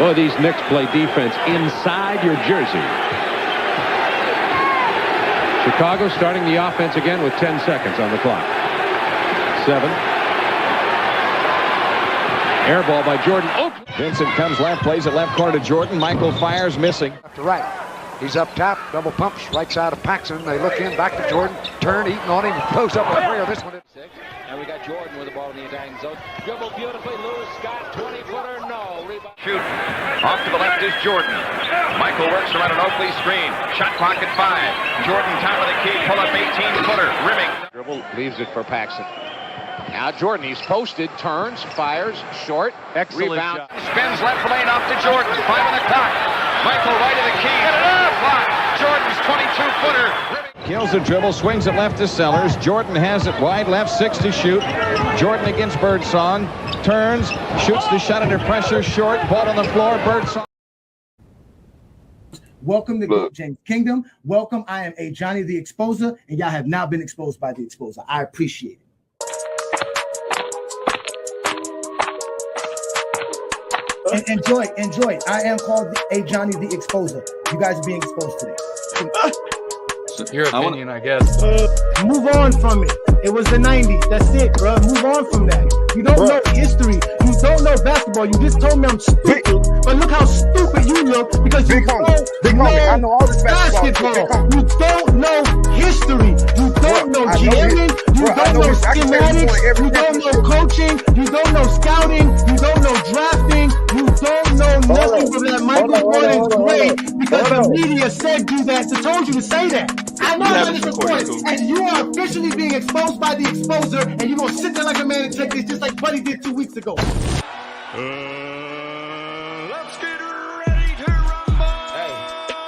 Boy, these Knicks play defense inside your jersey. Chicago starting the offense again with 10 seconds on the clock. 7. Air ball by Jordan. Oh. Vincent comes left, plays it left corner to Jordan. Michael fires, missing. Left to right. He's up top, double pumps, right side of Paxson. They look in, back to Jordan. Turn, Eaton on him, close up a three. This one is 6. And we got Jordan with the ball in the attacking zone. Dribble beautifully, loose. Scott, 20-footer, no. Rebound. Shoot. Off to the left is Jordan. Michael works around an Oakley screen. Shot clock at 5. Jordan, top of the key, pull up 18-footer. Rimming. Dribble, leaves it for Paxson. Now Jordan, he's posted, turns, fires, short. Excellent rebound. Shot. Spins left lane off to Jordan. 5 on the clock. Michael right of the key. Hit it up. Block. Jordan's 22-footer. Kills the dribble, swings it left to Sellers. Jordan has it wide left, 6 to shoot. Jordan against Birdsong. Turns, shoots the shot under pressure, short. Ball on the floor, Birdsong. Welcome to Goat James Kingdom. Welcome. I am Ajani the Exposer, and y'all have now been exposed by the Exposer. I appreciate it. Enjoy. I am called Ajani the Exposer. You guys are being exposed today. Your opinion, I guess. Move on from it. It was the 90s. That's it, bro. Move on from that. You don't know history. You don't know basketball. You just told me I'm stupid. But look how stupid you look because you don't know basketball. You don't know history. You don't know GMing. You don't know schematics. You don't know coaching. You don't know scouting. You don't know drafting. You don't know nothing but that Michael Jordan's great because the media said do that. So told you to say that. I know that is recorded, and you are officially being exposed by the Exposer, and you're going to sit there like a man and take this just like Buddy did 2 weeks ago. Let's get ready to rumble. Hey,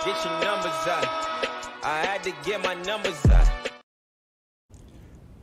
get your numbers out. I had to get my numbers out.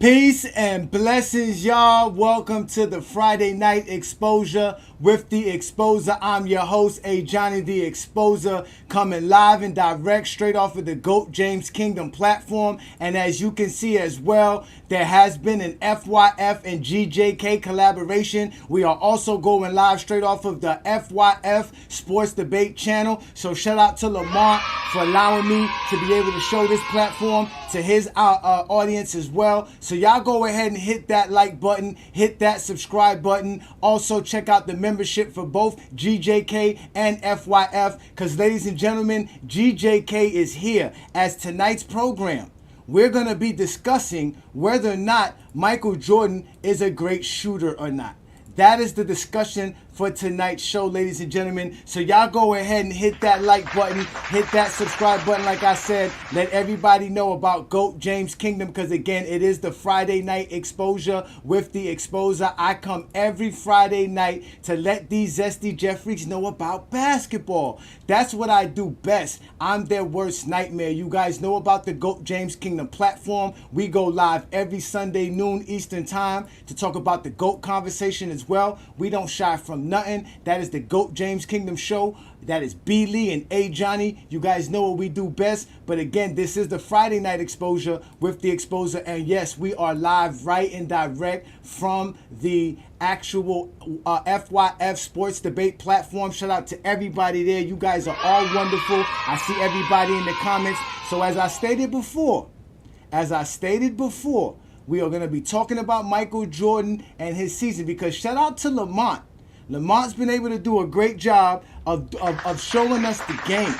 Peace and blessings, y'all. Welcome to the Friday Night Exposure with the Exposer. I'm your host, Ajani the Exposer, coming live and direct straight off of the GOAT James Kingdom platform. And as you can see as well, there has been an FYF and GJK collaboration. We are also going live straight off of the FYF Sports Debate channel. So shout out to Lamont for allowing me to be able to show this platform to his audience as well. So y'all go ahead and hit that like button, hit that subscribe button. Also check out the membership for both GJK and FYF, because ladies and gentlemen, GJK is here. As tonight's program, we're going to be discussing whether or not Michael Jordan is a great shooter or not. That is the discussion for tonight's show, ladies and gentlemen. So y'all go ahead and hit that like button, hit that subscribe button. Like I said, let everybody know about GOAT James Kingdom, because again, it is the Friday Night Exposure with the Exposer. I come every Friday night to let these zesty Jeffries know about basketball. That's what I do best. I'm their worst nightmare. You guys know about the GOAT James Kingdom platform. We go live every Sunday noon Eastern time to talk about the GOAT conversation as well. We don't shy from nothing. That is the GOAT James Kingdom show. That is B. Lee and Ajani. You guys know what we do best. But again, this is the Friday Night Exposure with the Exposer. And yes, we are live right and direct from the actual FYF Sports Debate platform. Shout out to everybody there. You guys are all wonderful. I see everybody in the comments. So as I stated before, we are going to be talking about Michael Jordan and his season, because shout out to Lamont. Lamont's been able to do a great job of showing us the games.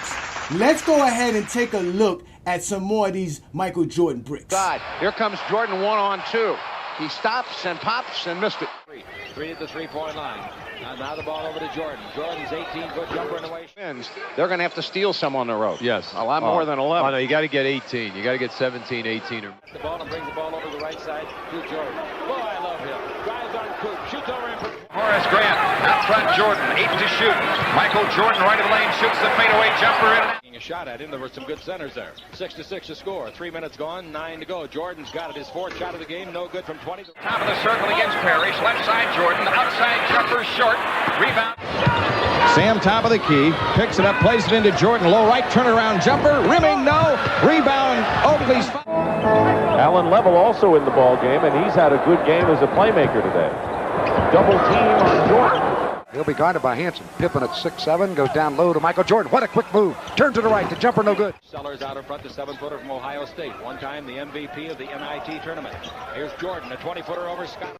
Let's go ahead and take a look at some more of these Michael Jordan bricks. Here comes Jordan 1-on-2. He stops and pops and missed it. Three at the three-point line. Now the ball over to Jordan. Jordan's 18-foot jumper in the way. They're going to have to steal some on the road. Yes. A lot more than 11. Oh, no, you got to get 18. You got to get 17, 18. Or... The ball and brings the ball over to the right side to Jordan. Boy, I love him. Drives on Coop. Shoots over him. Horace Grant, out front Jordan, 8 to shoot. Michael Jordan right of the lane, shoots the fadeaway jumper in. A shot at him. There were some good centers there. 6-6 to score. 3 minutes gone, 9 to go. Jordan's got it. His fourth shot of the game. No good from 20. Top of the circle against Parrish. Left side Jordan. Outside jumper short. Rebound. Sam, top of the key, picks it up, plays it into Jordan. Low right, turnaround jumper. Rimming, no. Rebound. Oakley's. Alan Level also in the ball game, and he's had a good game as a playmaker today. Double team on Jordan. He'll be guarded by Hanson. Pippen at 6'7", goes down low to Michael Jordan. What a quick move. Turn to the right. The jumper no good. Sellers out in front, the 7-footer from Ohio State. One time the MVP of the NIT tournament. Here's Jordan, a 20-footer over Scott.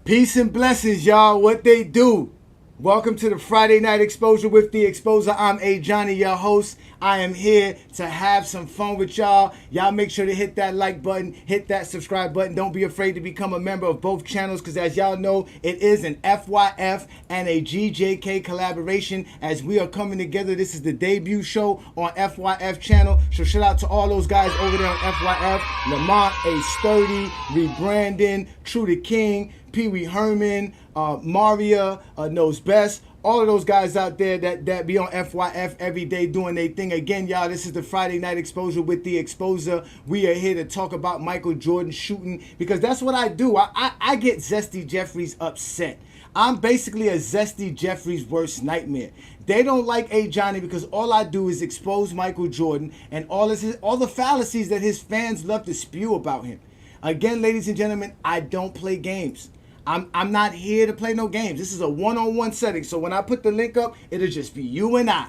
Peace and blessings, y'all. What they do? Welcome to the Friday Night Exposure with the Exposer. I'm Ajani, your host. I am here to have some fun with y'all. Y'all make sure to hit that like button, hit that subscribe button. Don't be afraid to become a member of both channels because as y'all know, it is an FYF and a GJK collaboration as we are coming together. This is the debut show on FYF channel. So shout out to all those guys over there on FYF. Lamont, A Sturdy, Rebrandon, True the King, Pee Wee Herman, Maria Knows Best, all of those guys out there that be on FYF every day doing their thing. Again, y'all, this is the Friday Night Exposure with the Exposer. We are here to talk about Michael Jordan shooting because that's what I do. I get Zesty Jeffries upset. I'm basically a Zesty Jeffries' worst nightmare. They don't like Ajani because all I do is expose Michael Jordan and all the fallacies that his fans love to spew about him. Again, ladies and gentlemen, I don't play games. I'm not here to play no games. This is a one-on-one setting. So when I put the link up, it'll just be you and I.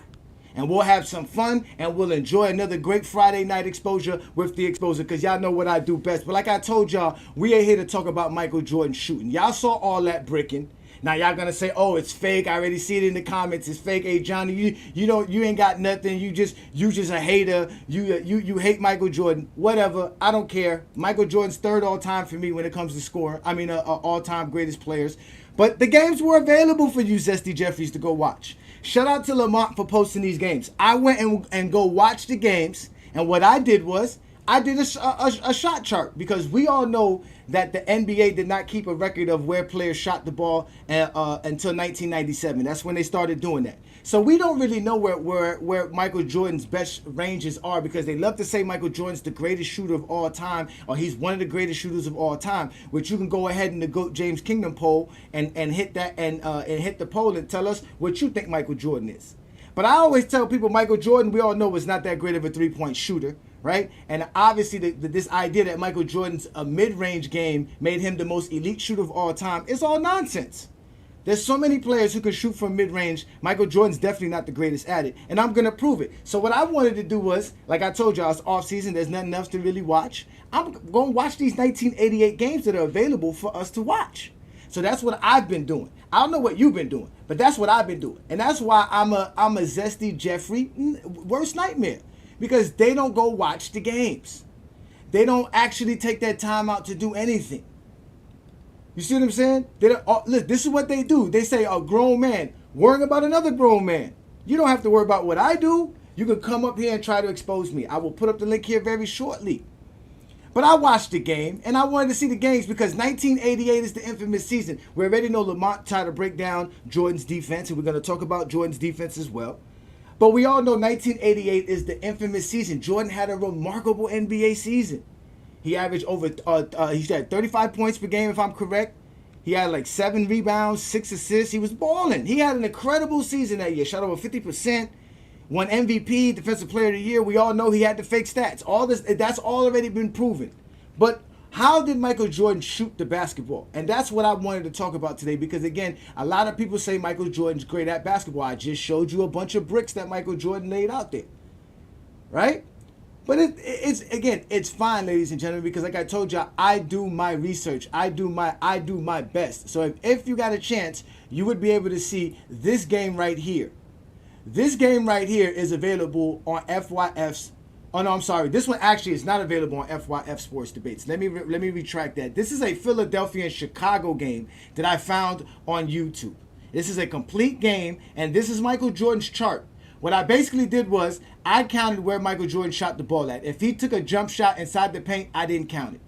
And we'll have some fun and we'll enjoy another great Friday night exposure with the Exposer because y'all know what I do best. But like I told y'all, we are here to talk about Michael Jordan shooting. Y'all saw all that bricking. Now y'all gonna say, oh, it's fake. I already see it in the comments. It's fake. Hey, Johnny, you ain't got nothing. You just a hater. You hate Michael Jordan. Whatever. I don't care. Michael Jordan's third all time for me when it comes to scoring. I mean, all time greatest players. But the games were available for you, Zesty Jeffries, to go watch. Shout out to Lamont for posting these games. I went and go watch the games, and what I did was I did a shot chart because we all know that the NBA did not keep a record of where players shot the ball until 1997. That's when they started doing that. So we don't really know where Michael Jordan's best ranges are because they love to say Michael Jordan's the greatest shooter of all time or he's one of the greatest shooters of all time, which you can go ahead in the GOAT James Kingdom poll and hit that and hit the poll and tell us what you think Michael Jordan is. But I always tell people Michael Jordan, we all know, is not that great of a three-point shooter, right? And obviously this idea that Michael Jordan's a mid-range game made him the most elite shooter of all time is all nonsense. There's so many players who can shoot from mid-range. Michael Jordan's definitely not the greatest at it, and I'm going to prove it. So what I wanted to do was, like I told y'all, it's off-season. There's nothing else to really watch. I'm going to watch these 1988 games that are available for us to watch. So that's what I've been doing. I don't know what you've been doing, but that's what I've been doing. And that's why I'm a Zesty Jeffrey worst nightmare. Because they don't go watch the games. They don't actually take that time out to do anything. You see what I'm saying? Look, this is what they do. They say a grown man worrying about another grown man. You don't have to worry about what I do. You can come up here and try to expose me. I will put up the link here very shortly. But I watched the game, and I wanted to see the games because 1988 is the infamous season. We already know Lamont tried to break down Jordan's defense, and we're going to talk about Jordan's defense as well. But we all know 1988 is the infamous season. Jordan had a remarkable NBA season. He averaged he had 35 points per game, if I'm correct. He had like 7 rebounds, 6 assists. He was balling. He had an incredible season that year. Shot over 50%. Won MVP, Defensive Player of the Year. We all know he had the fake stats. All this, that's all already been proven. But how did Michael Jordan shoot the basketball? And that's what I wanted to talk about today because, again, a lot of people say Michael Jordan's great at basketball. I just showed you a bunch of bricks that Michael Jordan laid out there, right? But it's fine, ladies and gentlemen, because like I told you, I do my research. I do my best. So if you got a chance, you would be able to see this game right here. This game right here is available on FYF's. Oh, no, I'm sorry. This one actually is not available on FYF Sports Debates. Let me retract that. This is a Philadelphia and Chicago game that I found on YouTube. This is a complete game, and this is Michael Jordan's chart. What I basically did was I counted where Michael Jordan shot the ball at. If he took a jump shot inside the paint, I didn't count it.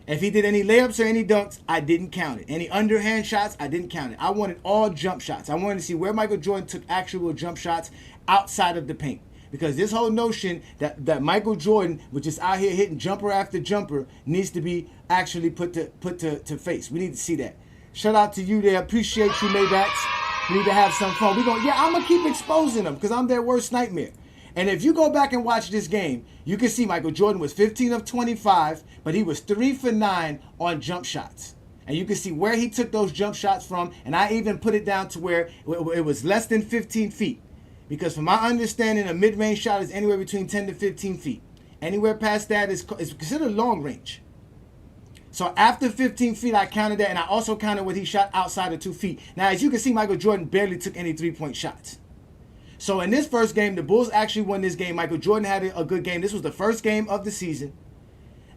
If he did any layups or any dunks, I didn't count it. Any underhand shots, I didn't count it. I wanted all jump shots. I wanted to see where Michael Jordan took actual jump shots outside of the paint. Because this whole notion that Michael Jordan, which is out here hitting jumper after jumper, needs to be actually put to face. We need to see that. Shout out to you there. Appreciate you, Maybachs. We need to have some fun. I'm going to keep exposing them because I'm their worst nightmare. And if you go back and watch this game, you can see Michael Jordan was 15 of 25, but he was 3 for 9 on jump shots. And you can see where he took those jump shots from. And I even put it down to where it was less than 15 feet. Because from my understanding, a mid-range shot is anywhere between 10 to 15 feet. Anywhere past that is considered long range. So after 15 feet, I counted that, and I also counted what he shot outside of 2 feet. Now, as you can see, Michael Jordan barely took any three-point shots. So in this first game, the Bulls actually won this game. Michael Jordan had a good game. This was the first game of the season.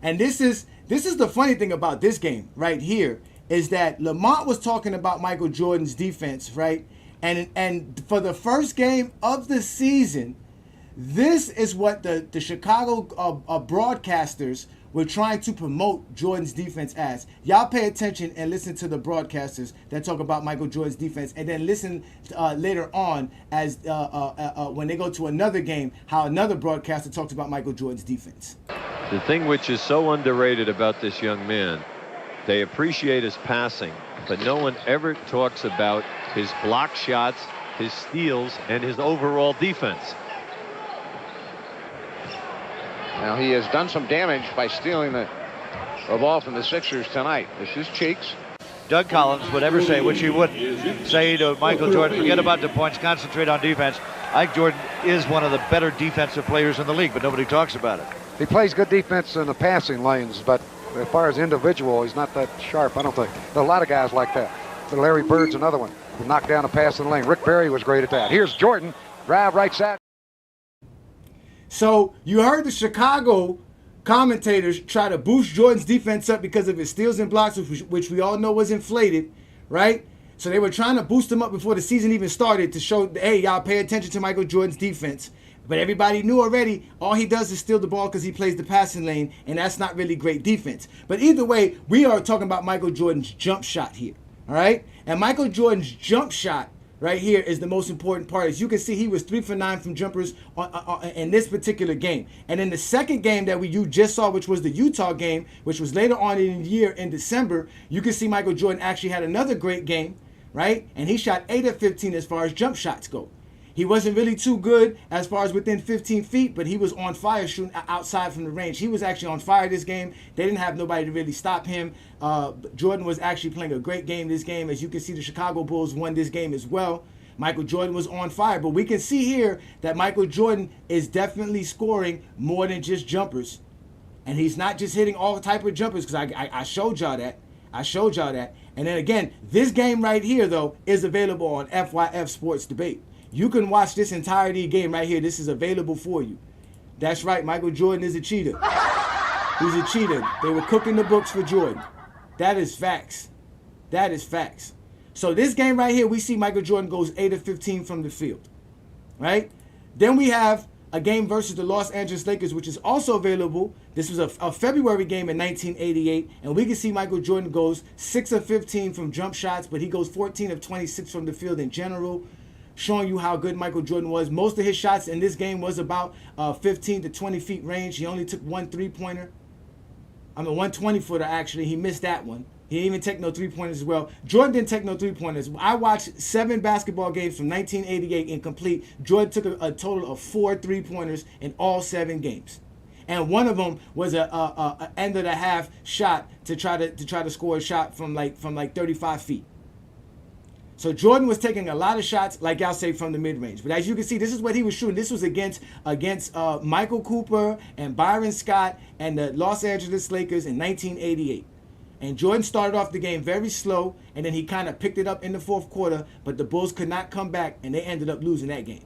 And this is the funny thing about this game right here, is that Lamont was talking about Michael Jordan's defense, right? And for the first game of the season, this is what the Chicago broadcasters were trying to promote Jordan's defense as. Y'all pay attention and listen to the broadcasters that talk about Michael Jordan's defense, and then listen later on as when they go to another game, how another broadcaster talks about Michael Jordan's defense. The thing which is so underrated about this young man, they appreciate his passing, but no one ever talks about his block shots, his steals, and his overall defense. Now he has done some damage by stealing the ball from the Sixers tonight. This is Cheeks. Doug Collins would ever say, which he wouldn't say to Michael Jordan, forget about the points, concentrate on defense. Ike Jordan is one of the better defensive players in the league, but nobody talks about it. He plays good defense in the passing lanes, but as far as individual, he's not that sharp, I don't think. There are a lot of guys like that. But Larry Bird's another one who knocked down a pass in the lane. Rick Barry was great at that. Here's Jordan, drive right side. So you heard the Chicago commentators try to boost Jordan's defense up because of his steals and blocks, which we all know was inflated, right? So they were trying to boost him up before the season even started to show, hey, y'all pay attention to Michael Jordan's defense. But everybody knew already all he does is steal the ball because he plays the passing lane, and that's not really great defense. But either way, we are talking about Michael Jordan's jump shot here, all right? And Michael Jordan's jump shot right here is the most important part. As you can see, he was 3 for 9 from jumpers in this particular game. And in the second game that you just saw, which was the Utah game, which was later on in the year in December, you can see Michael Jordan actually had another great game, right? And he shot 8 of 15 as far as jump shots go. He wasn't really too good as far as within 15 feet, but he was on fire shooting outside from the range. He was actually on fire this game. They didn't have nobody to really stop him. Jordan was actually playing a great game this game. As you can see, the Chicago Bulls won this game as well. Michael Jordan was on fire. But we can see here that Michael Jordan is definitely scoring more than just jumpers. And he's not just hitting all type of jumpers, because I showed y'all that. And then again, this game right here, though, is available on FYF Sports Debate. You can watch this entirety game right here. This is available for you. That's right, Michael Jordan is a cheater. He's a cheater. They were cooking the books for Jordan. That is facts. That is facts. So this game right here, we see Michael Jordan goes 8 of 15 from the field, right? Then we have a game versus the Los Angeles Lakers, which is also available. This was a February game in 1988, and we can see Michael Jordan goes 6 of 15 from jump shots, but he goes 14 of 26 from the field in general, showing you how good Michael Jordan was. Most of his shots in this game was about 15 to 20 feet range. He only took one 20-footer actually. He missed that one. He didn't even take no 3-pointers as well. Jordan didn't take no 3-pointers. I watched 7 basketball games from 1988 in complete. Jordan took a total of 4 3-pointers in all 7 games. And one of them was a end of the half shot to try to score a shot from like 35 feet. So Jordan was taking a lot of shots, like y'all say, from the mid-range. But as you can see, this is what he was shooting. This was against Michael Cooper and Byron Scott and the Los Angeles Lakers in 1988. And Jordan started off the game very slow, and then he kind of picked it up in the fourth quarter, but the Bulls could not come back, and they ended up losing that game.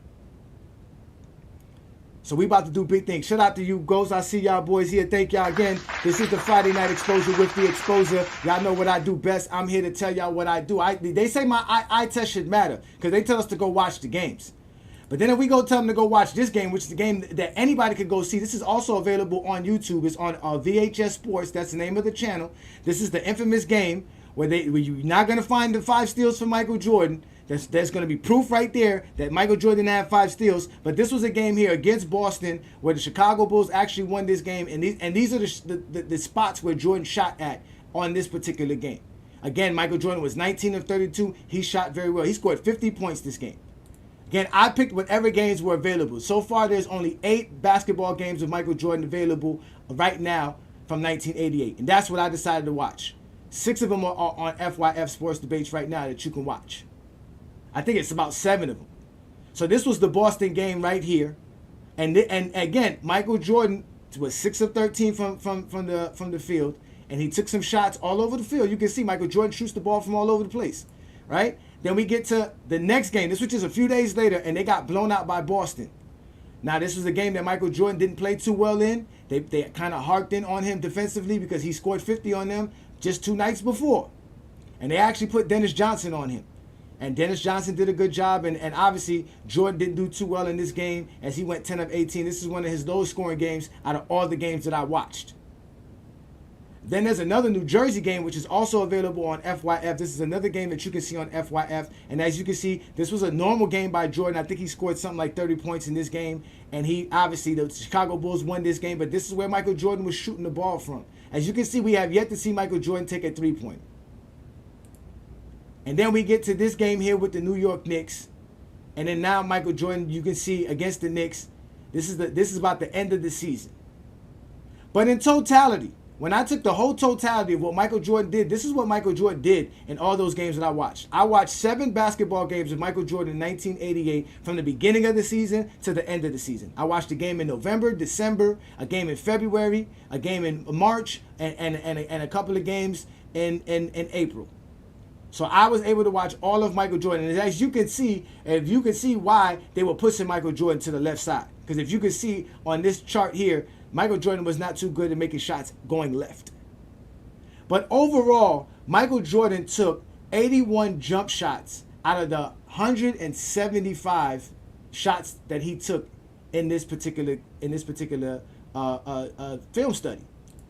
So we about to do big things. Shout out to you, Ghosts. I see y'all boys here. Thank y'all again. This is the Friday Night Exposure with the Exposer. Y'all know what I do best. I'm here to tell y'all what I do. They say my eye test should matter because they tell us to go watch the games. But then if we go tell them to go watch this game, which is the game that anybody could go see, this is also available on YouTube. It's on VHS Sports. That's the name of the channel. This is the infamous game where you're not going to find the 5 steals for Michael Jordan. There's going to be proof right there that Michael Jordan didn't have 5 steals. But this was a game here against Boston where the Chicago Bulls actually won this game. And these are the spots where Jordan shot at on this particular game. Again, Michael Jordan was 19 of 32. He shot very well. He scored 50 points this game. Again, I picked whatever games were available. So far, there's only 8 basketball games of Michael Jordan available right now from 1988. And that's what I decided to watch. 6 of them are on FYF Sports Debates right now that you can watch. I think it's about 7 of them. So this was the Boston game right here. And again, Michael Jordan was 6 of 13 from the field. And he took some shots all over the field. You can see Michael Jordan shoots the ball from all over the place. Right? Then we get to the next game. This was just a few days later, and they got blown out by Boston. Now, this was a game that Michael Jordan didn't play too well in. They kind of harked in on him defensively because he scored 50 on them just 2 nights before. And they actually put Dennis Johnson on him. And Dennis Johnson did a good job. And obviously, Jordan didn't do too well in this game as he went 10 of 18. This is one of his lowest scoring games out of all the games that I watched. Then there's another New Jersey game, which is also available on FYF. This is another game that you can see on FYF. And as you can see, this was a normal game by Jordan. I think he scored something like 30 points in this game. And he, obviously, the Chicago Bulls won this game. But this is where Michael Jordan was shooting the ball from. As you can see, we have yet to see Michael Jordan take a 3-pointer. And then we get to this game here with the New York Knicks. And then now Michael Jordan, you can see against the Knicks, this is about the end of the season. But in totality, when I took the whole totality of what Michael Jordan did, this is what Michael Jordan did in all those games that I watched. I watched 7 basketball games of Michael Jordan in 1988 from the beginning of the season to the end of the season. I watched a game in November, December, a game in February, a game in March, and a couple of games in April. So I was able to watch all of Michael Jordan. And as you can see, if you can see why they were pushing Michael Jordan to the left side. Because if you can see on this chart here, Michael Jordan was not too good at making shots going left. But overall, Michael Jordan took 81 jump shots out of the 175 shots that he took in this particular film study,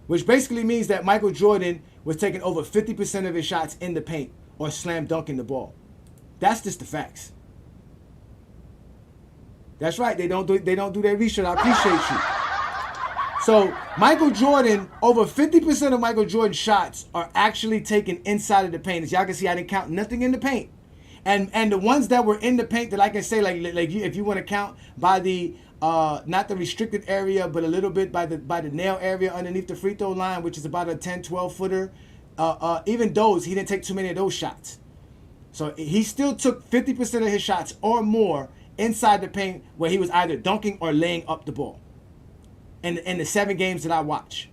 which basically means that Michael Jordan was taking over 50% of his shots in the paint or slam dunking the ball. That's just the facts. That's right. They don't do their research. I appreciate you. So Michael Jordan, over 50% of Michael Jordan's shots are actually taken inside of the paint. As y'all can see, I didn't count nothing in the paint. And the ones that were in the paint that I can say, like if you want to count by the not the restricted area, but a little bit by the nail area underneath the free throw line, which is about a 10, 12 footer. Even those, he didn't take too many of those shots. So he still took 50% of his shots or more inside the paint where he was either dunking or laying up the ball. In the 7 games that I watch.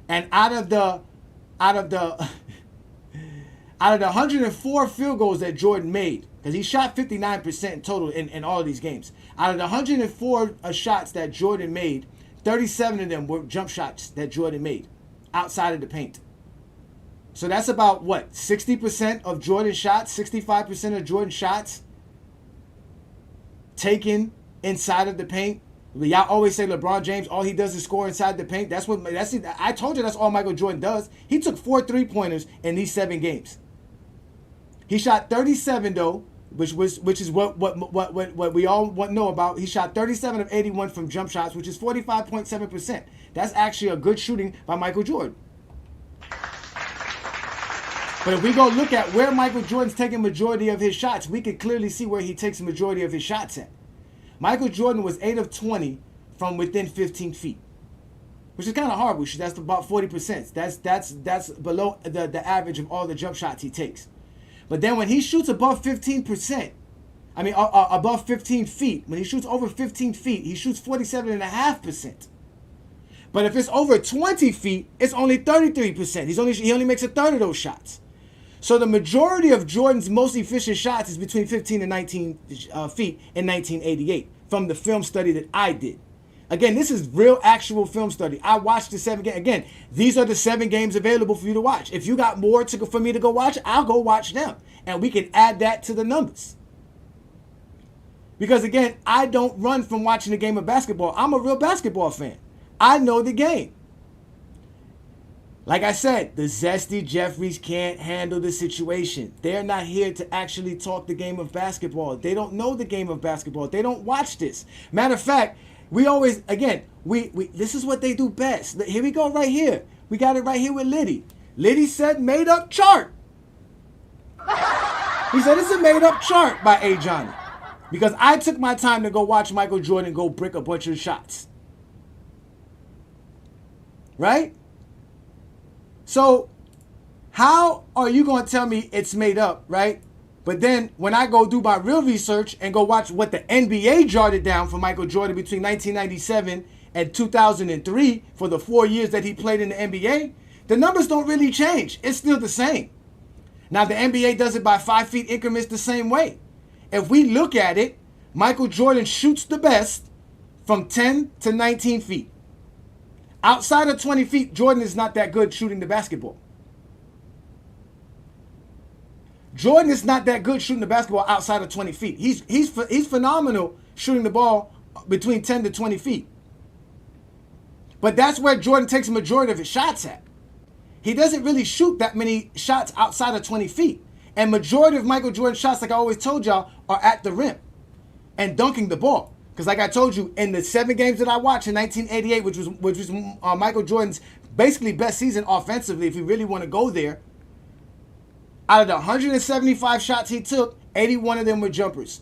And out of the 104 field goals that Jordan made, because he shot 59% in total in all of these games. Out of the 104 shots that Jordan made, 37 of them were jump shots that Jordan made outside of the paint. So that's about what, 60% of Jordan's shots, 65% of Jordan's shots taken inside of the paint. Y'all always say LeBron James, all he does is score inside the paint. I told you that's all Michael Jordan does. He took 4 3-pointers in these 7 games. He shot 37 though, which is what we all know about. He shot 37 of 81 from jump shots, which is 45.7%. That's actually a good shooting by Michael Jordan. But if we go look at where Michael Jordan's taking majority of his shots, we can clearly see where he takes the majority of his shots at. Michael Jordan was 8 of 20 from within 15 feet, which is kind of horrible. That's about 40%. That's below the average of all the jump shots he takes. But then when he shoots above 15%, above 15 feet, when he shoots over 15 feet, he shoots 47.5%. But if it's over 20 feet, it's only 33%. He only makes a third of those shots. So the majority of Jordan's most efficient shots is between 15 and 19 feet in 1988 from the film study that I did. Again, this is real actual film study. I watched the 7 games. Again, these are the 7 games available for you to watch. If you got more for me to go watch, I'll go watch them. And we can add that to the numbers. Because again, I don't run from watching a game of basketball. I'm a real basketball fan. I know the game. Like I said, the Zesty Jeffries can't handle the situation. They're not here to actually talk the game of basketball. They don't know the game of basketball. They don't watch this. Matter of fact, we always, again, this is what they do best. Here we go right here. We got it right here with Liddy. Liddy said made up chart. He said it's a made up chart by Ajani. Because I took my time to go watch Michael Jordan go brick a bunch of shots. Right? So, How are you going to tell me it's made up, right? But then when I go do my real research and go watch what the NBA jotted down for Michael Jordan between 1997 and 2003 for the 4 years that he played in the NBA, the numbers don't really change. It's still the same. Now, the NBA does it by 5 feet increments the same way. If we look at it, Michael Jordan shoots the best from 10 to 19 feet. Outside of 20 feet, Jordan is not that good shooting the basketball. Jordan is not that good shooting the basketball outside of 20 feet. He's phenomenal shooting the ball between 10 to 20 feet. But that's where Jordan takes a majority of his shots at. He doesn't really shoot that many shots outside of 20 feet. And majority of Michael Jordan's shots, like I always told y'all, are at the rim and dunking the ball. Because like I told you, in the 7 games that I watched in 1988, which was Michael Jordan's basically best season offensively, if you really want to go there, out of the 175 shots he took, 81 of them were jumpers.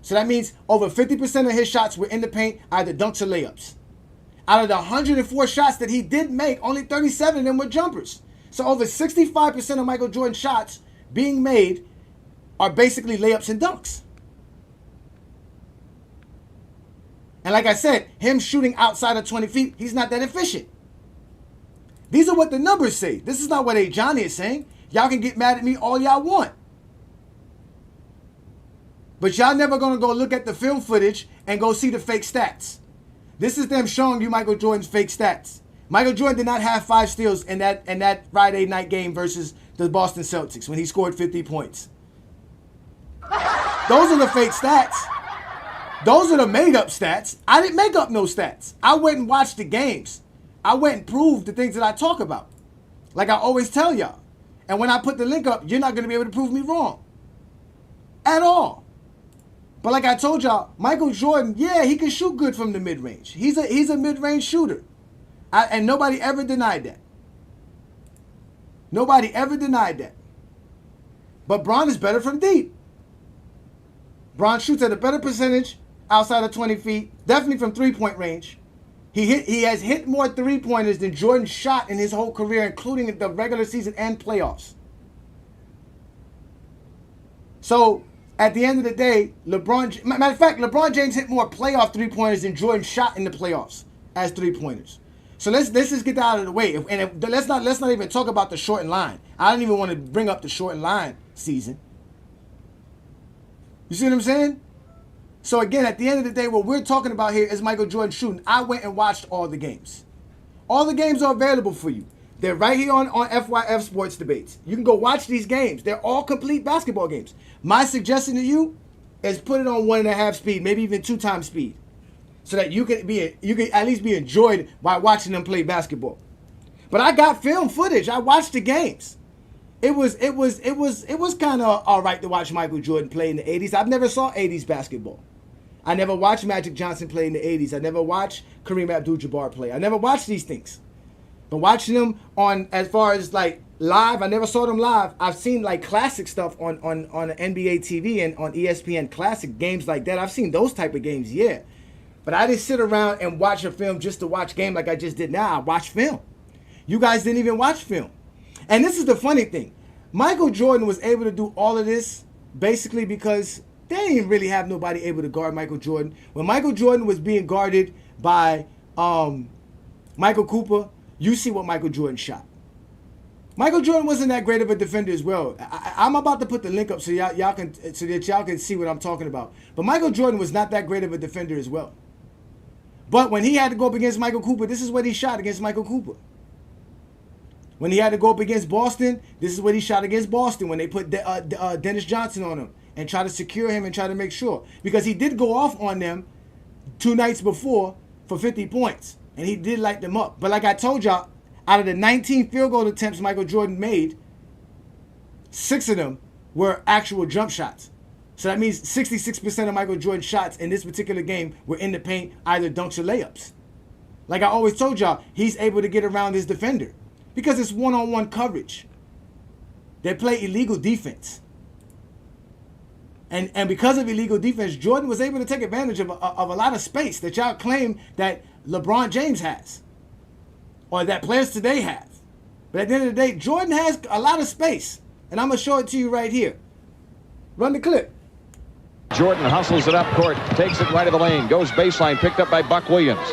So that means over 50% of his shots were in the paint, either dunks or layups. Out of the 104 shots that he did make, only 37 of them were jumpers. So over 65% of Michael Jordan's shots being made are basically layups and dunks. And like I said, him shooting outside of 20 feet, he's not that efficient. These are what the numbers say. This is not what Ajani is saying. Y'all can get mad at me all y'all want. But y'all never going to go look at the film footage and go see the fake stats. This is them showing you Michael Jordan's fake stats. Michael Jordan did not have 5 steals in that Friday night game versus the Boston Celtics when he scored 50 points. Those are the fake stats. Those are the made-up stats. I didn't make up no stats. I went and watched the games. I went and proved the things that I talk about. Like I always tell y'all. And when I put the link up, you're not going to be able to prove me wrong. At all. But like I told y'all, Michael Jordan, yeah, he can shoot good from the mid-range. He's a mid-range shooter. And nobody ever denied that. Nobody ever denied that. But Bron is better from deep. Bron shoots at a better percentage outside of 20 feet, definitely from three-point range. He has hit more three-pointers than Jordan shot in his whole career, including the regular season and playoffs. So, at the end of the day, matter of fact, LeBron James hit more playoff three-pointers than Jordan shot in the playoffs as three-pointers. So let's just get that out of the way. Let's not even talk about the shortened line. I don't even want to bring up the shortened line season. You see what I'm saying? So again, at the end of the day, what we're talking about here is Michael Jordan shooting. I went and watched all the games. All the games are available for you. They're right here on FYF Sports Debates. You can go watch these games. They're all complete basketball games. My suggestion to you is put it on 1.5 speed, maybe even 2 times speed, so that you can at least be enjoyed by watching them play basketball. But I got film footage. I watched the games. It was kind of all right to watch Michael Jordan play in the 80s. I've never saw 80s basketball. I never watched Magic Johnson play in the 80s. I never watched Kareem Abdul-Jabbar play. I never watched these things. But watching them on, as far as like live, I never saw them live. I've seen like classic stuff on NBA TV and on ESPN classic games like that. I've seen those type of games, yeah. But I didn't sit around and watch a film just to watch game like I just did now. I watched film. You guys didn't even watch film. And this is the funny thing. Michael Jordan was able to do all of this basically because they didn't really have nobody able to guard Michael Jordan. When Michael Jordan was being guarded by Michael Cooper, you see what Michael Jordan shot. Michael Jordan wasn't that great of a defender as well. I'm about to put the link up so that y'all can see what I'm talking about. But Michael Jordan was not that great of a defender as well. But when he had to go up against Michael Cooper, this is what he shot against Michael Cooper. When he had to go up against Boston, this is what he shot against Boston when they put Dennis Johnson on him and try to secure him and try to make sure. Because he did go off on them 2 nights before for 50 points. And he did light them up. But like I told y'all, out of the 19 field goal attempts Michael Jordan made, 6 of them were actual jump shots. So that means 66% of Michael Jordan's shots in this particular game were in the paint, either dunks or layups. Like I always told y'all, he's able to get around his defender because it's one-on-one coverage. They play illegal defense. And because of illegal defense, Jordan was able to take advantage of a lot of space that y'all claim that LeBron James has, or that players today have. But at the end of the day, Jordan has a lot of space. And I'm going to show it to you right here. Run the clip. Jordan hustles it up court, takes it right of the lane, goes baseline, picked up by Buck Williams.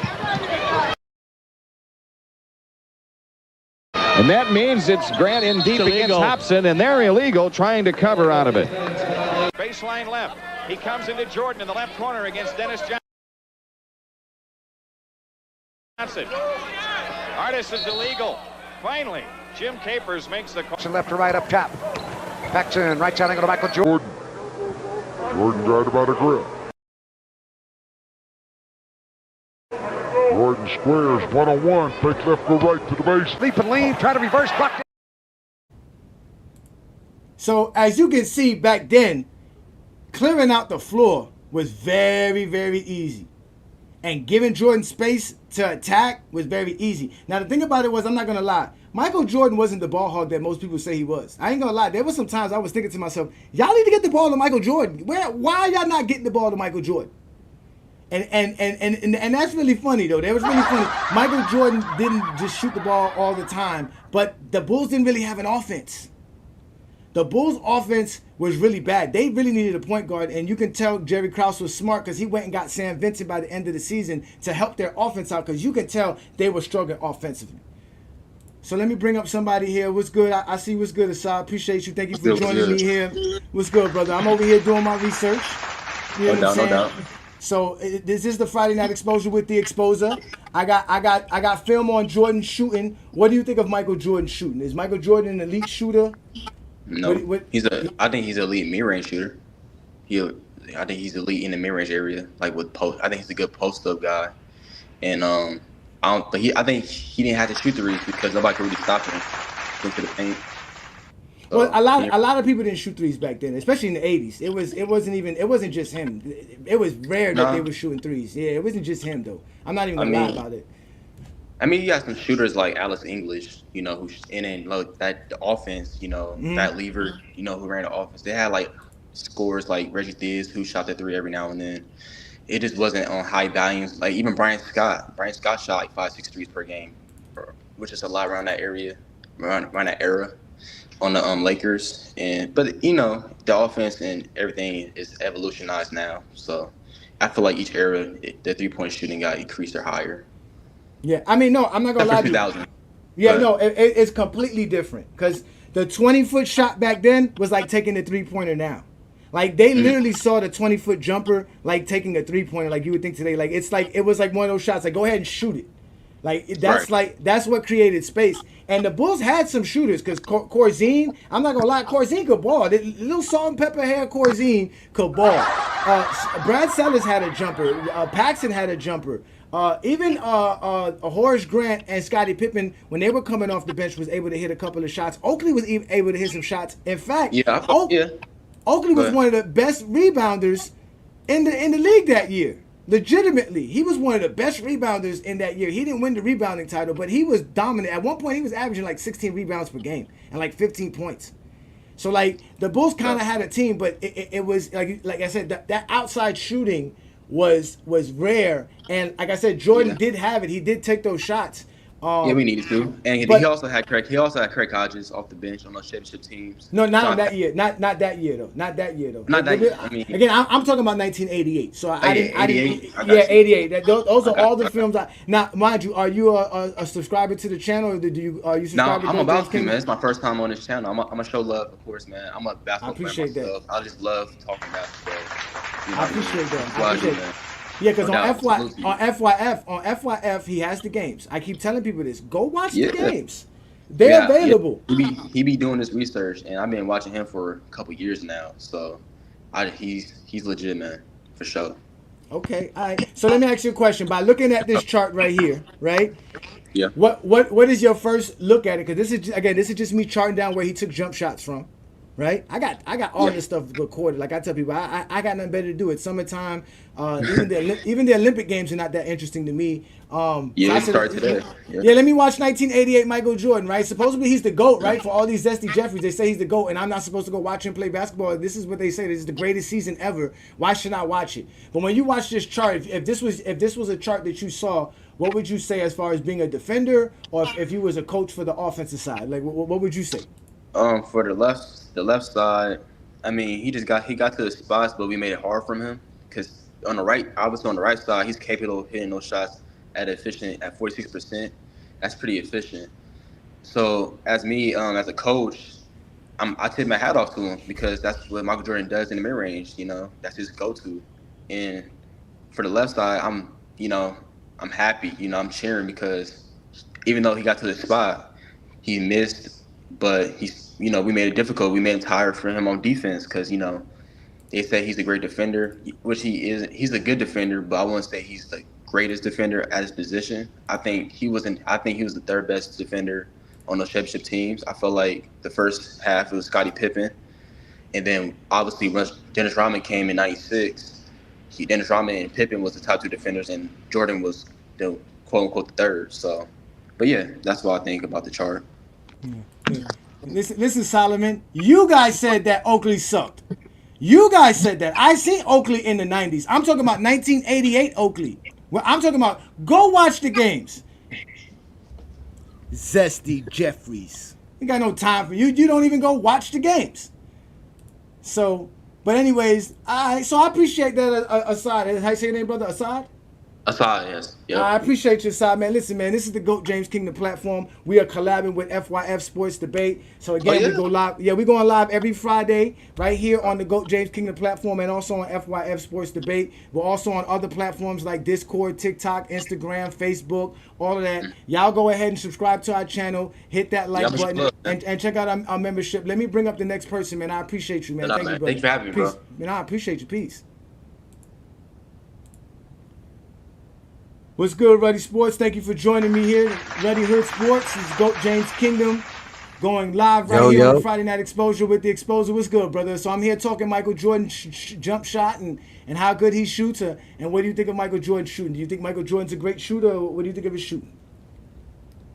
And that means it's Grant in deep against Hobson, and they're illegal trying to cover out of it. Baseline left. He comes into Jordan in the left corner against Dennis Johnson. Artis is illegal. Finally, Jim Capers makes the call. Left to right up top. Paxson, right side angle to Michael Jordan. Jordan got about a grip. Jordan squares, one-on-one, fake left, go right to the base. Leap and lean, try to reverse, blocked it. So as you can see back then, clearing out the floor was very, very easy. And giving Jordan space to attack was very easy. Now the thing about it was, I'm not going to lie, Michael Jordan wasn't the ball hog that most people say he was. I ain't going to lie, there was some times I was thinking to myself, y'all need to get the ball to Michael Jordan. Why are y'all not getting the ball to Michael Jordan? And that's really funny, though. That was really funny. Michael Jordan didn't just shoot the ball all the time, but the Bulls didn't really have an offense. The Bulls' offense was really bad. They really needed a point guard, and you can tell Jerry Krause was smart because he went and got Sam Vincent by the end of the season to help their offense out, because you can tell they were struggling offensively. So let me bring up somebody here. What's good? I see what's good, Asad. Appreciate you. Thank you for joining me here. What's good, brother? I'm over here doing my research. You know what I'm saying? No doubt. So this is the Friday Night Exposure with the Exposer. I got film on Jordan shooting. What do you think of Michael Jordan shooting? Is Michael Jordan an elite shooter? No, I think he's an elite mid-range shooter. I think he's elite in the mid-range area, like with post. I think he's a good post-up guy, and I think he didn't have to shoot threes because nobody could really stop him into the paint. So, well, a lot of people didn't shoot threes back then, especially in the '80s. It wasn't just him. It was rare that they were shooting threes. Yeah, it wasn't just him though. I'm not even gonna lie about it. I mean, you got some shooters like Alex English, who's in like that the offense, that lever, who ran the offense. They had like scores like Reggie Theus, who shot that three every now and then. It just wasn't on high volumes. Like even Brian Scott shot like 5-6 threes per game, which is a lot around that area, around that era on the Lakers. But the offense and everything is evolutionized now. So I feel like each era, the 3-point shooting got increased or higher. Yeah, I mean, no, I'm not gonna lie to you. Yeah, no, it's completely different because the 20-foot shot back then was like taking the 3-pointer now. Like they literally saw the 20-foot jumper like taking a 3-pointer, like you would think today. Like it was like one of those shots. Like go ahead and shoot it. Like that's what created space. And the Bulls had some shooters because Corzine, I'm not gonna lie, Corzine could ball. The little salt and pepper hair Corzine could ball. Brad Sellers had a jumper. Paxson had a jumper. Even Horace Grant and Scottie Pippen, when they were coming off the bench, was able to hit a couple of shots. Oakley was even able to hit some shots. In fact, Oakley was one of the best rebounders in the league that year. Legitimately, he was one of the best rebounders in that year. He didn't win the rebounding title, but he was dominant. At one point, he was averaging like 16 rebounds per game and like 15 points. So like the Bulls kind of had a team, but it was like I said, that outside shooting was rare, and like I said, Jordan did have it. He did take those shots. We needed to, and he also had Craig Hodges off the bench on those championship teams. No, not that year. Not that year though. Not that year. I mean, again, I'm talking about 1988. So I didn't. 88. Those are all the films. Now, mind you, are you a subscriber to the channel, or are you subscribed? No, I'm about to, man. It's my first time on this channel. I'm gonna show love, of course, man. I'm a basketball player myself. I just love talking basketball. I appreciate that. Yeah, because on FYF, he has the games. I keep telling people this. Go watch the games. They're available. He be doing this research, and I've been watching him for a couple years now. So he's legit, man, for sure. Okay, all right. So let me ask you a question. By looking at this chart right here, right? Yeah. What is your first look at it? Because this is just me charting down where he took jump shots from. Right, I got all this stuff recorded. Like I tell people, I got nothing better to do. It's summertime. Even the Olympic Games are not that interesting to me. Start today. Let me watch 1988 Michael Jordan. Right, supposedly he's the GOAT. Right, for all these Zesty Jeffries, they say he's the GOAT, and I'm not supposed to go watch him play basketball. This is what they say. This is the greatest season ever. Why should I watch it? But when you watch this chart, if this was a chart that you saw what would you say as far as being a defender, or if you was a coach for the offensive side? Like, what would you say? For the left side, I mean, he got to the spots, but we made it hard from him because on the right, obviously on the right side, he's capable of hitting those shots at 46%. That's pretty efficient. So as me, as a coach, I tip my hat off to him because that's what Michael Jordan does in the mid range. You know, that's his go-to. And for the left side, I'm happy. You know, I'm cheering because even though he got to the spot, he missed, but we made it difficult. We made it tired for him on defense because, you know, they say he's a great defender, which he is. He's a good defender, but I wouldn't say he's the greatest defender at his position. I think he was the third best defender on those championship teams. I felt like the first half it was Scottie Pippen, and then obviously when Dennis Rodman came in '96, Dennis Rodman and Pippen was the top two defenders, and Jordan was the quote unquote the third. So, but yeah, that's what I think about the chart. Listen, Solomon, you guys said that Oakley sucked. You guys said that. I seen Oakley in the '90s. I'm talking about 1988 Oakley. Well, I'm talking about go watch the games. Zesty Jeffries. You got no time for you. You don't even go watch the games. So, but anyways, I appreciate that, Assad. How you say your name, brother? Assad? Assad, yes. Yep. I appreciate you, Assad, man. Listen, man, this is the GOAT James Kingdom platform. We are collabing with FYF Sports Debate. So again, we go live. Yeah, we're going live every Friday right here on the GOAT James Kingdom platform and also on FYF Sports Debate. We're also on other platforms like Discord, TikTok, Instagram, Facebook, all of that. Y'all go ahead and subscribe to our channel, hit that like button, and check out our membership. Let me bring up the next person, man. I appreciate you, man. Thank you, brother. Thanks for having me, bro. Man, I appreciate you. Peace. What's good, Ruddy Sports? Thank you for joining me here. Ruddy Hood Sports. This is GOAT James Kingdom going live right here on Friday Night Exposure with the Exposer. What's good, brother? So I'm here talking Michael Jordan jump shot and how good he shoots. And what do you think of Michael Jordan shooting? Do you think Michael Jordan's a great shooter, or what do you think of his shooting?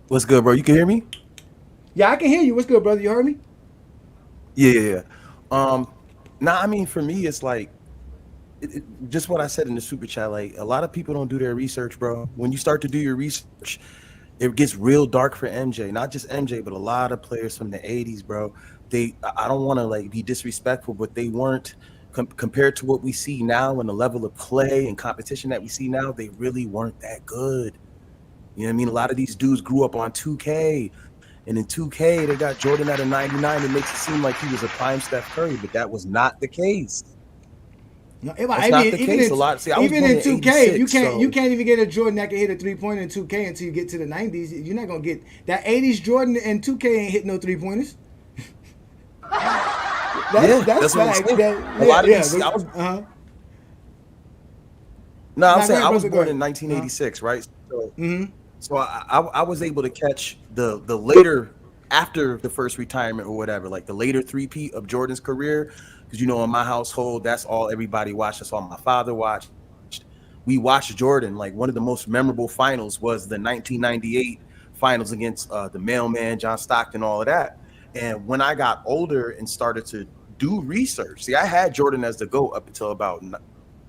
What's good, bro? You can hear me? Yeah, I can hear you. What's good, brother? You heard me? Yeah. I mean, for me, it's like, just what I said in the super chat, like a lot of people don't do their research, bro. When you start to do your research, it gets real dark for MJ. Not just MJ, but a lot of players from the 80s, bro. I don't want to like be disrespectful, but they weren't compared to what we see now and the level of play and competition that we see now. They really weren't that good. You know what I mean? A lot of these dudes grew up on 2K, and in 2K they got Jordan at a 99. It makes it seem like he was a prime Steph Curry, but that was not the case. No, even in 2K, you can't even get a Jordan that can hit a 3-pointer in 2K until you get to the 90s. You're not gonna get that 80s Jordan in 2K ain't hit no 3-pointers. that's what I'm saying. A lot of these. I'm saying I was born in 1986, right? So, so I was able to catch the later, after the first retirement or whatever, like the later three-peat of Jordan's career. Because, you know, in my household, that's all everybody watched. That's all my father watched. We watched Jordan. Like, one of the most memorable finals was the 1998 finals against the Mailman, John Stockton, all of that. And when I got older and started to do research, see, I had Jordan as the GOAT up until about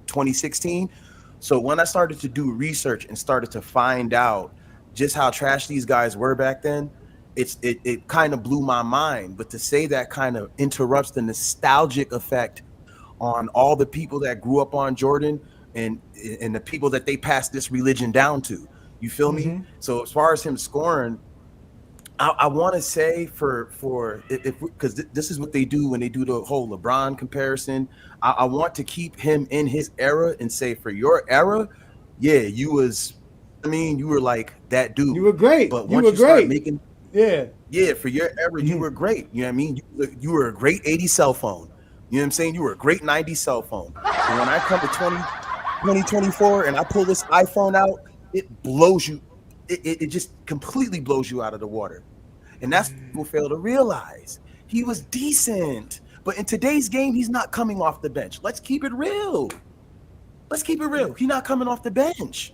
2016. So when I started to do research and started to find out just how trash these guys were back then, it kind of blew my mind. But to say that kind of interrupts the nostalgic effect on all the people that grew up on Jordan and the people that they passed this religion down to. You feel me? So as far as him scoring, I want to say because this is what they do when they do the whole LeBron comparison. I want to keep him in his era and say, for your era, yeah, you were like that dude. You were great. But once you start making Yeah, for your era, you were great. You know what I mean? You were a great 80s cell phone. You know what I'm saying? You were a great 90s cell phone. So when I come to 2024 and I pull this iPhone out, it blows you. It just completely blows you out of the water. And that's what people fail to realize. He was decent. But in today's game, he's not coming off the bench. Let's keep it real. He's not coming off the bench.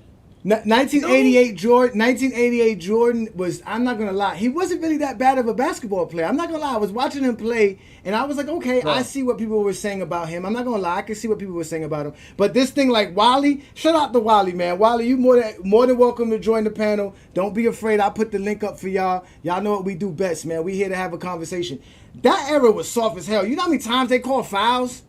1988 Jordan was, I'm not going to lie, he wasn't really that bad of a basketball player. I'm not going to lie. I was watching him play, and I was like, okay, I see what people were saying about him. I'm not going to lie. I can see what people were saying about him. But this thing like Wally, shout out to Wally, man. Wally, you more than welcome to join the panel. Don't be afraid. I'll put the link up for y'all. Y'all know what we do best, man. We here to have a conversation. That era was soft as hell. You know how many times they call fouls?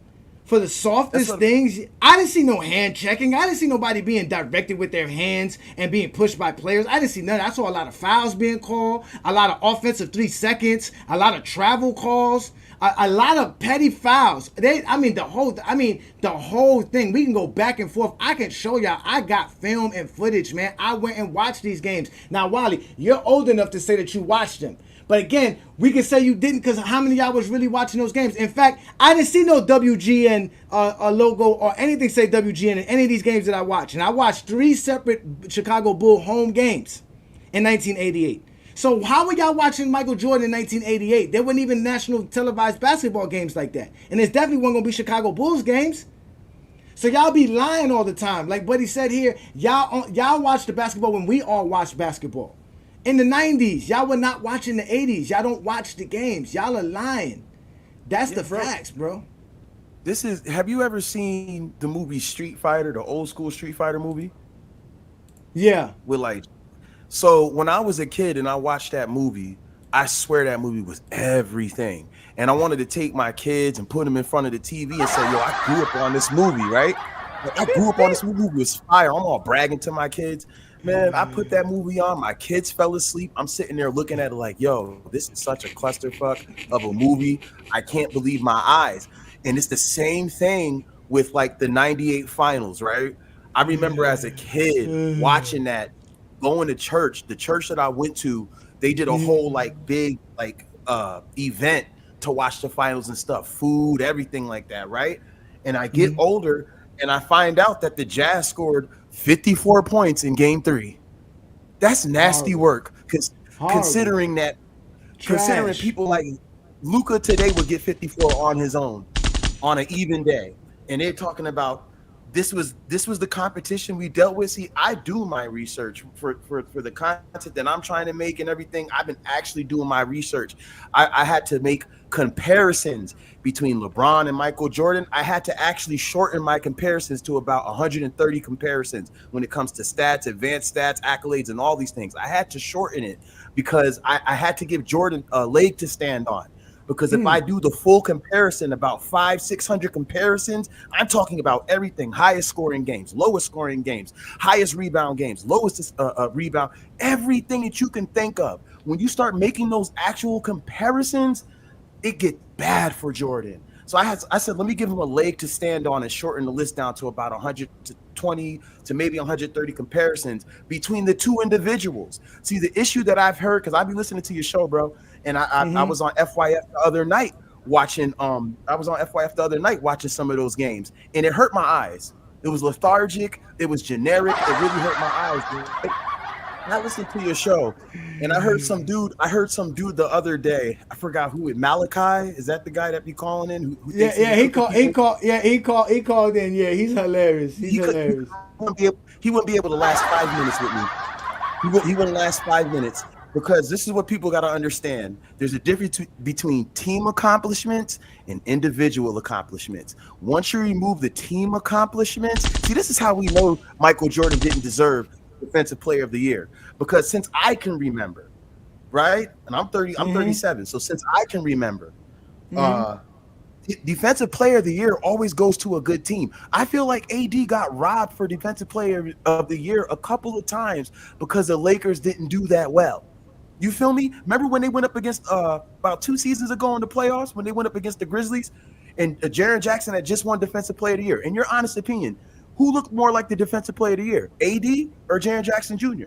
For the softest things, I didn't see no hand checking. I didn't see nobody being directed with their hands and being pushed by players. I didn't see none. I saw a lot of fouls being called, a lot of offensive 3 seconds, a lot of travel calls, a lot of petty fouls. The whole thing. We can go back and forth. I can show y'all. I got film and footage, man. I went and watched these games. Now, Wally, you're old enough to say that you watched them. But again, we can say you didn't because how many of y'all was really watching those games? In fact, I didn't see no WGN logo or anything say WGN in any of these games that I watched. And I watched 3 separate Chicago Bull home games in 1988. So how were y'all watching Michael Jordan in 1988? There weren't even national televised basketball games like that. And there's definitely wasn't going to be Chicago Bulls games. So y'all be lying all the time. Like Buddy said here, y'all watch the basketball when we all watch basketball. In the 90s, y'all were not watching the 80s. Y'all don't watch the games. Y'all are lying. That's the facts, bro. Have you ever seen the movie Street Fighter, the old school Street Fighter movie? Yeah. So when I was a kid and I watched that movie, I swear that movie was everything. And I wanted to take my kids and put them in front of the TV and say, yo, I grew up on this movie, right? I grew up on this movie. It was fire. I'm all bragging to my kids. Man, I put that movie on. My kids fell asleep. I'm sitting there looking at it like, yo, this is such a clusterfuck of a movie. I can't believe my eyes. And it's the same thing with like the 98 finals, right? I remember as a kid watching that, going to church. The church that I went to, they did a whole like big like event to watch the finals and stuff, food, everything like that, right? And I get older and I find out that the Jazz scored 54 points in game 3. That's nasty work. Considering people like Luka today would get 54 on his own on an even day. And they're talking about this was the competition we dealt with. See, I do my research for the content that I'm trying to make and everything. I've been actually doing my research. I had to make comparisons between LeBron and Michael Jordan. I had to actually shorten my comparisons to about 130 comparisons when it comes to stats, advanced stats, accolades, and all these things. I had to shorten it because I had to give Jordan a leg to stand on. Because if I do the full comparison, about 500-600 comparisons, I'm talking about everything: highest scoring games, lowest scoring games, highest rebound games, lowest rebound, everything that you can think of. When you start making those actual comparisons, it gets bad for Jordan. So I said, let me give him a leg to stand on and shorten the list down to about 120 to maybe 130 comparisons between the two individuals. See, the issue that I've heard, because I've been listening to your show, bro, and I was on FYF the other night watching some of those games, and it hurt my eyes. It was lethargic. It was generic. It really hurt my eyes, dude. I listened to your show, and I heard some dude the other day. I forgot who it. Malachi, is that the guy that be calling in? He called in. Yeah, he's hilarious. He wouldn't be able to last 5 minutes with me. He wouldn't last 5 minutes because this is what people got to understand. There's a difference between team accomplishments and individual accomplishments. Once you remove the team accomplishments, see, this is how we know Michael Jordan didn't deserve Defensive Player of the Year, because since I can remember, right, and I'm 37, so since I can remember, Defensive Player of the Year always goes to a good team. I feel like AD got robbed for Defensive Player of the Year a couple of times because the Lakers didn't do that well. You feel me? Remember when they went up against about 2 seasons ago in the playoffs when they went up against the Grizzlies, and Jaren Jackson had just won Defensive Player of the Year. In your honest opinion, who looked more like the Defensive Player of the Year, AD or Jaren Jackson Jr.?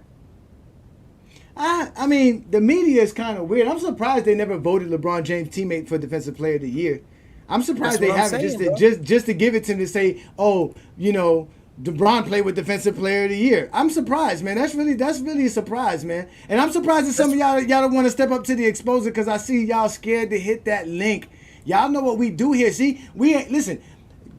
I mean, the media is kind of weird. I'm surprised they never voted LeBron James teammate for Defensive Player of the Year. I'm surprised they haven't, just to give it to him to say, oh, you know, LeBron played with Defensive Player of the Year. I'm surprised, man. That's really a surprise, man. And I'm surprised that some of y'all don't want to step up to the exposure because I see y'all scared to hit that link. Y'all know what we do here. See, we ain't listen.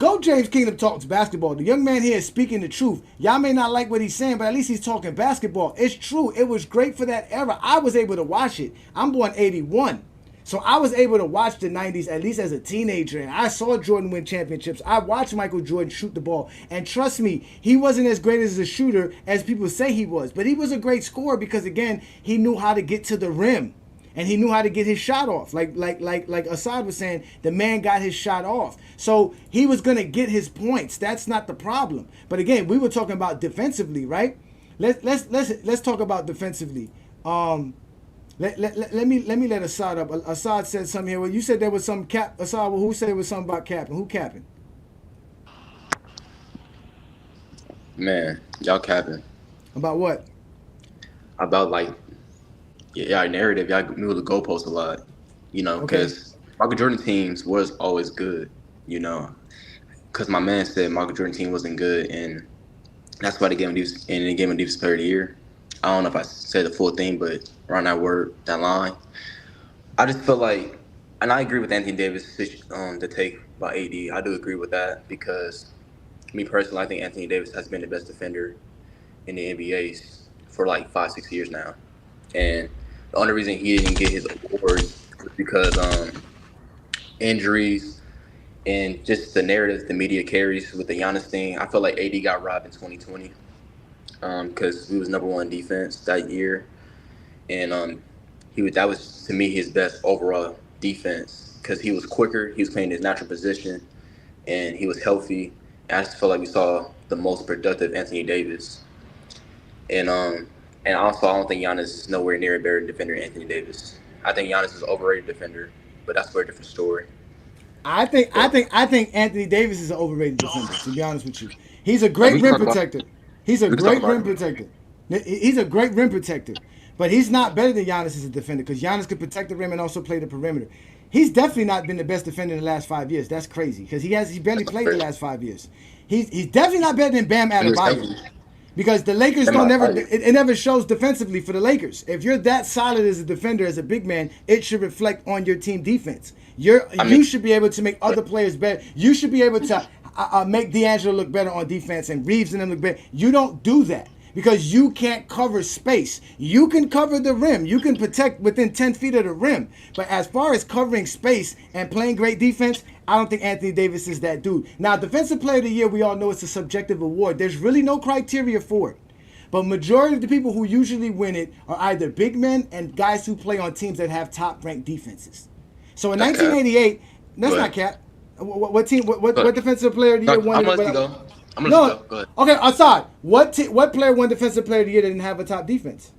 Go James Kingdom talks basketball. The young man here is speaking the truth. Y'all may not like what he's saying, but at least he's talking basketball. It's true. It was great for that era. I was able to watch it. I'm born 81. So I was able to watch the 90s at least as a teenager, and I saw Jordan win championships. I watched Michael Jordan shoot the ball, and trust me, he wasn't as great as a shooter as people say he was, but he was a great scorer because, again, he knew how to get to the rim, and he knew how to get his shot off. Like Assad was saying, the man got his shot off. So he was going to get his points. That's not the problem. But again, we were talking about defensively, right? Let's talk about defensively. Let me let Assad up. Assad said something here. Well, you said there was some cap. Assad, well, who said it was something about capping? Who capping? Man, y'all capping. About what? About like, y'all narrative. Y'all move the goalposts a lot. You know, because Michael Jordan teams was always good. You know, because my man said Michael Jordan team wasn't good, and that's why they gave him Defensive Player of the Year. I don't know if I said the full thing, but around that line, I just feel like, and I agree with Anthony Davis' the take about AD. I do agree with that because, me personally, I think Anthony Davis has been the best defender in the NBA for like 5-6 years now, and the only reason he didn't get his awards was because injuries and just the narrative the media carries with the Giannis thing. I feel like AD got robbed in 2020. Because he was #1 defense that year, and that was to me his best overall defense because he was quicker, he was playing his natural position, and he was healthy. And I just feel like we saw the most productive Anthony Davis, and also I don't think Giannis is nowhere near a better defender than Anthony Davis. I think Giannis is an overrated defender, but that's for a different story. I think Anthony Davis is an overrated defender. To be honest with you, he's a great rim protector. He's a great rim protector. He's a great rim protector. But he's not better than Giannis as a defender because Giannis can protect the rim and also play the perimeter. He's definitely not been the best defender in the last 5 years. That's crazy because he barely played the last 5 years. He's definitely not better than Bam Adebayo because the Lakers it never shows defensively for the Lakers. If you're that solid as a defender, as a big man, it should reflect on your team defense. You should be able to make other players better. You should be able to make D'Angelo look better on defense and Reeves and them look better. You don't do that because you can't cover space. You can cover the rim. You can protect within 10 feet of the rim. But as far as covering space and playing great defense, I don't think Anthony Davis is that dude. Now, Defensive Player of the Year, we all know it's a subjective award. There's really no criteria for it. But majority of the people who usually win it are either big men and guys who play on teams that have top-ranked defenses. So in 1988, that's not cap. What team? What defensive player of the year won? I'm gonna let you go. Go ahead. Okay, Assad. What player won defensive player of the year that didn't have a top defense?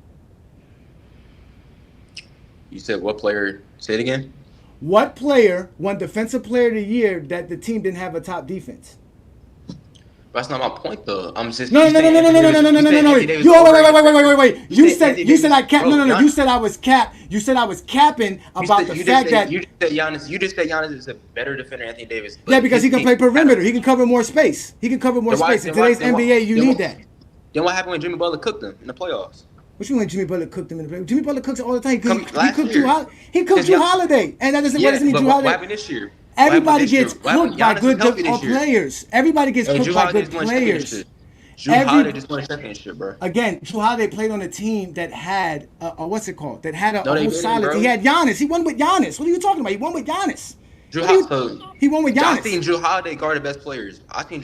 You said what player? Say it again. What player won defensive player of the year that the team didn't have a top defense? That's not my point, though. I'm just no. You said I capped. No. You said I was capped. You said I was capping about the fact that you just said Giannis is a better defender than Anthony Davis. Yeah, because he can play perimeter. He can cover more space. In today's NBA, you need that. Then what happened when Jimmy Butler cooked them in the playoffs? What you mean Jimmy Butler cooked him in the playoffs? Jimmy Butler cooks all the time. He cooked Drew Holiday, and that doesn't mean Drew Holiday. What happened this year? Everybody gets cooked by good players. Everybody gets cooked by good players. Drew Holiday just won a championship, bro. Again, Drew Holiday played on a team that had what's it called? That had a whole solid. He had Giannis. He won with Giannis. What are you talking about? He won with Giannis. He won with Giannis. I seen Drew Holiday guard the best players. I seen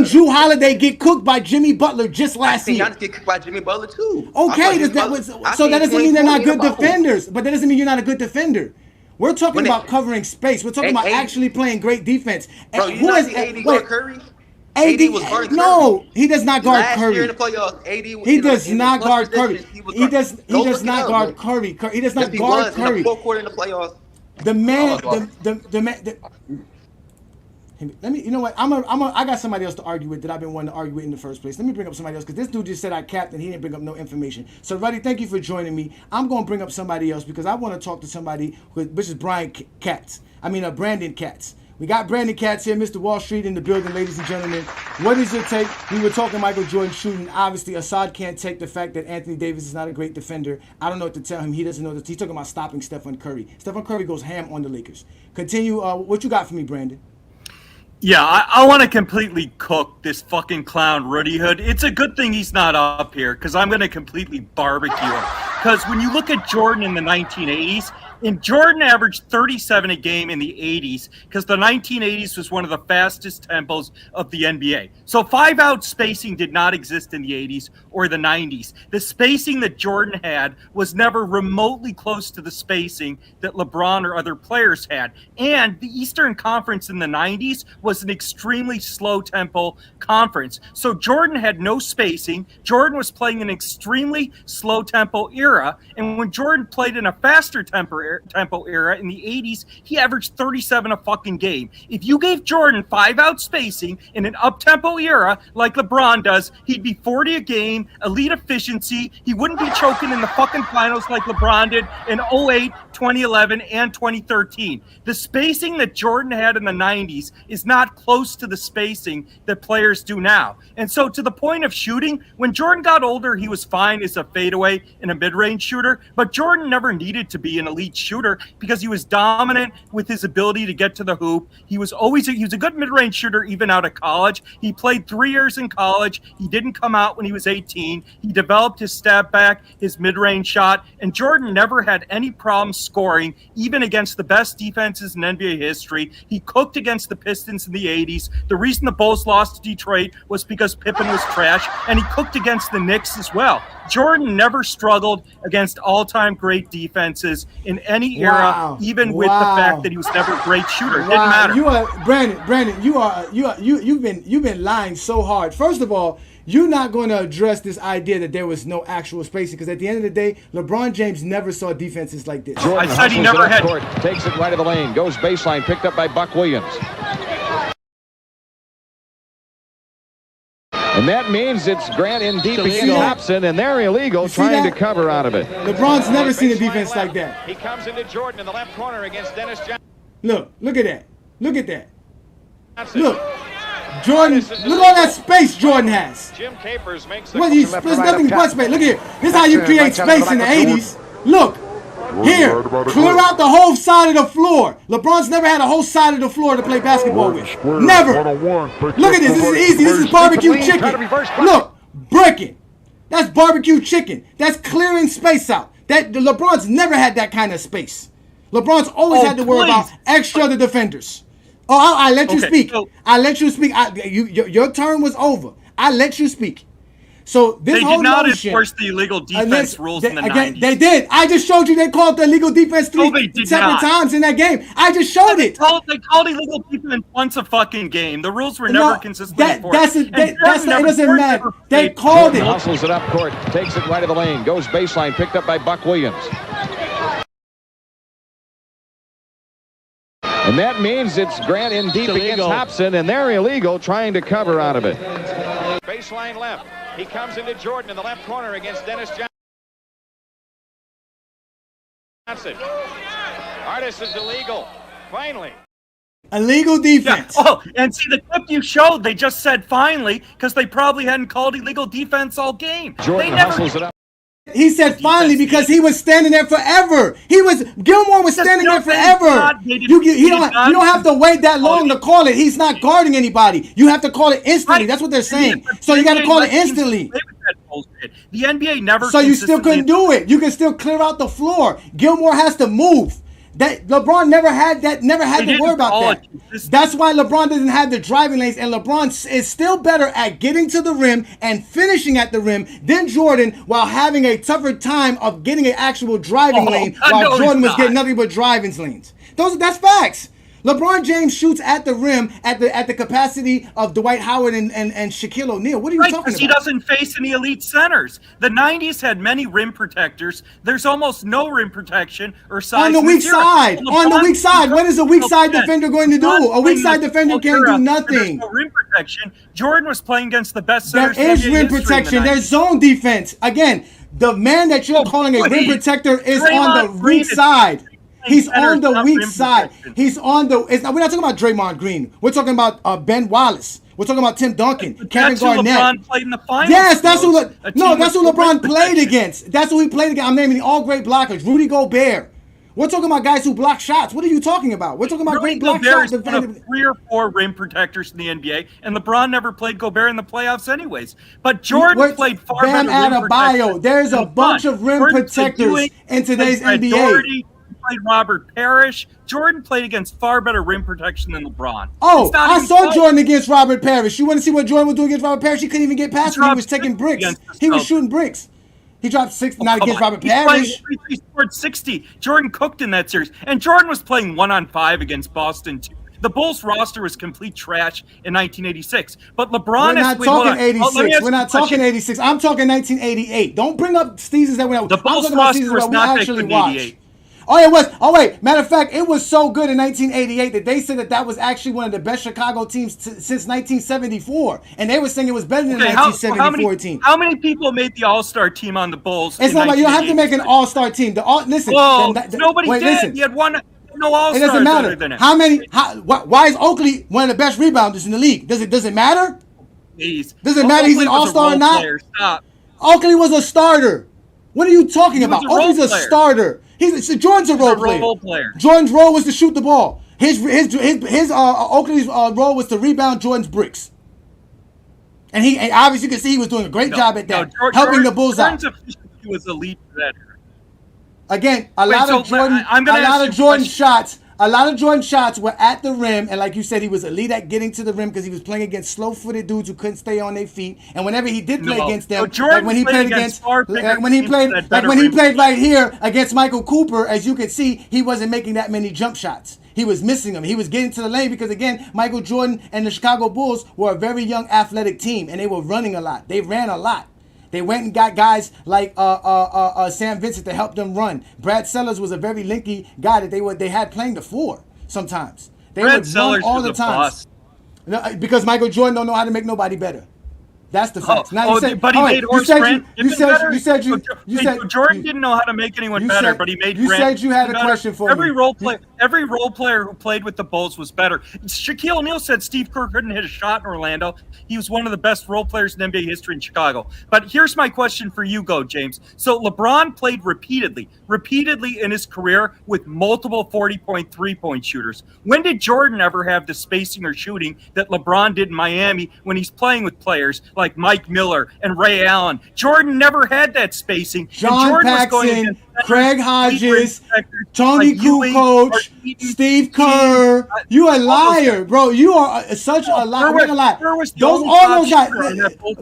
Drew Holiday get cooked by Jimmy Butler just last year. I seen Giannis get cooked by Jimmy Butler too. Okay, that doesn't mean they're not good defenders. But that doesn't mean you're not a good defender. We're talking about covering space. We're talking about actually playing great defense. Bro, you not see AD guard Curry? AD was guarding Curry. No, he does not guard Curry. Last year in the playoffs, AD he does not guard Curry. He does not guard Curry. He does not guard Curry. In the fourth quarter in the playoffs. The man. Let me. You know what? I got somebody else to argue with that I've been wanting to argue with in the first place. Let me bring up somebody else because this dude just said I capped and he didn't bring up no information. So, Ruddy, thank you for joining me. I'm going to bring up somebody else because I want to talk to somebody which is Brandon Katz. We got Brandon Katz here, Mr. Wall Street in the building, ladies and gentlemen. What is your take? We were talking Michael Jordan shooting. Obviously, Assad can't take the fact that Anthony Davis is not a great defender. I don't know what to tell him. He doesn't know this. He's talking about stopping Stephen Curry. Stephen Curry goes ham on the Lakers. Continue. What you got for me, Brandon? Yeah, I want to completely cook this fucking clown Rudy Hood. It's a good thing he's not up here because I'm going to completely barbecue him. Because when you look at Jordan in the 1980s, and Jordan averaged 37 a game in the 80s because the 1980s was one of the fastest tempos of the NBA. So 5-out spacing did not exist in the 80s or the 90s. The spacing that Jordan had was never remotely close to the spacing that LeBron or other players had. And the Eastern Conference in the 90s was an extremely slow tempo conference. So Jordan had no spacing. Jordan was playing an extremely slow tempo era. And when Jordan played in a faster tempo era in the 80s, he averaged 37 a fucking game. If you gave Jordan 5-out spacing in an up-tempo era like LeBron does, he'd be 40 a game, elite efficiency. He wouldn't be choking in the fucking finals like LeBron did in 08, 2011, and 2013. The spacing that Jordan had in the 90s is not close to the spacing that players do now. And so to the point of shooting, when Jordan got older, he was fine as a fadeaway and a mid-range shooter, but Jordan never needed to be an elite shooter because he was dominant with his ability to get to the hoop. He was a good mid-range shooter even out of college. He played 3 years in college. He didn't come out when he was 18. He developed his step back, his mid-range shot, and Jordan never had any problem scoring, even against the best defenses in NBA history. He cooked against the Pistons in the 80s. The reason the Bulls lost to Detroit was because Pippen was trash, and he cooked against the Knicks as well. Jordan never struggled against all-time great defenses in any era, even with the fact that he was never a great shooter. It didn't matter. You are Brandon. You've been lying so hard. First of all, you're not going to address this idea that there was no actual spacing because at the end of the day, LeBron James never saw defenses like this. Jordan I said he never had. Court, takes it right of the lane, goes baseline, picked up by Buck Williams. And that means it's Grant in deep against Hobson, and they're illegal trying to cover out of it. LeBron's never seen a defense like that. He comes into Jordan in the left corner against Dennis Johnson. Look at that. Look at that. Look. Jordan, look at all that space Jordan has. Jim Capers makes the there's nothing but space. Look here. This is how you create space in the 80s. Look. Here, clear out the whole side of the floor. LeBron's never had a whole side of the floor to play basketball with. Never. Look at this. This is easy. This is barbecue chicken. Look, break it. That's barbecue chicken. That's clearing space out. LeBron's never had that kind of space. LeBron's always had to worry about extra the defenders. Oh, I let you speak. I let you speak. Your turn was over. I let you speak. So this they whole did not notion, enforce the illegal defense rules in the 90s. They did. I just showed you they called the illegal defense several times in that game. I just showed it. They called illegal defense once a fucking game. The rules were never consistently enforced. It doesn't matter. They called it. Hustles it up court, takes it right of the lane, goes baseline, picked up by Buck Williams. And that means it's Grant in deep against Hobson, and they're illegal trying to cover out of it. Baseline left. He comes into Jordan in the left corner against Dennis Johnson. Artis is illegal. Finally. Illegal defense. Yeah. Oh, and see the clip you showed, they just said finally because they probably hadn't called illegal defense all game. Jordan hustles it up. He said finally because he was standing there forever. Gilmore was standing there forever. You don't have to wait that long to call it. He's not guarding anybody. You have to call it instantly. That's what they're saying. So you got to call it instantly. The NBA never. So you still couldn't do it. You can still clear out the floor. Gilmore has to move. That LeBron never had to worry about that. That's why LeBron doesn't have the driving lanes, and LeBron is still better at getting to the rim and finishing at the rim than Jordan, while having a tougher time of getting an actual driving lane, while Jordan was getting nothing but driving lanes. That's facts. LeBron James shoots at the rim at the capacity of Dwight Howard and Shaquille O'Neal. What are you talking about? Because he doesn't face any elite centers. The 90s had many rim protectors. There's almost no rim protection or size. On the weak side. On the weak side. What is a weak side defender going to do? A weak side defender can't do nothing. There's no rim protection. Jordan was playing against the best centers. There is rim protection. There's zone defense. Again, the man that you're calling a rim protector is on the weak side. He's on the weak side. We're not talking about Draymond Green. We're talking about Ben Wallace. We're talking about Tim Duncan, Kevin Garnett. LeBron played in the finals. Yes, that's who LeBron played against. That's who he played against. I'm naming all great blockers. Rudy Gobert. We're talking about guys who block shots. What are you talking about? We're talking about Rudy great block Gobert shots. is one of 3 or 4 rim protectors in the NBA, and LeBron never played Gobert in the playoffs anyways. But Jordan played far Bam better rim Adebayo. protectors. There's a bunch of rim protectors in today's NBA. Doherty, played Robert Parrish. Jordan played against far better rim protection than LeBron. Oh, I saw Jordan against Robert Parrish. You want to see what Jordan was doing against Robert Parrish? He couldn't even get past him. He was taking bricks. He was shooting bricks. He dropped 6, not against Robert Parrish. He scored 60. Jordan cooked in that series. And Jordan was playing 1-on-5 against Boston, too. The Bulls roster was complete trash in 1986. But LeBron... We're not talking 86. We're not talking 86. I'm talking 1988. Don't bring up seasons that we... The Bulls roster was not that good in 88. Oh, it was. Oh, wait. Matter of fact, it was so good in 1988 that they said that was actually one of the best Chicago teams since 1974. And they were saying it was better than the 1974 team. How many people made the All-Star team on the Bulls? It's not like you don't have to make an All-Star team. Listen. Well, nobody did. Listen. You had no All-Stars. It doesn't matter. Why is Oakley one of the best rebounders in the league? Does it matter? Please. Does it matter he's an All-Star or not? Stop. Oakley was a starter. What are you talking about? Oakley's a starter. Jordan's a role player. Jordan's role was to shoot the ball. His Oakley's role was to rebound Jordan's bricks. And obviously you can see he was doing a great job at that, helping the Bulls out. Jordan's efficiency was elite for that. Again, a lot of Jordan shots were at the rim, and like you said, he was elite at getting to the rim because he was playing against slow-footed dudes who couldn't stay on their feet. And whenever he did play against them, like when he played right here against Michael Cooper, as you could see, he wasn't making that many jump shots. He was missing them. He was getting to the lane because, again, Michael Jordan and the Chicago Bulls were a very young athletic team, and they were running a lot. They ran a lot. They went and got guys like Sam Vincent to help them run. Brad Sellers was a very linky guy that they had playing the 4 sometimes. They would run all the time. No, because Michael Jordan don't know how to make nobody better. That's the facts. But he made Horace Grant. You said Jordan didn't know how to make anyone better, but he made Grant. You said you had a question for me. Every role player who played with the Bulls was better. Shaquille O'Neal said Steve Kerr couldn't hit a shot in Orlando. He was one of the best role players in NBA history in Chicago. But here's my question for you, James. So LeBron played repeatedly in his career with multiple 40-point three-point shooters. When did Jordan ever have the spacing or shooting that LeBron did in Miami when he's playing with players like Mike Miller and Ray Allen? Jordan never had that spacing. John Paxson, Craig Hodges, Tony Kukoc, Steve Kerr. You a liar, bro. You are such a liar. I'm not gonna lie. Those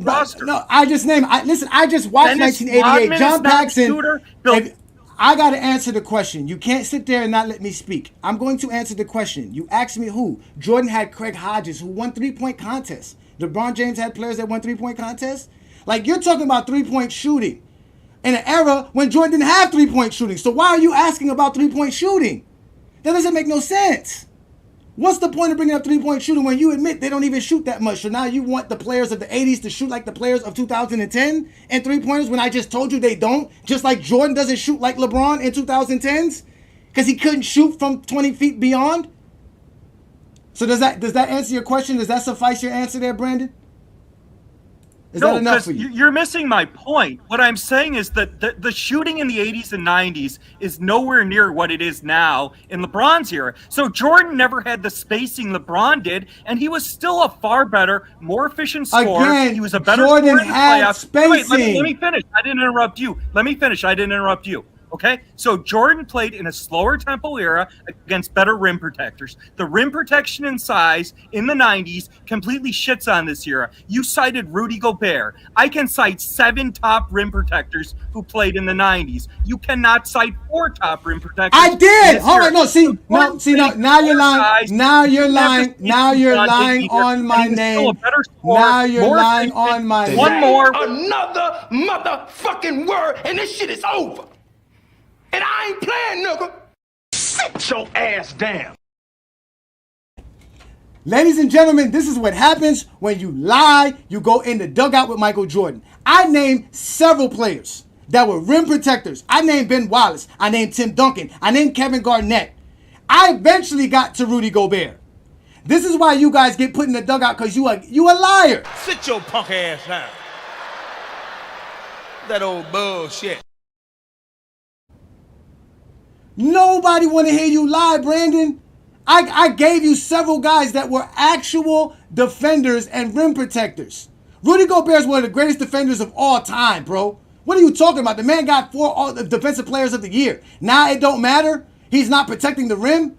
guys. No, I just named. Listen, I just watched 1988. John Paxson. I got to answer the question. You can't sit there and not let me speak. I'm going to answer the question. You asked me who. Jordan had Craig Hodges, who won three-point contests. LeBron James had players that won three-point contests. Like, you're talking about three-point shooting in an era when Jordan didn't have three-point shooting. So why are you asking about three-point shooting? That doesn't make no sense. What's the point of bringing up three-point shooting when you admit they don't even shoot that much? So now you want the players of the 80s to shoot like the players of 2010 and three-pointers when I just told you they don't? Just like Jordan doesn't shoot like LeBron in 2010s because he couldn't shoot from 20 feet beyond? So does that answer your question? Does that suffice your answer there, Brandon? Is that enough for you? You're missing my point. What I'm saying is that the shooting in the 80s and 90s is nowhere near what it is now in LeBron's era. So Jordan never had the spacing LeBron did, and he was still a far better, more efficient scorer. Again, he was a better Jordan scorer in the had playoffs. spacing. Wait, let me finish. I didn't interrupt you. Let me finish. I didn't interrupt you. Okay, so Jordan played in a slower tempo era against better rim protectors. The rim protection and size in the 90s completely shits on this era. You cited Rudy Gobert. I can cite 7 top rim protectors who played in the 90s. You cannot cite 4 top rim protectors. I did. All right, now you're lying. Now you're lying. Now you're lying on my name. Now you're lying on my name. One more. Another motherfucking word, and this shit is over. And I ain't playing, nigga. Sit your ass down. Ladies and gentlemen, this is what happens when you lie. You go in the dugout with Michael Jordan. I named several players that were rim protectors. I named Ben Wallace. I named Tim Duncan. I named Kevin Garnett. I eventually got to Rudy Gobert. This is why you guys get put in the dugout, because you a liar. Sit your punk ass down. That old bullshit. Nobody want to hear you lie, Brandon. I gave you several guys that were actual defenders and rim protectors. Rudy Gobert is one of the greatest defenders of all time, bro. What are you talking about? The man got 4 all defensive players of the year. Now it don't matter. He's not protecting the rim.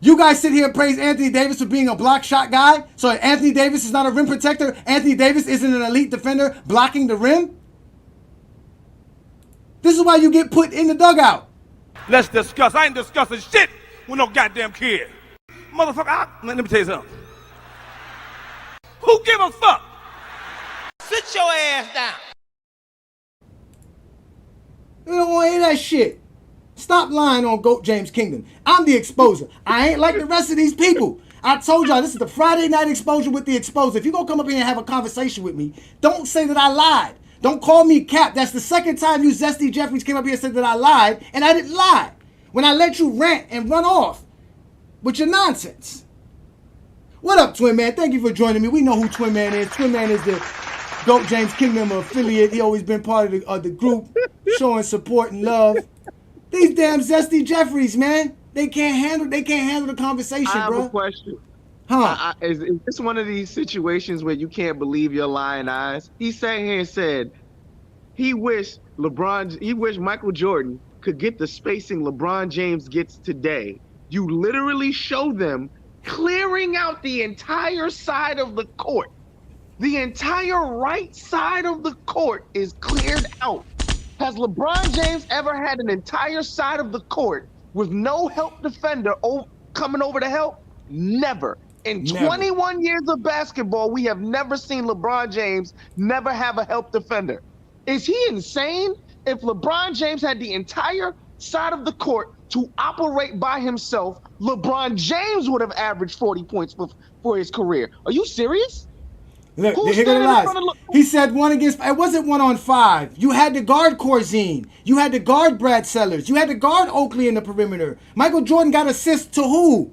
You guys sit here and praise Anthony Davis for being a block shot guy. So Anthony Davis is not a rim protector. Anthony Davis isn't an elite defender blocking the rim. This is why you get put in the dugout. Let's discuss. I ain't discussing shit with no goddamn kid. Motherfucker, let me tell you something. Who give a fuck? Sit your ass down. You don't want to hear that shit. Stop lying on GOAT James Kingdom. I'm the exposer. I ain't like the rest of these people. I told y'all this is the Friday night exposure with the exposer. If you're going to come up here and have a conversation with me, don't say that I lied. Don't call me cap. That's the second time you Zesty Jeffries came up here and said that I lied, and I didn't lie. When I let you rant and run off with your nonsense. What up, Twin Man? Thank you for joining me. We know who Twin Man is. Twin Man is the GOAT James Kingdom affiliate. He always been part of the group, showing support and love. These damn Zesty Jeffries, man. They can't handle the conversation, bro. I have a question. Huh? Is this one of these situations where you can't believe your lying eyes? He sat here and said he wished Michael Jordan could get the spacing LeBron James gets today. You literally show them clearing out the entire side of the court. The entire right side of the court is cleared out. Has LeBron James ever had an entire side of the court with no help defender coming over to help? Never. In 21 years of basketball, we have never seen LeBron James never have a help defender. Is he insane? If LeBron James had the entire side of the court to operate by himself, LeBron James would have averaged 40 points for his career. Are you serious? Look, here go the lies. He said one against. It wasn't 1-on-5. You had to guard Corzine. You had to guard Brad Sellers. You had to guard Oakley in the perimeter. Michael Jordan got assists to who?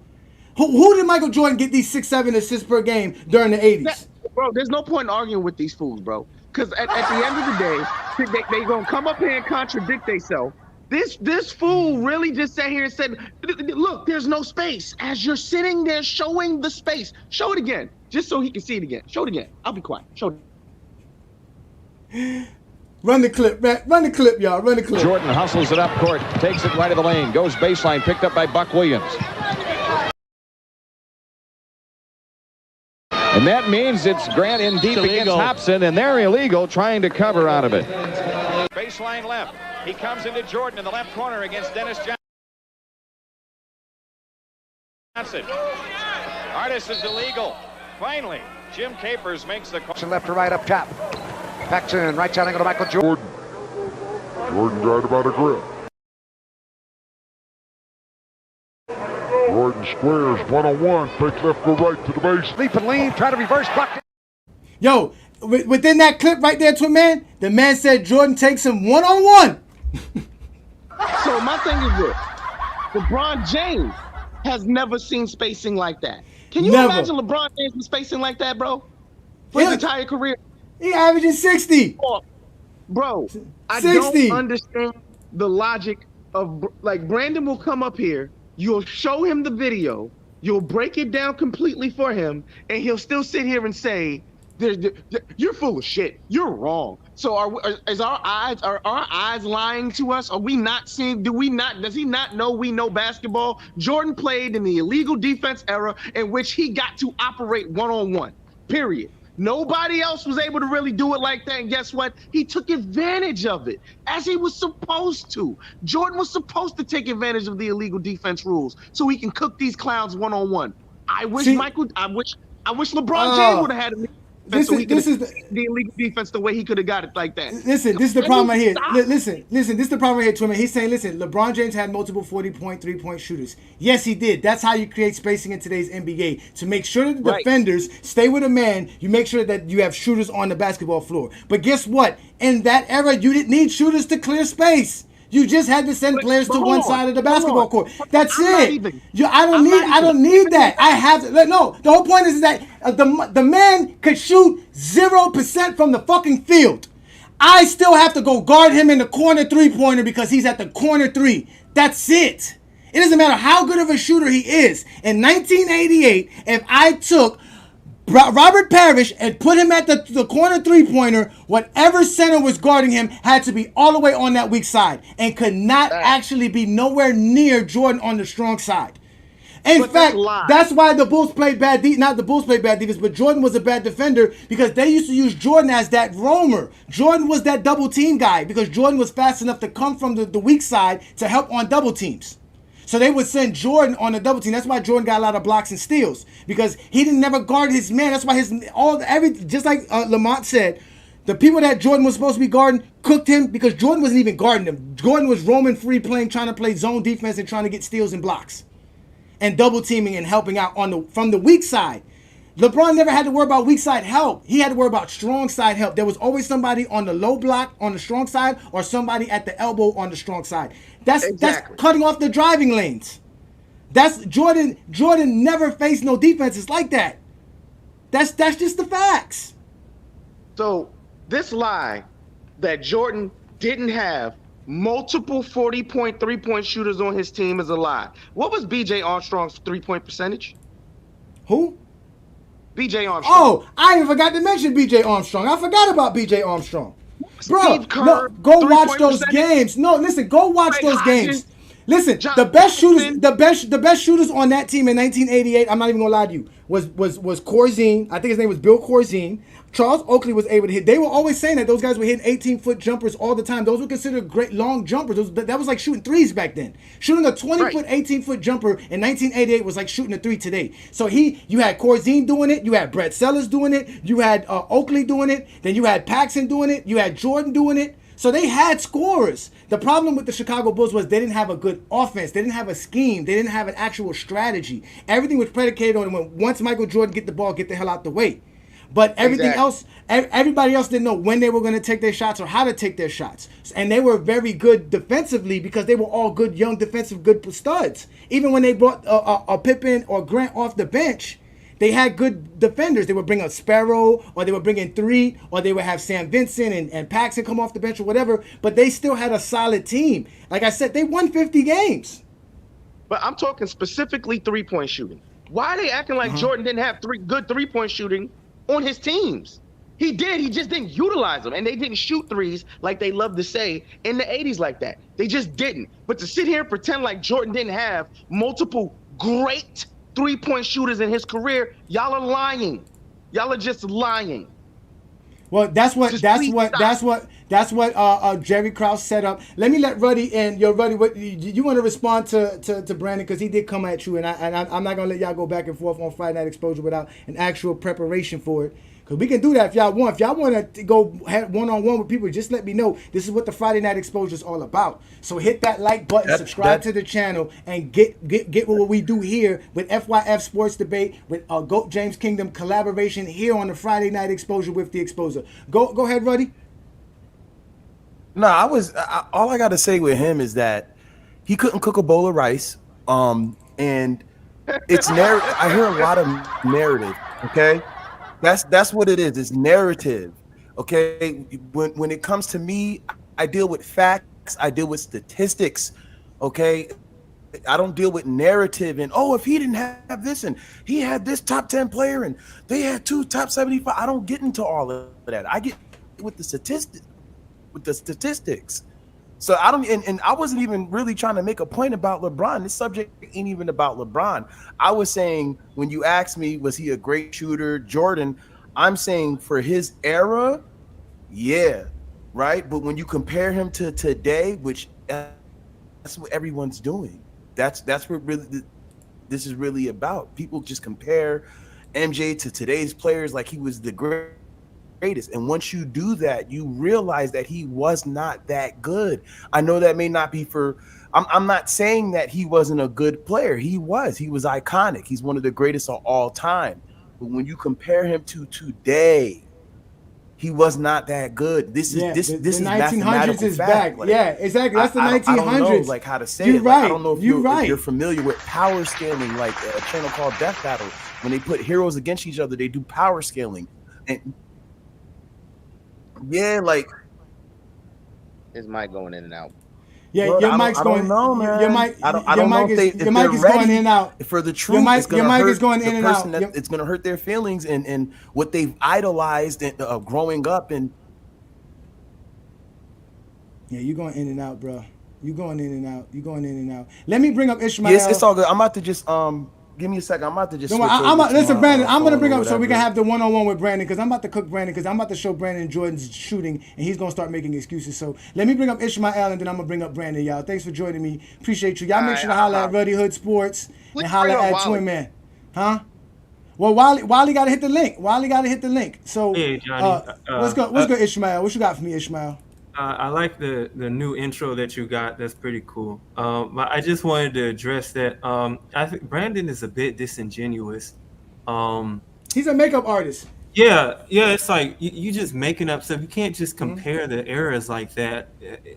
Who did Michael Jordan get these 6-7 assists per game during the 80s? Bro, there's no point in arguing with these fools, bro. Because at the end of the day, they gonna come up here and contradict themselves. This fool really just sat here and said, look, there's no space. As you're sitting there showing the space. Show it again, just so he can see it again. Show it again. I'll be quiet. Show it. Run the clip, man. Run the clip, y'all. Run the clip. Jordan hustles it up court, takes it right of the lane, goes baseline, picked up by Buck Williams. And that means it's Grant in deep against Hobson, and they're illegal trying to cover out of it. Baseline left. He comes into Jordan in the left corner against Dennis Johnson. Artis is illegal. Finally, Jim Capers makes the call. Left to right up top. Paxson, right side angle to Michael Jordan. Jordan got about a grip. Jordan squares one-on-one, fake left, go right to the base. Leap and lean, try to reverse, block it. Yo, within that clip right there, Twin Man, the man said Jordan takes him one-on-one. So my thing is this. LeBron James has never seen spacing like that. Can you imagine LeBron James spacing like that, bro? For his entire career? He averaging 60. Bro, I 60. don't understand the logic of, like, Brandon will come up here, you'll show him the video, you'll break it down completely for him, and he'll still sit here and say, you're full of shit. You're wrong. So are our eyes lying to us? Are we not seeing, does he not know we know basketball? Jordan played in the illegal defense era in which he got to operate one-on-one, period. Nobody else was able to really do it like that, and guess what? He took advantage of it, as he was supposed to. Jordan was supposed to take advantage of the illegal defense rules so he can cook these clowns one-on-one. I wish LeBron James would have had a this is the illegal defense the way he could have got it like that. Listen, this is the problem right here. Listen, this is the problem right here, Twin Man. He's saying, listen, LeBron James had multiple 40-point, 3-point shooters. Yes, he did. That's how you create spacing in today's NBA. To make sure that the defenders stay with a man, you make sure that you have shooters on the basketball floor. But guess what? In that era, you didn't need shooters to clear space. You just had to send players to one side of the basketball court. That's it. I don't need that. I have to. No, the whole point is that the man could shoot 0% from the fucking field. I still have to go guard him in the corner three-pointer because he's at the corner three. That's it. It doesn't matter how good of a shooter he is. In 1988, if I took Robert Parrish and put him at the corner three-pointer, whatever center was guarding him had to be all the way on that weak side and could not actually be nowhere near Jordan on the strong side. In fact, that's why the Bulls played bad defense. Not the Bulls played bad defense, but Jordan was a bad defender because they used to use Jordan as that roamer. Jordan was that double team guy because Jordan was fast enough to come from the weak side to help on double teams. So they would send Jordan on the double team. That's why Jordan got a lot of blocks and steals because he didn't never guard his man. That's why just like Lamont said, the people that Jordan was supposed to be guarding cooked him because Jordan wasn't even guarding them. Jordan was roaming free, trying to play zone defense and trying to get steals and blocks. And double teaming and helping out from the weak side. LeBron never had to worry about weak side help. He had to worry about strong side help. There was always somebody on the low block on the strong side or somebody at the elbow on the strong side. That's cutting off the driving lanes. That's Jordan never faced no defenses like that. That's just the facts. So this lie that Jordan didn't have multiple 40-point three-point shooters on his team is a lie. What was B.J. Armstrong's three-point percentage? Who? B.J. Armstrong. Oh, I even forgot to mention B.J. Armstrong. I forgot about B.J. Armstrong. Bro, Kerr, no, go watch those games. No, listen, go watch those games. Listen, the best shooters on that team in 1988, I'm not even gonna lie to you, was Corzine. I think his name was Bill Corzine. Charles Oakley was able to hit. They were always saying that those guys were hitting 18-foot jumpers all the time. Those were considered great long jumpers. That was like shooting threes back then. Shooting a 20-foot, 18-foot jumper in 1988 was like shooting a three today. So you had Corzine doing it. You had Brett Sellers doing it. You had Oakley doing it. Then you had Paxson doing it. You had Jordan doing it. So they had scorers. The problem with the Chicago Bulls was they didn't have a good offense. They didn't have a scheme. They didn't have an actual strategy. Everything was predicated on once Michael Jordan get the ball, get the hell out the way. But everything else, everybody else didn't know when they were going to take their shots or how to take their shots. And they were very good defensively because they were all good, young defensive, good studs. Even when they brought a Pippen or Grant off the bench, they had good defenders. They would bring a Sparrow or they would bring in three or they would have Sam Vincent and Paxson come off the bench or whatever. But they still had a solid team. Like I said, they won 50 games. But I'm talking specifically three-point shooting. Why are they acting like Jordan didn't have good three-point shooting on his teams? He did. He just didn't utilize them. And they didn't shoot threes like they love to say in the 80s like that. They just didn't. But to sit here and pretend like Jordan didn't have multiple great three-point shooters in his career, y'all are lying. Y'all are just lying. Well, that's what Jerry Krause set up. Let me let Ruddy in. Ruddy, what you want to respond to Brandon because he did come at you, and I'm not gonna let y'all go back and forth on Friday Night Exposure without an actual preparation for it. Because we can do that if y'all want. If y'all want to go one-on-one with people, just let me know. This is what the Friday Night Exposure is all about. So hit that like button, subscribe to the channel, and get what we do here with FYF Sports Debate, with GOAT James Kingdom collaboration here on the Friday Night Exposure with the Exposer. Go ahead, Ruddy. No, all I got to say with him is that he couldn't cook a bowl of rice. And it's I hear a lot of narrative, okay? That's what it is. It's narrative. Okay. When it comes to me, I deal with facts. I deal with statistics. Okay. I don't deal with narrative and if he didn't have this and he had this top 10 player and they had 2 top 75. I don't get into all of that. I get with the statistics. So I don't, and I wasn't even really trying to make a point about LeBron. This subject ain't even about LeBron. I was saying, when you asked me, was he a great shooter, Jordan? I'm saying for his era, yeah, right. But when you compare him to today, which that's what everyone's doing. That's what really this is really about. People just compare MJ to today's players like he was the greatest. And once you do that, you realize that he was not that good. I know that may not be I'm not saying that he wasn't a good player. He was iconic. He's one of the greatest of all time. But when you compare him to today, he was not that good. This is 1900s is back. Like, yeah, exactly. That's the 1900s. I don't know like how to say you're it. Right. Like, I don't know if you're familiar with power scaling, like a channel called Death Battle. When they put heroes against each other, they do power scaling. And yeah, like His mic going in and out. Yeah, Well, your mic's going. know, man. Your mic. I don't know if Your mic is going in and out. For the truth, your it's gonna mic hurt is going in the and person out. that it's gonna hurt their feelings and what they've idolized and growing up. And yeah, you're going in and out, bro. You're going in and out. You're going in and out. Let me bring up Ishmael. yes, it's all good. I'm about to just give me a second. I'm about to just. Listen, Brandon. I'm gonna bring up so we can have the one-on-one with Brandon because I'm about to cook Brandon because I'm about to show Brandon Jordan's shooting and he's gonna start making excuses. So let me bring up Ishmael and then I'm gonna bring up Brandon, y'all. Thanks for joining me. Appreciate you. Y'all make sure to holler at Ruddy Hood Sports and holler at Twin Man. Huh? Well, Wally got to hit the link. So, hey, Johnny, what's good, Ishmael? What you got for me, Ishmael? I like the new intro that you got. That's pretty cool. But I just wanted to address that. I think Brandon is a bit disingenuous. He's a makeup artist. Yeah. It's like you just making up stuff. You can't just compare the eras like that.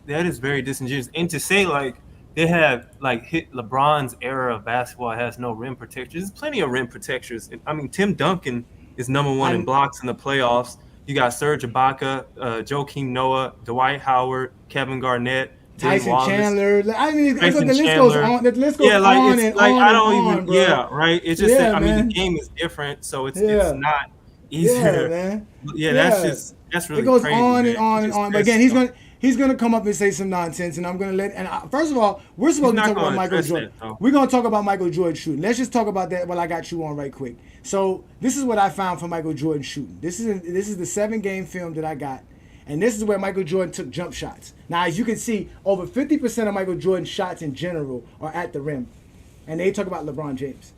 That is very disingenuous. And to say like they have like hit LeBron's era of basketball has no rim protectors. There's plenty of rim protectors. I mean, Tim Duncan is number one in blocks in the playoffs. You got Serge Ibaka, Joakim Noah, Dwight Howard, Kevin Garnett, Tyson Chandler. I mean, the list goes on. The list goes on and like, on I don't and even. on, bro. Yeah, right. It's just that, I mean, man. the game is different, so it's not easier. Yeah, man. Yeah, that's really. It goes crazy, on man. and on and on. But again, he's gonna come up and say some nonsense, and I'm gonna let. And first of all, we're supposed to talk about Michael Jordan. We're gonna talk about Michael Jordan shooting. Let's just talk about that while I got you on right quick. So this is what I found for Michael Jordan shooting. This is the 7-game film that I got. And this is where Michael Jordan took jump shots. Now, as you can see, over 50% of Michael Jordan's shots in general are at the rim. And they talk about LeBron James.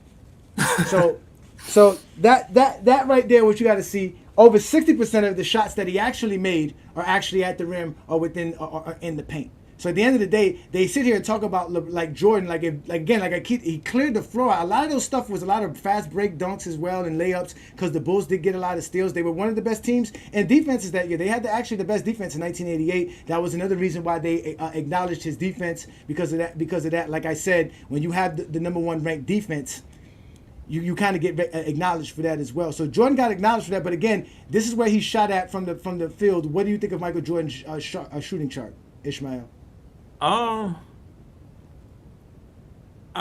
So that right there, what you got to see, over 60% of the shots that he actually made are actually at the rim or within or in the paint. So at the end of the day, they sit here and talk about like Jordan, he cleared the floor. A lot of those stuff was a lot of fast break dunks as well and layups because the Bulls did get a lot of steals. They were one of the best teams and defenses that year. They had actually the best defense in 1988. That was another reason why they acknowledged his defense because of that. Like I said, when you have the number one ranked defense, you kind of get acknowledged for that as well. So Jordan got acknowledged for that. But again, this is where he shot at from the field. What do you think of Michael Jordan's shooting chart, Ishmael? I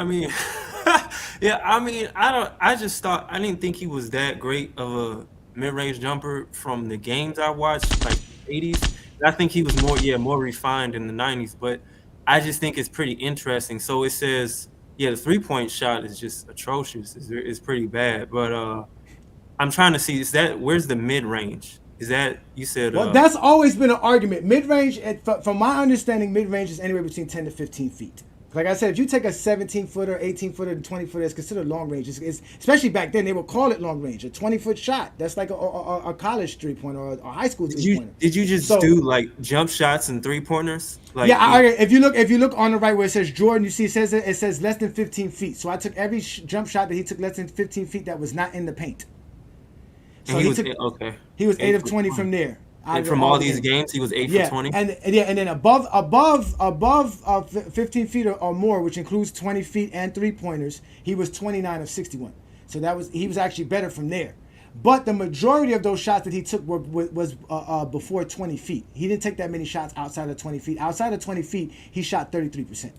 mean, I didn't think he was that great of a mid-range jumper from the games I watched, like 80s. I think he was more refined in the 90s, but I just think it's pretty interesting. So it says, the 3-point shot is just atrocious. It's pretty bad, but I'm trying to see, where's the mid-range? Is that, you said... Well, that's always been an argument. Mid-range, from my understanding, mid-range is anywhere between 10 to 15 feet. Like I said, if you take a 17-footer, 18-footer, and 20-footer, it's considered long range. It's especially back then, they would call it long range. A 20-foot shot, that's like a college three-pointer or a high school three-pointer. Did you just do, like, jump shots and three-pointers? Like, if you look on the right where it says Jordan, you see it says less than 15 feet. So I took every jump shot that he took less than 15 feet that was not in the paint. So he was 8 of 20 from there. And from all these games, he was 8 for 20. And then above 15 feet or more, which includes 20 feet and 3-pointers, he was 29 of 61. So he was actually better from there. But the majority of those shots that he took was before 20 feet. He didn't take that many shots outside of 20 feet. Outside of 20 feet, he shot 33%.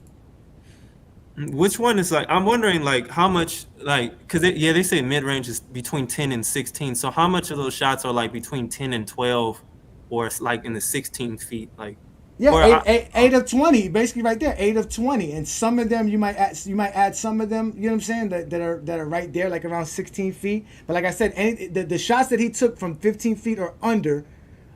Which one is like, I'm wondering like how much, like, because they say mid-range is between 10 and 16. So how much of those shots are like between 10 and 12 or it's like in the 16 feet? Like, eight of 20, basically right there, 8 of 20. And some of them you might add some of them, you know what I'm saying, that are right there, like around 16 feet. But like I said, the shots that he took from 15 feet or under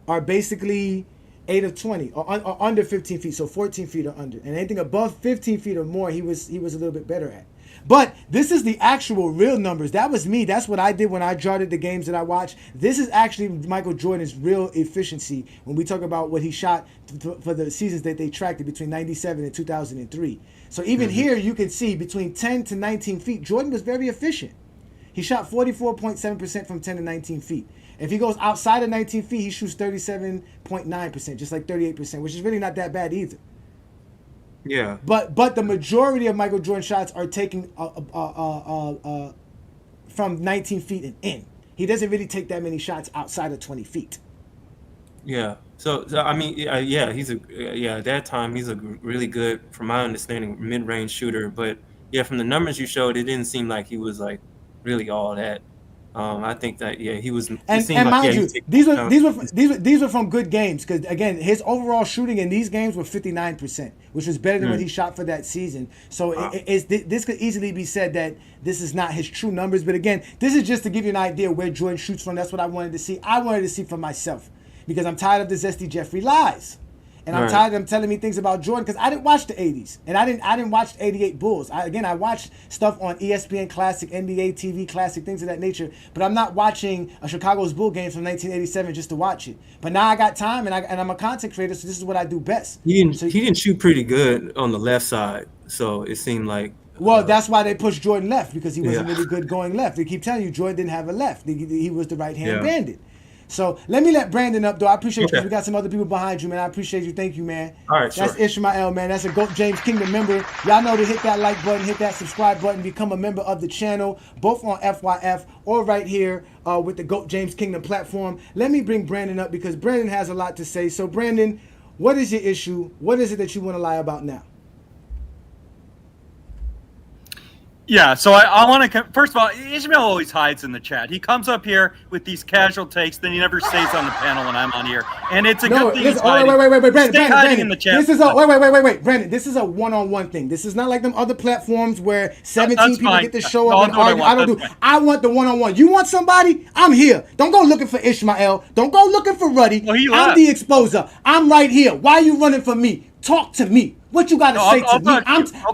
are basically 8 of 20 or under 15 feet, so 14 feet or under. And anything above 15 feet or more, he was a little bit better at. But this is the actual real numbers. That was me. That's what I did when I charted the games that I watched. This is actually Michael Jordan's real efficiency when we talk about what he shot for the seasons that they tracked it between 97 and 2003. So even here you can see between 10 to 19 feet, Jordan was very efficient. He shot 44.7% from 10 to 19 feet. If he goes outside of 19 feet, he shoots 37.9%, just like 38%, which is really not that bad either. Yeah. But the majority of Michael Jordan shots are taken from 19 feet and in. He doesn't really take that many shots outside of 20 feet. Yeah. So I mean, yeah, at that time he's a really good, from my understanding, mid-range shooter. But yeah, from the numbers you showed, it didn't seem like he was like really all that. I think that he was. And mind you, these were from good games, because again, his overall shooting in these games were 59%, which was better than what he shot for that season. So this could easily be said that this is not his true numbers. But again, this is just to give you an idea where Jordan shoots from. That's what I wanted to see. I wanted to see for myself, because I'm tired of the Zesty Jeffrey lies. And I'm tired of them telling me things about Jordan, because I didn't watch the 80s. And I didn't watch the 88 Bulls. I watched stuff on ESPN Classic, NBA TV Classic, things of that nature. But I'm not watching a Chicago's Bull game from 1987 just to watch it. But now I got time, and I'm a content creator, so this is what I do best. He didn't shoot pretty good on the left side, so it seemed like. Well, that's why they pushed Jordan left, because he wasn't really good going left. They keep telling you Jordan didn't have a left. He was the right-hand bandit. So let me let Brandon up, though. I appreciate you, because we got some other people behind you, man. I appreciate you. Thank you, man. All right, That's Ishmael, man. That's a GOAT James Kingdom member. Y'all know to hit that like button, hit that subscribe button, become a member of the channel, both on FYF or right here with the GOAT James Kingdom platform. Let me bring Brandon up, because Brandon has a lot to say. So, Brandon, what is your issue? What is it that you want to lie about now? Yeah, so I want to, first of all, Ishmael always hides in the chat. He comes up here with these casual takes, then he never stays on the panel when I'm on here. And it's a good thing he's hiding. Wait, Brandon, in the chat. This is wait, Brandon, this is a one-on-one thing. This is not like them other platforms where 17 people get to show up and argue. I want the one-on-one. You want somebody? I'm here. Don't go looking for Ishmael. Don't go looking for Ruddy. I'm the exposer. I'm right here. Why are you running for me? Talk to me. What you got to say to me?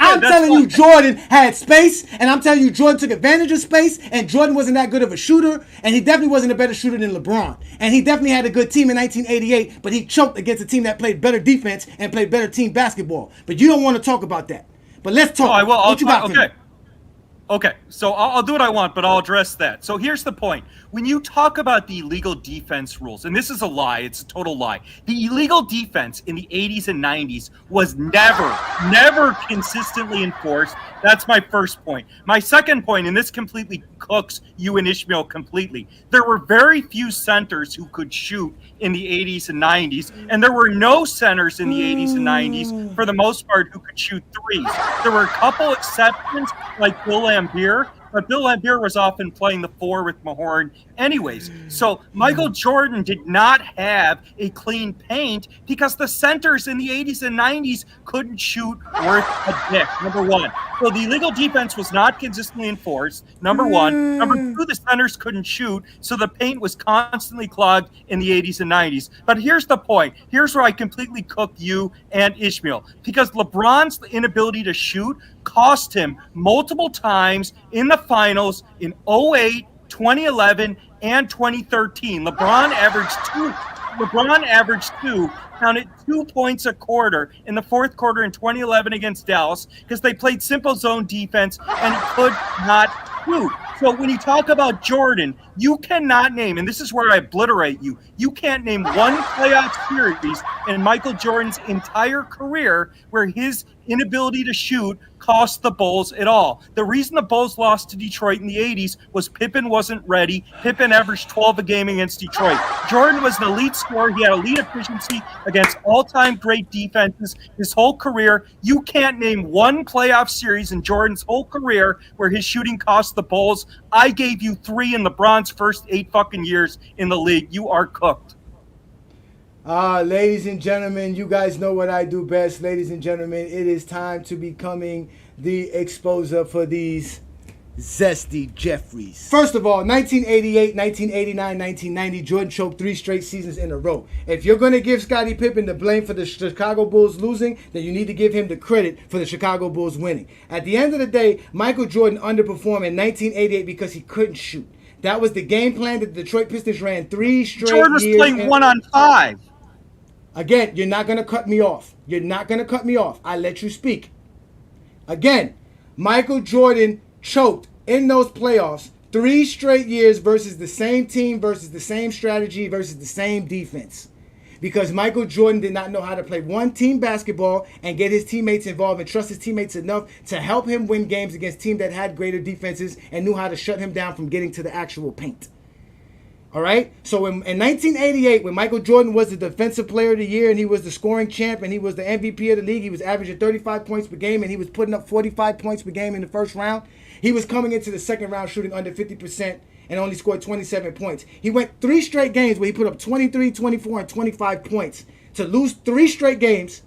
I'm telling you Jordan had space, and I'm telling you Jordan took advantage of space, and Jordan wasn't that good of a shooter, and he definitely wasn't a better shooter than LeBron. And he definitely had a good team in 1988, but he choked against a team that played better defense and played better team basketball. But you don't want to talk about that. But let's talk. What you got for me? Okay, so I'll do what I want, but I'll address that. So here's the point. When you talk about the illegal defense rules, and this is a lie, it's a total lie. The illegal defense in the 80s and 90s was never consistently enforced. That's my first point. My second point, and this completely cooks you and Ishmael completely, there were very few centers who could shoot in the 80s and 90s, and there were no centers in the 80s and 90s, for the most part, who could shoot threes. There were a couple exceptions, like Bill Laimbeer, but Bill Laimbeer was often playing the four with Mahorn anyways. So Michael Jordan did not have a clean paint because the centers in the 80s and 90s couldn't shoot worth a dick, number one. So the illegal defense was not consistently enforced, number one. Number two, the centers couldn't shoot, so the paint was constantly clogged in the 80s and 90s. But here's the point. Here's where I completely cook you and Ishmael. Because LeBron's inability to shoot cost him multiple times in the finals in 08, 2011, and 2013. LeBron averaged two, counted 2 points a quarter in the fourth quarter in 2011 against Dallas, because they played simple zone defense and he could not shoot. So when you talk about Jordan, you cannot name, and this is where I obliterate you, you can't name one playoff series in Michael Jordan's entire career where his inability to shoot cost the Bulls at all. The reason the Bulls lost to Detroit in the 80s was Pippen wasn't ready. Pippen averaged 12 a game against Detroit. Jordan was an elite scorer. He had elite efficiency against all-time great defenses his whole career. You can't name one playoff series in Jordan's whole career where his shooting cost the Bulls. I gave you 3 in LeBron's first 8 fucking years in the league. You are cooked. Ladies and gentlemen, you guys know what I do best. Ladies and gentlemen, it is time to becoming the exposer for these Zesty Jeffries. First of all, 1988, 1989, 1990, Jordan choked 3 straight seasons in a row. If you're going to give Scottie Pippen the blame for the Chicago Bulls losing, then you need to give him the credit for the Chicago Bulls winning. At the end of the day, Michael Jordan underperformed in 1988 because he couldn't shoot. That was the game plan that the Detroit Pistons ran 3 straight years. Jordan was playing 1-on-5. Again, you're not going to cut me off. You're not going to cut me off. I let you speak. Again, Michael Jordan choked in those playoffs 3 straight years versus the same team, versus the same strategy, versus the same defense. Because Michael Jordan did not know how to play one team basketball and get his teammates involved and trust his teammates enough to help him win games against teams that had greater defenses and knew how to shut him down from getting to the actual paint. All right. So in 1988, when Michael Jordan was the Defensive Player of the Year and he was the scoring champ and he was the MVP of the league, he was averaging 35 points per game and he was putting up 45 points per game in the first round. He was coming into the second round shooting under 50% and only scored 27 points. He went 3 straight games where he put up 23, 24, and 25 points. To lose 3 straight games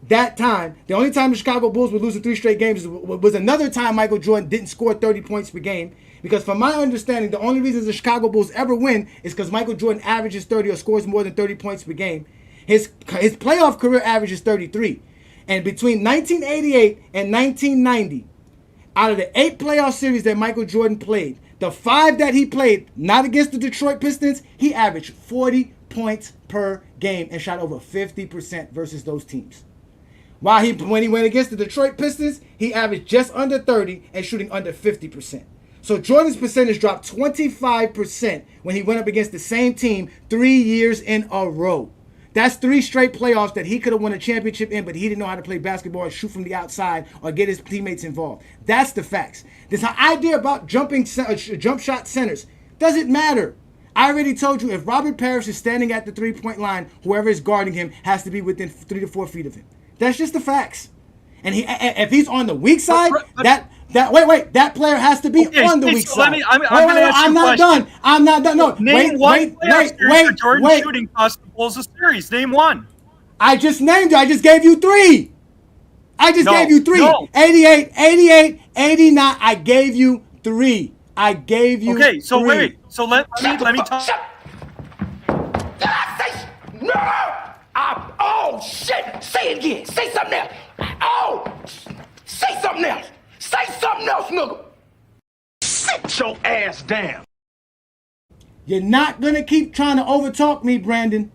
that time, the only time the Chicago Bulls were losing 3 straight games was another time Michael Jordan didn't score 30 points per game. Because from my understanding, the only reason the Chicago Bulls ever win is because Michael Jordan averages 30 or scores more than 30 points per game. His playoff career average is 33. And between 1988 and 1990, out of the 8 playoff series that Michael Jordan played, the 5 that he played, not against the Detroit Pistons, he averaged 40 points per game and shot over 50% versus those teams. While when he went against the Detroit Pistons, he averaged just under 30 and shooting under 50%. So Jordan's percentage dropped 25% when he went up against the same team 3 years in a row. That's 3 straight playoffs that he could have won a championship in, but he didn't know how to play basketball or shoot from the outside or get his teammates involved. That's the facts. This idea about jump shot centers doesn't matter. I already told you, if Robert Parrish is standing at the 3-point line, whoever is guarding him has to be within 3 to 4 feet of him. That's just the facts. And if he's on the weak side, that player has to be on the weak side. I'm not done. No, name one playoff Jordan shooting cost the Bulls a series. Name one. I just named it. I just gave you 3. Gave you 3. No. 88, 89. I gave you 3. I gave you 3. Okay, so wait. So let me talk. Did I say no? Oh shit! Say it again. Say something else. Oh, say something else. Say something else, nigga. Sit your ass down. You're not gonna keep trying to overtalk me, Brandon.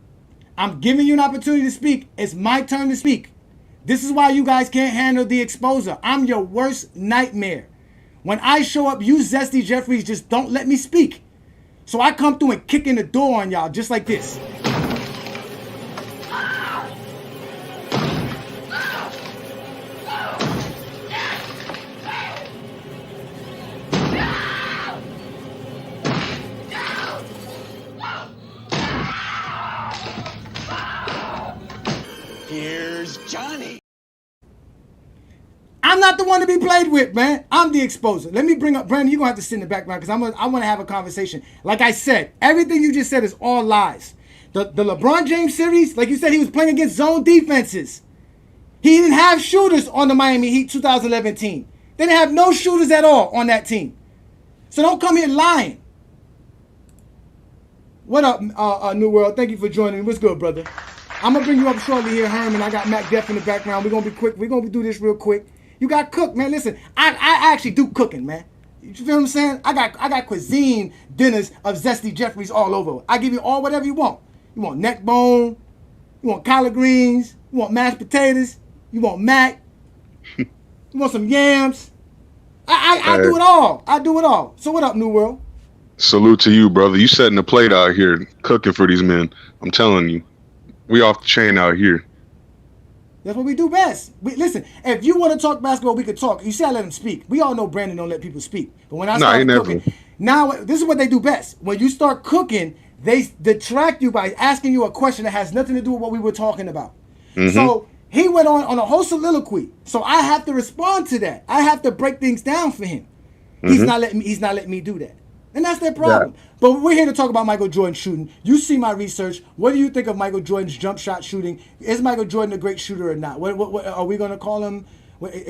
I'm giving you an opportunity to speak. It's my turn to speak. This is why you guys can't handle the exposure. I'm your worst nightmare. When I show up, you Zesty Jeffries just don't let me speak. So I come through and kick in the door on y'all just like this. Here's Johnny. I'm not the one to be played with, man. I'm the exposer. Let me bring up Brandon. You're going to have to sit in the background because I want to have a conversation. Like I said, everything you just said is all lies. The LeBron James series, like you said, he was playing against zone defenses. He didn't have shooters on the Miami Heat 2011 team. They didn't have no shooters at all on that team. So don't come here lying. What up, New World? Thank you for joining me. What's good, brother? I'm going to bring you up shortly here, Herman. I got Mac Def in the background. We're going to be quick. We're going to do this real quick. You got cooked, man. Listen, I actually do cooking, man. You feel what I'm saying? I got cuisine dinners of Zesty Jeffries all over. I give you all whatever you want. You want neck bone. You want collard greens. You want mashed potatoes. You want mac. You want some yams. I do it all. I do it all. So what up, New World? Salute to you, brother. You setting the plate out here, cooking for these men. I'm telling you. We off the chain out here. That's what we do best. Listen, if you want to talk basketball, we could talk. You see, I let him speak. We all know Brandon don't let people speak. But when I start cooking, now this is what they do best. When you start cooking, they detract you by asking you a question that has nothing to do with what we were talking about. Mm-hmm. So he went on a whole soliloquy. So I have to respond to that. I have to break things down for him. Mm-hmm. He's not letting me do that. And that's their problem. Yeah. But we're here to talk about Michael Jordan shooting. You see my research. What do you think of Michael Jordan's jump shot shooting? Is Michael Jordan a great shooter or not? What are we going to call him?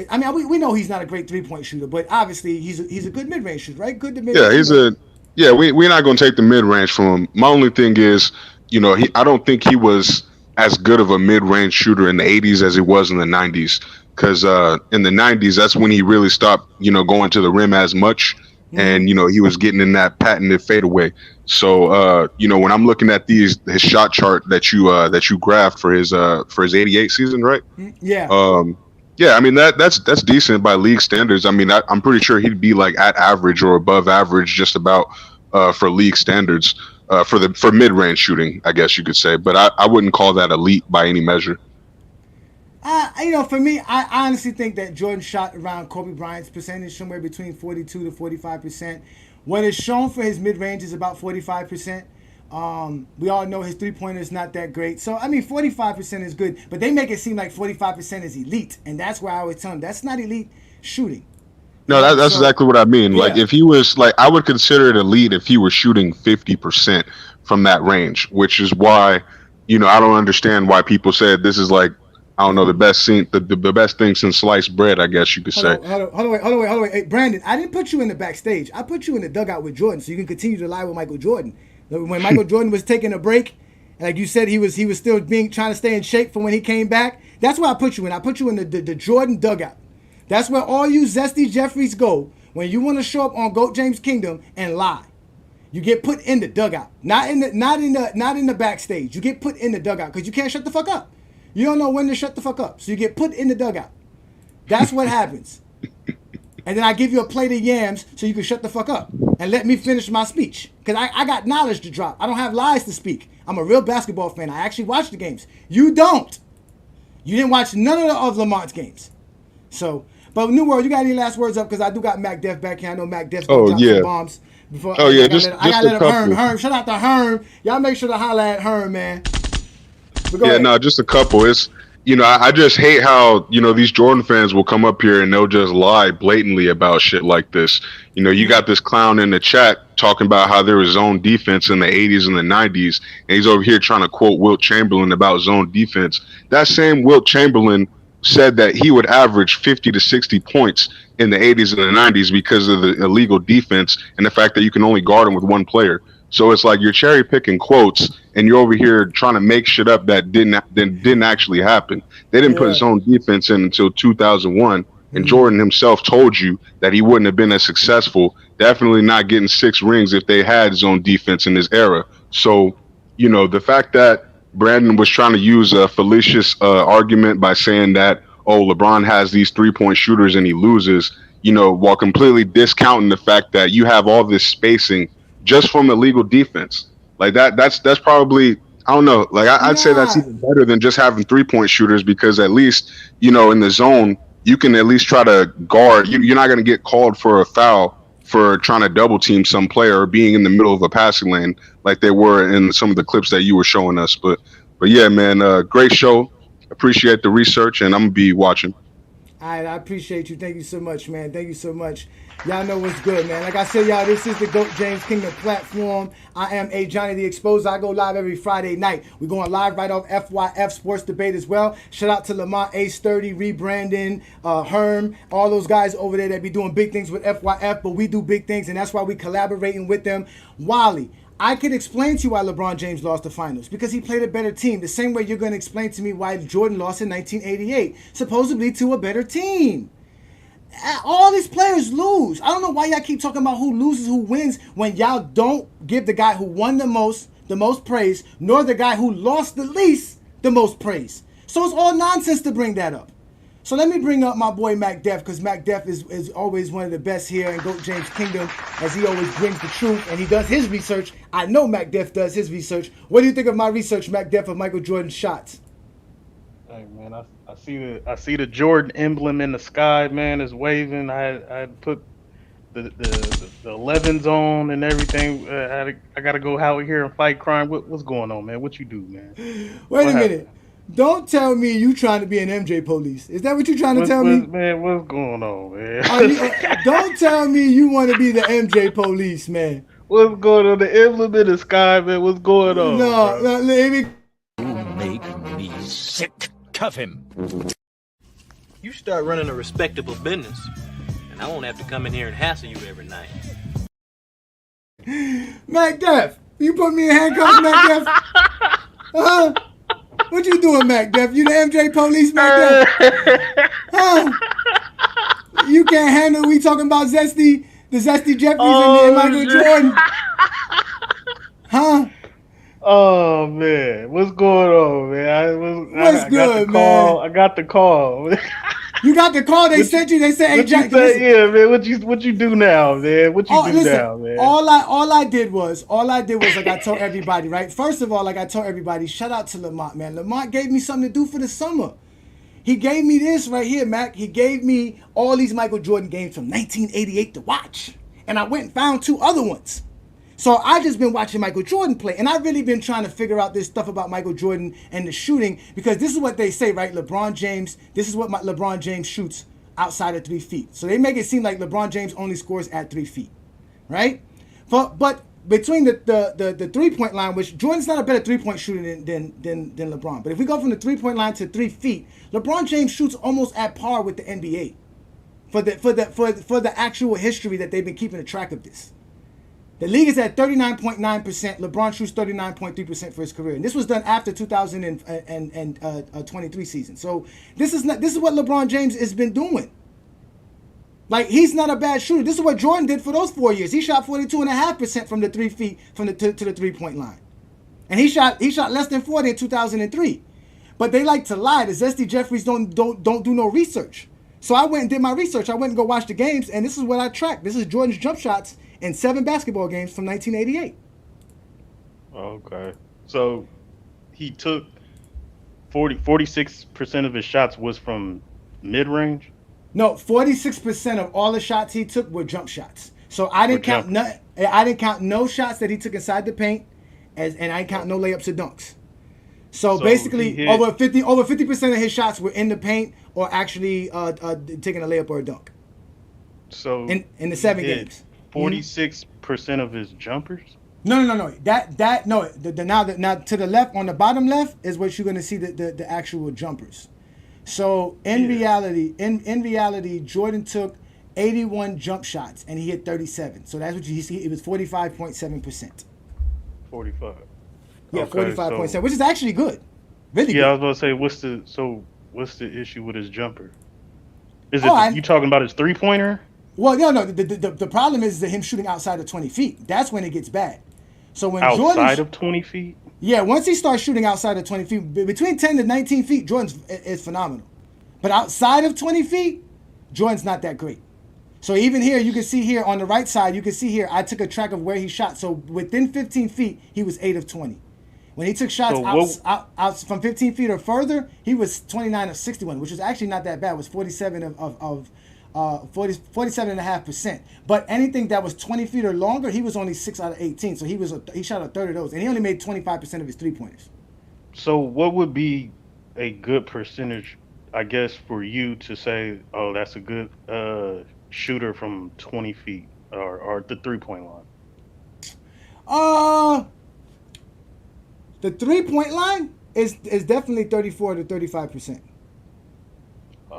I mean, we know he's not a great 3-point shooter, but obviously he's a good mid-range shooter, right? Good to mid-range. Yeah, we're not going to take the mid-range from him. My only thing is, I don't think he was as good of a mid-range shooter in the 80s as he was in the 90s. Because in the 90s, that's when he really stopped, going to the rim as much. And, he was getting in that patented fadeaway. So, when I'm looking at his shot chart that you graphed for his 88 season, right? Yeah. Yeah, I mean, that's decent by league standards. I mean, I'm pretty sure he'd be like at average or above average just about for league standards for mid-range shooting, I guess you could say. But I wouldn't call that elite by any measure. For me, I honestly think that Jordan shot around Kobe Bryant's percentage, somewhere between 42 to 45%. What is shown for his mid-range is about 45%. We all know his three-pointer is not that great. So, I mean, 45% is good, but they make it seem like 45% is elite. And that's why I always tell them that's not elite shooting. No, that's exactly what I mean. Yeah. Like, if he was, like, I would consider it elite if he was shooting 50% from that range, which is why, I don't understand why people said this is like, I don't know, the best thing since sliced bread, I guess you could say. Hold on, wait. Hey, Brandon, I didn't put you in the backstage. I put you in the dugout with Jordan so you can continue to lie with Michael Jordan. When Michael Jordan was taking a break, and like you said, he was still trying to stay in shape for when he came back. That's where I put you in. I put you in the Jordan dugout. That's where all you zesty Jeffries go when you want to show up on GOAT James Kingdom and lie. You get put in the dugout, not in the backstage. You get put in the dugout because you can't shut the fuck up. You don't know when to shut the fuck up, so you get put in the dugout. That's what happens. And then I give you a plate of yams so you can shut the fuck up and let me finish my speech. Because I got knowledge to drop. I don't have lies to speak. I'm a real basketball fan. I actually watch the games. You don't. You didn't watch none of Lamont's games. So, but New World, you got any last words up? Because I do got Mac Def back here. I know Mac Def's going to drop some bombs. Before, I gotta let him Herm. Shout out to Herm. Y'all make sure to holler at Herm, man. No, just a couple. It's, I just hate how, these Jordan fans will come up here and they'll just lie blatantly about shit like this. You got this clown in the chat talking about how there was zone defense in the 80s and the 90s, and he's over here trying to quote Wilt Chamberlain about zone defense. That same Wilt Chamberlain said that he would average 50 to 60 points in the 80s and the 90s because of the illegal defense and the fact that you can only guard him with one player. So it's like you're cherry picking quotes and you're over here trying to make shit up that didn't actually happen. They didn't put zone defense in until 2001, and Jordan himself told you that he wouldn't have been as successful, definitely not getting 6 rings if they had zone defense in this era. So, the fact that Brandon was trying to use a fallacious argument by saying that, LeBron has these 3-point shooters and he loses, while completely discounting the fact that you have all this spacing just from illegal defense. Like that's probably, I don't know, like I'd say that's even better than just having 3-point shooters, because at least, in the zone, you can at least try to guard. You're not going to get called for a foul for trying to double team some player or being in the middle of a passing lane like they were in some of the clips that you were showing us. But yeah, man, great show. Appreciate the research, and I'm going to be watching. All right, I appreciate you. Thank you so much, man. Thank you so much. Y'all know what's good, man. Like I said, y'all, this is the GOAT James Kingdom platform. I am Ajani the Exposer. I go live every Friday night. We're going live right off FYF Sports Debate as well. Shout out to Lamont, Ace 30, Rebrandon, Herm, all those guys over there that be doing big things with FYF, but we do big things, and that's why we collaborating with them. Wally, I could explain to you why LeBron James lost the finals, because he played a better team. The same way you're going to explain to me why Jordan lost in 1988, supposedly to a better team. All these players lose. I don't know why y'all keep talking about who loses, who wins, when y'all don't give the guy who won the most praise, nor the guy who lost the least the most praise. So it's all nonsense to bring that up. So let me bring up my boy Mac Def, because Mac Def is always one of the best here in GOAT James Kingdom, as he always brings the truth, and he does his research. I know Mac Def does his research. What do you think of my research, Mac Def, of Michael Jordan's shots? Hey man, I see the Jordan emblem in the sky, man, is waving. I put the 11s on and everything. I gotta go out here and fight crime. What's going on, man? What you do, man? Wait a minute. Don't tell me you trying to be an MJ police. Is that what you trying to tell me? Man, what's going on, man? Don't tell me you want to be the MJ police, man. What's going on? The emblem in the sky, man. What's going on? No, let me. You make me sick. Cuff him. You start running a respectable business, and I won't have to come in here and hassle you every night. Mac Def, you put me in handcuffs, Mac Def? What you doing, Mac Def? You the MJ police, Mac Def? You can't handle we talking about the Zesty Jeffries and Michael Jordan? Oh man, what's going on, man? I got the call. You got the call? They sent you. They said, "Hey, Jack." Yeah, man. What you do now, man? What you do now, man? All I did was like I told everybody, right? First of all, like I told everybody, shout out to Lamont, man. Lamont gave me something to do for the summer. He gave me this right here, Mac. He gave me all these Michael Jordan games from 1988 to watch. And I went and found 2 other ones. So I just been watching Michael Jordan play, and I've really been trying to figure out this stuff about Michael Jordan and the shooting, because this is what they say, right? LeBron James, this is what LeBron James shoots outside of 3 feet. So they make it seem like LeBron James only scores at 3 feet, right? But between the 3-point line, which Jordan's not a better 3-point shooter than LeBron, but if we go from the 3-point line to 3 feet, LeBron James shoots almost at par with the NBA for the actual history that they've been keeping a track of this. The league is at 39.9%. LeBron shoots 39.3% for his career, and this was done after 2023 season. So this is what LeBron James has been doing. Like, he's not a bad shooter. This is what Jordan did for those 4 years. He shot 42.5% from the 3 feet to the 3-point line, and he shot less than 40 in 2003. But they like to lie. The Zesty Jeffries don't do no research. So I went and did my research. I went and go watch the games, and this is what I tracked. This is Jordan's jump shots in 7 basketball games from 1988. Okay. So he took 46% of his shots was from mid-range? No, 46% of all the shots he took were jump shots. So I didn't count no shots that he took inside the paint, and I didn't count no layups or dunks. So basically, over 50% of his shots were in the paint or actually taking a layup or a dunk. So in the 7 games. 46% of his jumpers? No. Now to the left, on the bottom left is what you're going to see the actual jumpers. So in reality, Jordan took 81 jump shots and he hit 37. So that's what you see. It was 45.7%. 45. Yeah, 45.7, which is actually good. Really good. Yeah, I was about to say, what's the issue with his jumper? Is it you talking about his 3-pointer? Well, no. The problem is that him shooting outside of 20 feet. That's when it gets bad. So when outside of 20 feet? Yeah, once he starts shooting outside of 20 feet, between 10 to 19 feet, Jordan is phenomenal. But outside of 20 feet, Jordan's not that great. So even here, you can see here on the right side, you can see here, I took a track of where he shot. So within 15 feet, he was 8 of 20. When he took shots out from 15 feet or further, he was 29 of 61, which is actually not that bad. It was 47.5%. But anything that was 20 feet or longer, he was only 6 out of 18. So he shot a third of those, and he only made 25% of his 3-pointers. So what would be a good percentage, I guess, for you to say, oh, that's a good shooter from 20 feet or the 3-point line? The 3-point line is definitely 34 to 35%.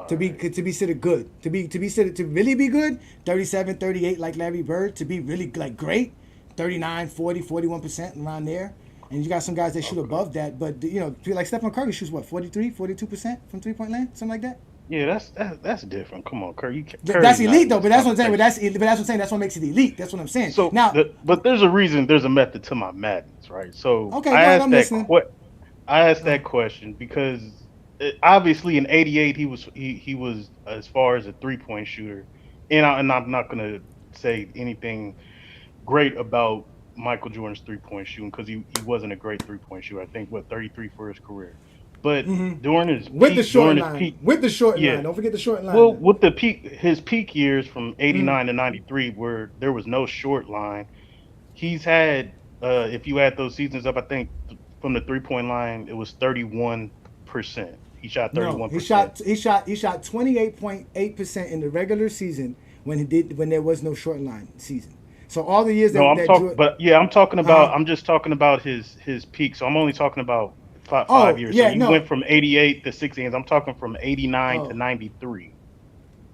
To be considered good, to really be good, 37, 38 like Larry Bird. To be really like great, 39, 40, 41% around there. And you got some guys that shoot above that, but like Stephen Curry shoots what, 43, 42% from 3-point land, something like that. Yeah, that's different. Come on, Curry. That's elite though, but that's what I'm saying. But that's what I'm saying. That's what makes it elite. That's what I'm saying. So now, but there's a reason. There's a method to my madness, right? So okay, I asked that question because obviously in '88 he was as far as a 3-point shooter, and I'm not gonna say anything great about Michael Jordan's 3-point shooting because he wasn't a great 3-point shooter. I think 33 for his career. But during his with the short line, don't forget the short line. Well, with his peak years from '89 to '93, where there was no short line, he's had, if you add those seasons up, I think from the 3-point line it was 31%. He shot 31%. No, he shot 28.8% in the regular season when there was no short line season. So all the years I'm talking about. I'm just talking about his peak. So I'm only talking about 5 years. Yeah, so you went from 88 to 6 games. I'm talking from 89 to 93.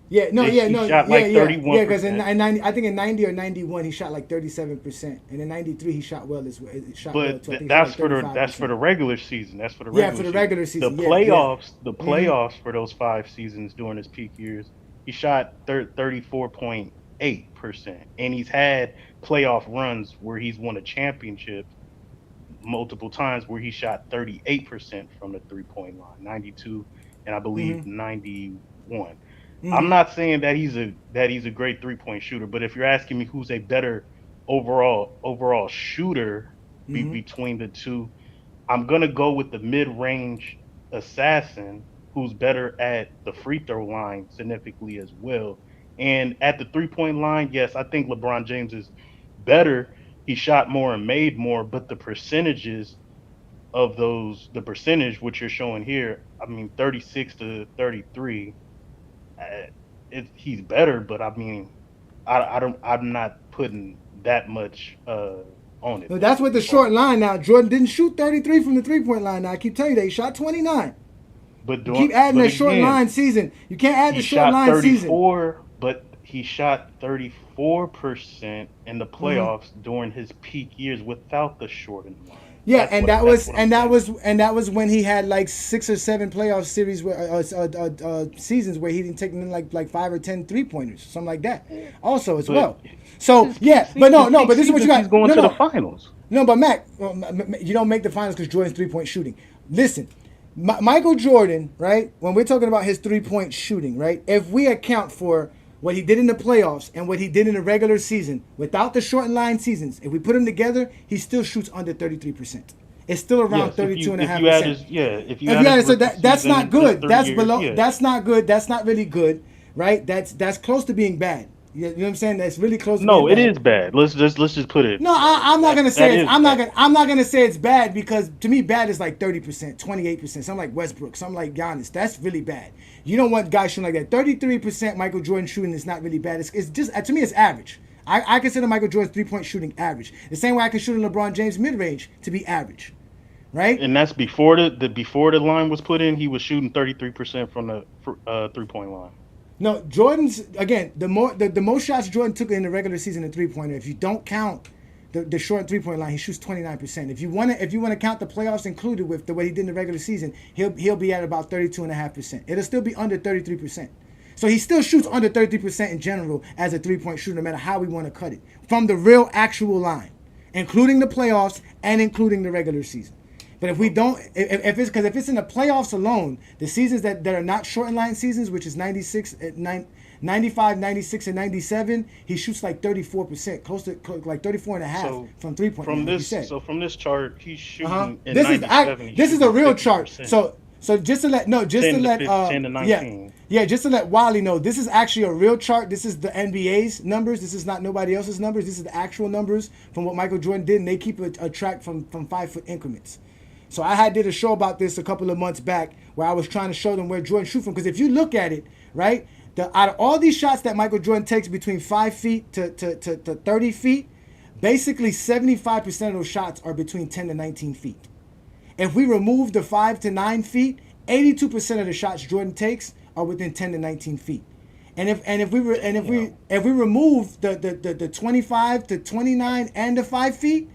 Yeah, he shot like 31%. Yeah, because in 90, I think in 90 or 91 he shot like 37%, and in 93 he shot well as well. That's for the regular season. That's for the regular. Yeah, for the regular season. The playoffs for those 5 seasons during his peak years, he shot 34.8%, and he's had playoff runs where he's won a championship multiple times where he shot 38% from the 3-point line, 92 and I believe 91. I'm not saying that he's a great 3-point shooter, but if you're asking me who's a better overall shooter between the two, I'm gonna go with the mid-range assassin who's better at the free throw line significantly as well, And at the 3-point line, yes, I think LeBron James is better. He shot more and made more, but the percentages of those, the percentage which you're showing here, I mean, 36 to 33, he's better, but I mean, I'm not putting that much on it. No, that's with the short line now. Jordan didn't shoot 33 from the 3-point line now. I keep telling you that. He shot 29. But you keep adding that short line season. You can't add the short line season. But he shot 34% in the playoffs during his peak years without the shortened line. Yeah, that was when he had like 6 or 7 playoff series seasons where he didn't take like 5 or 10 3-pointers, something like that. Also as well. So yeah, but but this is what you got. He's going to the finals. No, but Mac, you don't make the finals because Jordan's 3-point shooting. Listen, Michael Jordan, right? When we're talking about his 3-point shooting, right? If we account for what he did in the playoffs and what he did in the regular season, without the shortened line seasons, if we put them together, he still shoots under 33%. It's still around 32.5%. So that's not good. That's below. Yeah. That's not good. That's not really good, right? That's close to being bad. You know what I'm saying? That's really close. No, it is bad. Let's just put it. No, I'm not gonna say I'm not gonna say it's bad, because to me bad is like 30%, 28%, something like Westbrook, something like Giannis. That's really bad. You don't want guys shooting like that. 33% Michael Jordan shooting is not really bad. It's just, to me, it's average. I consider Michael Jordan's 3-point shooting average. The same way I consider LeBron James mid-range to be average, right? And that's before the line was put in. He was shooting 33% from the 3-point line. No, Jordan's, again, the most shots Jordan took in the regular season in 3-pointer, if you don't count the short 3-point line, he shoots 29%. If you want to count the playoffs included with the way he did in the regular season, he'll be at about 32.5%. It'll still be under 33%. So he still shoots under 33% in general as a 3-point shooter, no matter how we want to cut it, from the real actual line, including the playoffs and including the regular season. But if we don't, if it's in the playoffs alone, the seasons that are not shortened line seasons, which is 95, 96, and 97, he shoots like 34%, close to like 34.5 from 3-point. From this chart, he's shooting in 97. This is a real chart. So just to let 10 to 19. Just to let Wally know, this is actually a real chart. This is the NBA's numbers. This is not nobody else's numbers. This is the actual numbers from what Michael Jordan did, and they keep a track from 5-foot increments. So I did a show about this a couple of months back where I was trying to show them where Jordan shoots from. Because if you look at it, right, out of all these shots that Michael Jordan takes between 5 feet to 30 feet, basically 75% of those shots are between 10 to 19 feet. If we remove the 5 to 9 feet, 82% of the shots Jordan takes are within 10 to 19 feet. And if we remove the 25 to 29 and the 5 feet,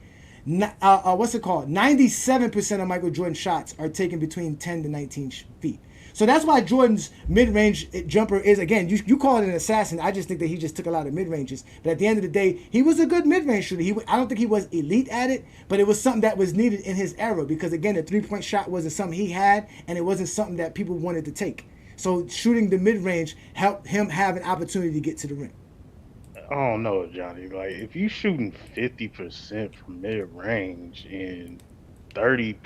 97% of Michael Jordan's shots are taken between 10 to 19 feet. So that's why Jordan's mid-range jumper is, again, you call it an assassin. I just think that he just took a lot of mid-ranges. But at the end of the day, he was a good mid-range shooter. I don't think he was elite at it, but it was something that was needed in his era, because, again, the 3-point shot wasn't something he had, and it wasn't something that people wanted to take. So shooting the mid-range helped him have an opportunity to get to the rim. I don't know, Johnny. Like, if you shooting 50% from mid-range and 32%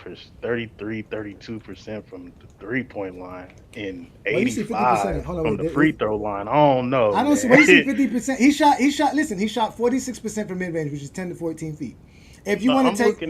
from the 3-point line and 85 from the free throw line, I don't know. I don't see. What do you see 50%? He shot 46% from mid-range, which is 10 to 14 feet. If you want to take,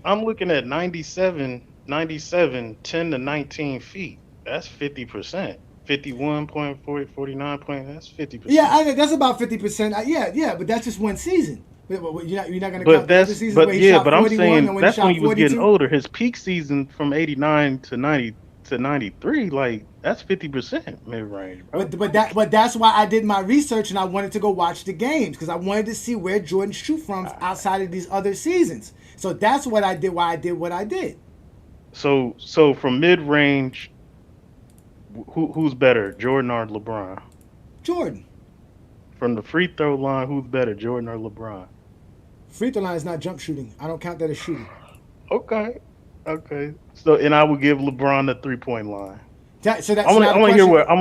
I'm looking at 97, 10 to 19 feet. That's 50%. 51.49 that's 50%. Yeah, I think that's about 50%. Yeah, but that's just one season. You're not going to count the season where he shot 41. But I'm saying that's when he was getting older. His peak season from 89 to 90 to 93, like, that's 50% mid-range, bro. But that's why I did my research and I wanted to go watch the games, because I wanted to see where Jordan shoot from outside of these other seasons. So that's what I did. Why I did what I did. So from mid-range, who's better, Jordan or LeBron? Jordan. From the free throw line, who's better, Jordan or LeBron? Free throw line is not jump shooting. I don't count that as shooting. Okay. So, and I would give LeBron the 3-point line. So that's I want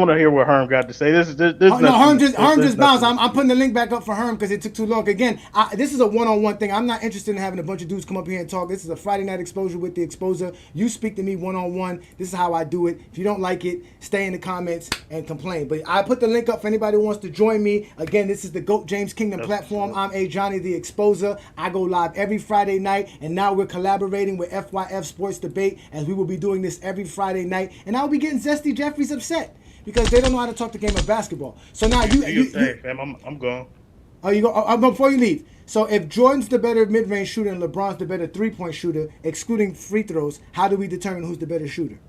to hear what Herm got to say. This Herm just bounced. I'm putting the link back up for Herm because it took too long. Again, this is a one-on-one thing. I'm not interested in having a bunch of dudes come up here and talk. This is a Friday night exposure with the exposer. You speak to me one-on-one. This is how I do it. If you don't like it, stay in the comments and complain. But I put the link up for anybody who wants to join me. Again, this is the GOAT James Kingdom platform. I'm Ajani the Exposer. I go live every Friday night, and now we're collaborating with FYF Sports Debate, as we will be doing this every Friday night. And I'll be getting Zesty Jeffries upset because they don't know how to talk the game of basketball. So now I'm gone. Oh, you go before you leave. So if Jordan's the better mid-range shooter and LeBron's the better three-point shooter, excluding free throws, how do we determine who's the better shooter?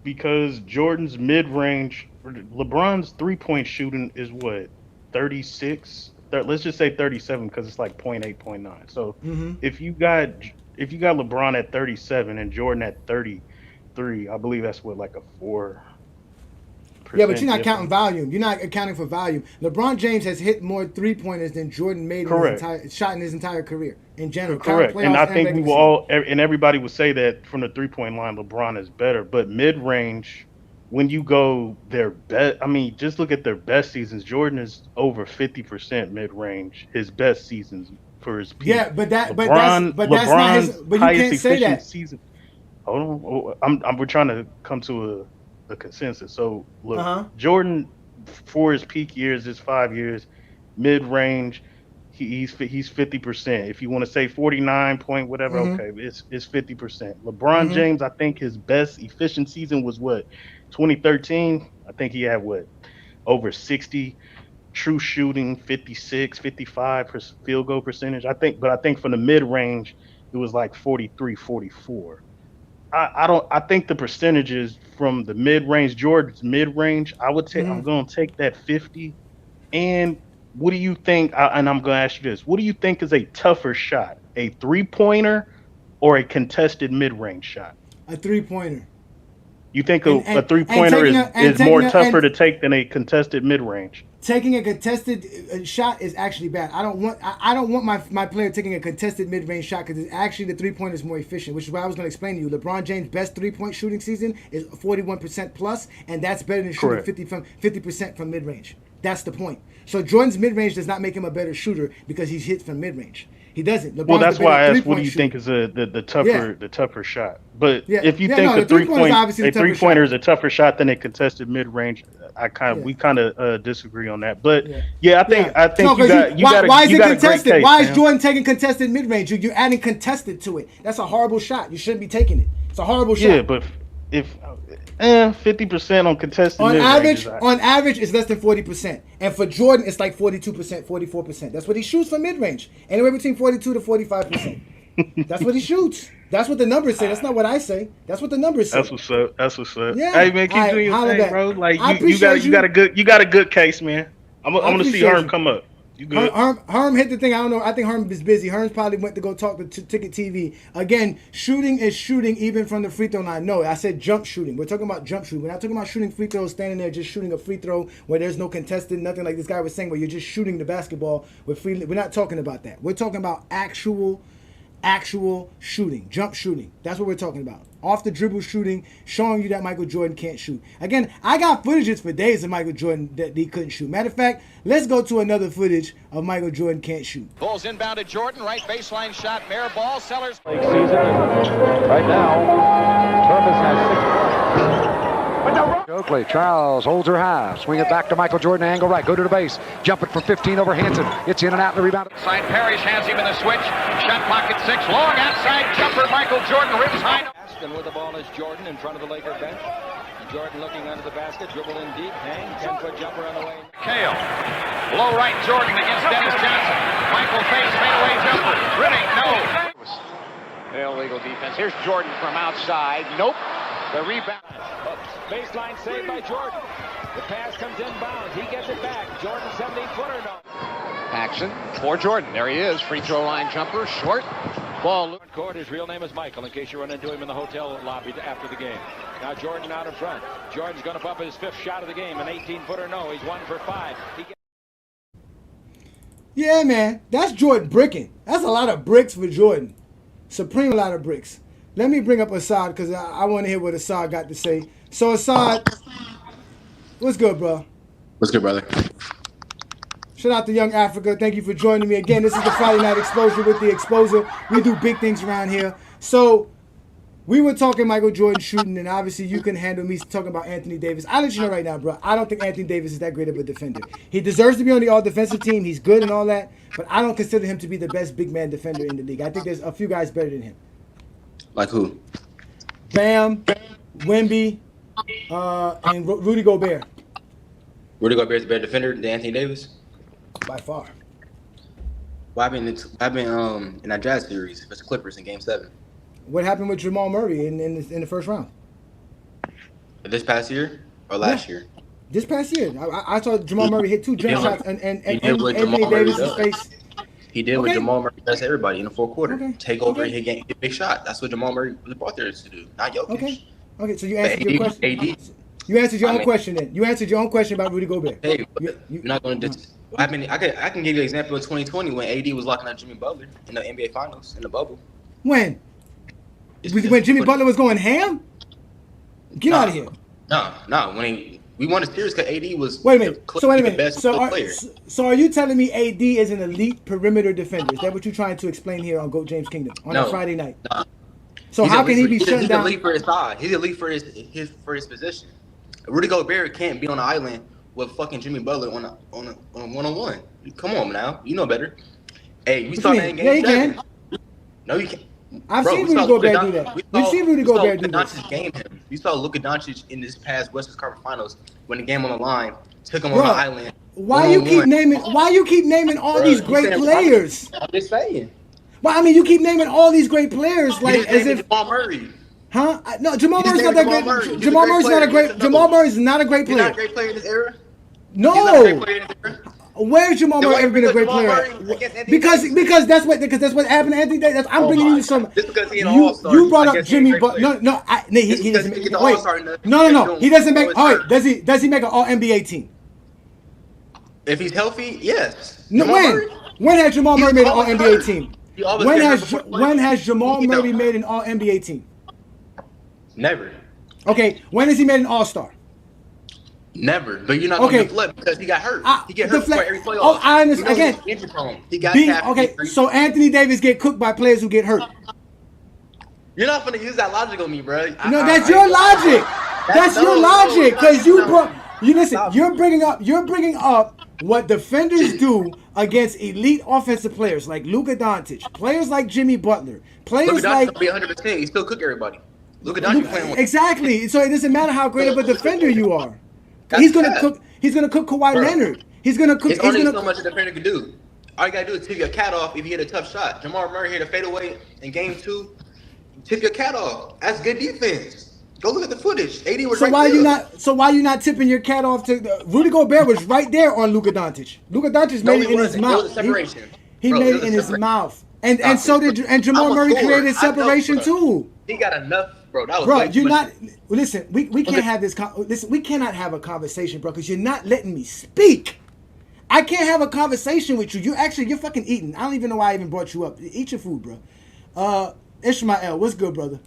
Because Jordan's mid-range, LeBron's three-point shooting is what, 36? Let's just say 37 because it's like 0.8, 0.9. So if you got LeBron at 37 and Jordan at 33, I believe that's what, like a 4%. Yeah, but you're not counting volume. You're not accounting for volume. LeBron James has hit more three-pointers than Jordan made in his entire career in general. Correct. And I think we will all, and everybody would say that from the three-point line, LeBron is better. But mid-range, when you go their best, I mean, just look at their best seasons. Jordan is over 50% mid-range. His best seasons for his peak. Yeah, but that's not his. But you can't say that. Season. Hold on, we're trying to come to a consensus. So look, Jordan for his peak years, his 5 years, mid-range, he's 50%. If you want to say 49 point whatever, okay, it's 50%. LeBron James, I think his best efficient season was what, 2013. I think he had what, over 60 true shooting, 56, 55 field goal percentage. I think from the mid-range it was like 43, 44. I think the percentages from the mid-range, Jordan's mid-range, I would take, I'm going to take that 50. And what do you think, and I'm going to ask you this, what do you think is a tougher shot, a three-pointer or a contested mid-range shot? A three-pointer. You think a three-pointer is more tougher to take than a contested mid-range? Taking a contested shot is actually bad. I don't want my player taking a contested mid-range shot because it's actually the three-pointer is more efficient, which is what I was going to explain to you. LeBron James' best three-point shooting season is 41% plus, and that's better than shooting 50% from mid-range. That's the point. So Jordan's mid-range does not make him a better shooter because he's hit from mid-range. He doesn't. LeBron's that's why I asked, what do you think is the tougher shot? But if you think the three-pointer is a tougher shot than a contested mid-range, we kind of disagree on that. But I think you got why is it contested? Why is Jordan taking contested mid-range? You're adding contested to it. That's a horrible shot. You shouldn't be taking it. It's a horrible shot. Yeah, but if 50% on contested mid-range, on average, it's less than 40%, and for Jordan, it's like 42%, 44%. That's what he shoots for mid-range, anywhere between 42 to 45%. That's what he shoots. That's what the numbers say. That's not what I say. That's what the numbers say. That's what's up. Yeah. Hey man, keep doing your thing, bro. Like you got a good case, man. I'm gonna see Herm come up. You good? Herm hit the thing. I don't know. I think Herm is busy. Herm's probably went to go talk to Ticket TV. Again, shooting is shooting even from the free throw line. No, I said jump shooting. We're talking about jump shooting. We're not talking about shooting free throws, standing there just shooting a free throw where there's no contested, nothing like this guy was saying, where you're just shooting the basketball with free. We're not talking about that. We're talking about actual shooting, jump shooting. That's what we're talking about. Off the dribble shooting, showing you that Michael Jordan can't shoot. Again, I got footages for days of Michael Jordan that he couldn't shoot. Matter of fact, let's go to another footage of Michael Jordan can't shoot. Bulls inbounded Jordan, right baseline shot, Mayor ball, Sellers. Season, right now, Thomas has 6 points. Oakley, Charles holds her high. Swing it back to Michael Jordan, angle right. Go to the base. Jump it from 15 over Hansen. It's in and out and the rebound. Side Parrish has him in the switch. Shot clock at 6. Long outside jumper. Michael Jordan rims high. And with the ball is Jordan in front of the Laker bench. Jordan looking under the basket, dribble in deep, hang, 10-foot jumper on the way. Kale. Low right Jordan against Dennis Johnson. Michael face fadeaway jumper. Rimming, no. Illegal defense. Here's Jordan from outside. Nope. The rebound. Baseline saved by Jordan. The pass comes inbounds. He gets it back. Jordan 17-footer no. Action for Jordan. There he is. Free throw line jumper. Short. Ball. Court. His real name is Michael, in case you run into him in the hotel lobby after the game. Now Jordan out in front. Jordan's going to bump his 5th shot of the game. An 18-footer no. He's 1 for 5. Yeah, man. That's Jordan bricking. That's a lot of bricks for Jordan. Supreme lot of bricks. let me bring up Assad because I want to hear what Assad got to say. So Assad, what's good, bro? What's good, brother? Shout out to Young Africa. Thank you for joining me again. This is the Friday Night Exposure with the Exposer. We do big things around here. So we were talking Michael Jordan shooting, and obviously you can handle me talking about Anthony Davis. I'll let you know right now, bro. I don't think Anthony Davis is that great of a defender. He deserves to be on the all-defensive team. He's good and all that, but I don't consider him to be the best big man defender in the league. I think there's a few guys better than him. Like who? Bam, Wemby, and Rudy Gobert. Rudy Gobert is a better defender than Anthony Davis? By far. Well, I've been in that Jazz series versus the Clippers in Game 7. What happened with Jamal Murray in the first round? This past year or last year? This past year. I saw Jamal Murray hit 2 jump shots and Anthony Davis' face. He did what Jamal Murray does to everybody in the fourth quarter. Take over and hit a big shot. That's what Jamal Murray was brought there to do, not Jokic. Okay, so you answered your question. You answered your own question then. You answered your own question about Rudy Gobert. Hey, you're not going to just... I can give you an example of 2020 when AD was locking up Jimmy Butler in the NBA Finals in the bubble. When Jimmy Butler was going ham? Get out of here. No. When we won a series because AD was wait a minute. the best player. So are you telling me AD is an elite perimeter defender? Is that what you're trying to explain here on Go James Kingdom on a Friday night? No. So how can he be shut down? He's elite for his side. He's elite for his position. Rudy Gobert can't be on the island with fucking Jimmy Butler on a one-on-one. Come on now, you know better. Hey, we saw that in Game 7. He can. No, you can't. I've seen Rudy Gobert do that. We've seen Rudy Gobert do that. Game him. You saw Luka Doncic in this past Western Conference Finals when the game on the line took him on the island. Why you keep naming all these great players? I'm just saying. Well, I mean, you keep naming all these great players like as if Jamal Murray. Huh? No, Jamal Murray's not that great. Jamal Murray's not a great. Jamal Murray's not a great player. He's not a great player in this era. No. Where's Jamal Murray ever been a great player? Because that's what happened to Anthony Davis. I'm bringing you some. Just because he's an all-star. You brought up Jimmy, but no. He doesn't make. Wait, no. He doesn't make. Oh wait, does he make an All NBA team? If he's healthy, yes. No, when has Jamal Murray made an All NBA team? When has Jamal Murray made an All NBA team? Never. Okay, when has he made an All-Star? Never. But you're not going to deflect because he got hurt. He get hurt for every playoff. Oh, I understand. Again, injury prone. He got okay, so Anthony Davis get cooked by players who get hurt. You're not going to use that logic on me, bro. No, that's your logic. That's your logic because you're bringing up what defenders do against elite offensive players like Luka Doncic, players like Jimmy Butler, players like. Luka Doncic will be 100%. He still cook everybody. Luka Doncic playing. Exactly. So it doesn't matter how great of a defender you are. He's gonna cook Kawhi Leonard. He's gonna cook. It's only so much a defender can do. All you gotta do is tip your cat off if you hit a tough shot. Jamal Murray hit a fadeaway in Game 2. Tip your cat off. That's good defense. Go look at the footage. AD was why you not tipping your cat off to Rudy Gobert was right there on Luka Doncic. Luka Doncic made it in his mouth. It was a separation. He made it in his mouth. And so did Jamal Murray created separation too. He got enough, bro. That was bro, you're not. Listen, we can't have this. Listen, we cannot have a conversation, bro, because you're not letting me speak. I can't have a conversation with you. You're fucking eating. I don't even know why I even brought you up. Eat your food, bro. Ishmael, what's good, brother?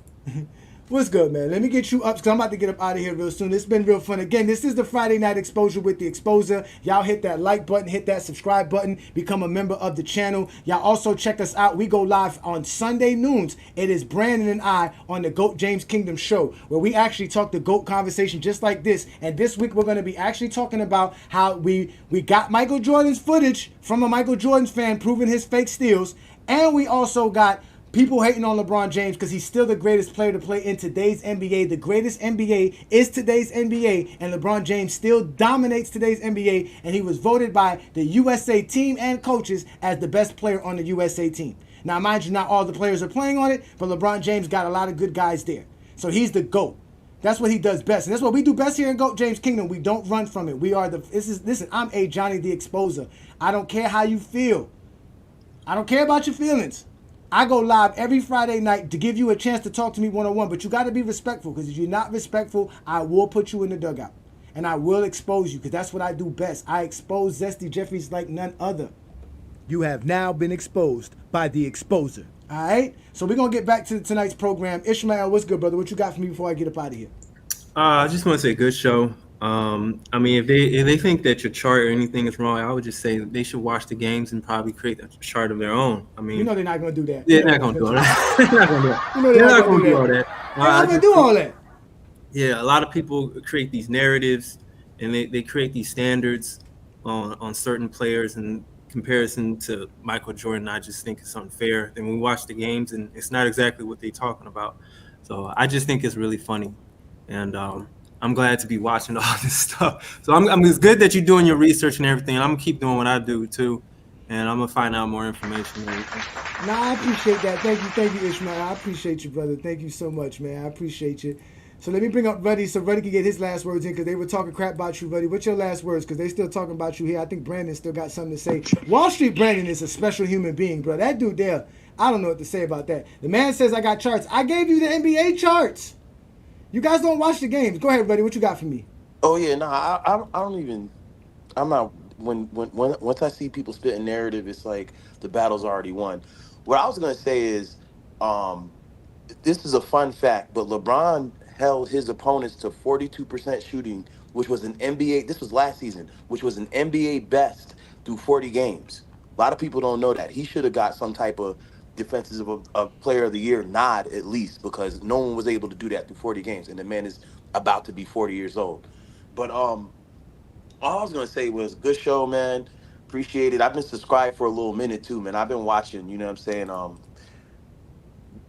What's good, man? Let me get you up because I'm about to get up out of here real soon. It's been real fun. Again, this is the Friday Night Exposure with the Exposer. Y'all hit that like button, hit that subscribe button, become a member of the channel. Y'all also check us out. We go live on Sunday noons. It is Brandon and I on the GOAT James Kingdom show where we actually talk the GOAT conversation just like this. And this week we're going to be actually talking about how we got Michael Jordan's footage from a Michael Jordan fan proving his fake steals. And we also got people hating on LeBron James because he's still the greatest player to play in today's NBA. The greatest NBA is today's NBA, and LeBron James still dominates today's NBA, and he was voted by the USA team and coaches as the best player on the USA team. Now, mind you, not all the players are playing on it, but LeBron James got a lot of good guys there. So he's the GOAT. That's what he does best. And that's what we do best here in GOAT James Kingdom. We don't run from it. We are listen, I'm Ajani the Exposer. I don't care how you feel. I don't care about your feelings. I go live every Friday night to give you a chance to talk to me one-on-one, but you got to be respectful because if you're not respectful, I will put you in the dugout and I will expose you because that's what I do best. I expose Zesty Jeffries like none other. You have now been exposed by the Exposer. All right. So we're going to get back to tonight's program. Ishmael, what's good, brother? What you got for me before I get up out of here? I just want to say good show. I mean, if they think that your chart or anything is wrong, I would just say they should watch the games and probably create a chart of their own. I mean, You know they're not going to do that. they're not going to do all that. They're not going to do that. You know They're not going to do all that. They're not going to do all that. Yeah, a lot of people create these narratives and they create these standards on certain players in comparison to Michael Jordan. I just think it's unfair. Then we watch the games and it's not exactly what they're talking about. So I just think it's really funny. And I'm glad to be watching all this stuff. So it's good that you're doing your research and everything. I'm going to keep doing what I do too. And I'm going to find out more information. I appreciate that. Thank you, Ishmael. I appreciate you, brother. Thank you so much, man. I appreciate you. So let me bring up Ruddy so Ruddy can get his last words in because they were talking crap about you, Ruddy. What's your last words? Because they still talking about you here. I think Brandon still got something to say. Wall Street Brandon is a special human being, bro. That dude there, I don't know what to say about that. The man says I got charts. I gave you the NBA charts. You guys don't watch the games. Go ahead, Ruddy. What you got for me? Oh yeah, no, I don't even. I'm not. When once I see people spitting narrative, it's like the battle's already won. What I was gonna say is, this is a fun fact, but LeBron held his opponents to 42% shooting, which was an NBA. This was last season, which was an NBA best through 40 games. A lot of people don't know that. He should have got some type of defensive player of the year nod at least, because no one was able to do that through 40 games, and the man is about to be 40 years old. But all I was gonna say was good show, man. Appreciate it. I've been subscribed for a little minute too, man. I've been watching, you know what I'm saying?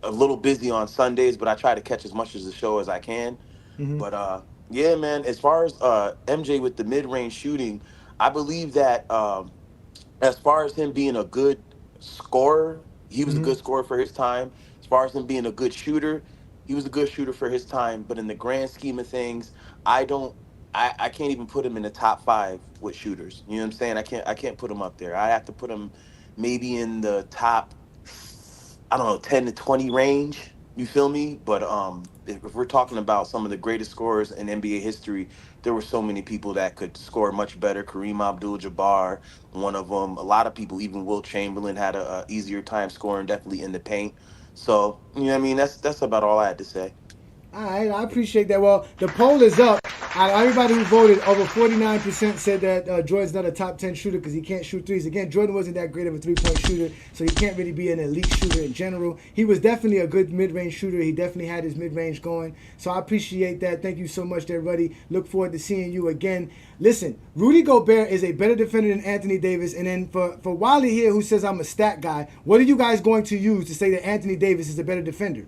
A little busy on Sundays, but I try to catch as much of the show as I can. Mm-hmm. But yeah, man, as far as MJ with the mid-range shooting, I believe that as far as him being a good scorer, he was a good scorer for his time. As far as him being a good shooter, he was a good shooter for his time. But in the grand scheme of things, I can't even put him in the top 5 with shooters. You know what I'm saying? I can't put him up there. I have to put him maybe in the top, I don't know, 10 to 20 range. You feel me? But if we're talking about some of the greatest scorers in NBA history, there were so many people that could score much better. Kareem Abdul-Jabbar, one of them. A lot of people, even Wilt Chamberlain, had a easier time scoring, definitely in the paint. So, you know what I mean? That's about all I had to say. All right, I appreciate that. Well, the poll is up. Everybody who voted, over 49% said that Jordan's not a top 10 shooter because he can't shoot threes. Again, Jordan wasn't that great of a three-point shooter, so he can't really be an elite shooter in general. He was definitely a good mid-range shooter. He definitely had his mid-range going. So I appreciate that. Thank you so much, everybody. Look forward to seeing you again. Listen, Rudy Gobert is a better defender than Anthony Davis. And then for Wiley here, who says I'm a stat guy, what are you guys going to use to say that Anthony Davis is a better defender?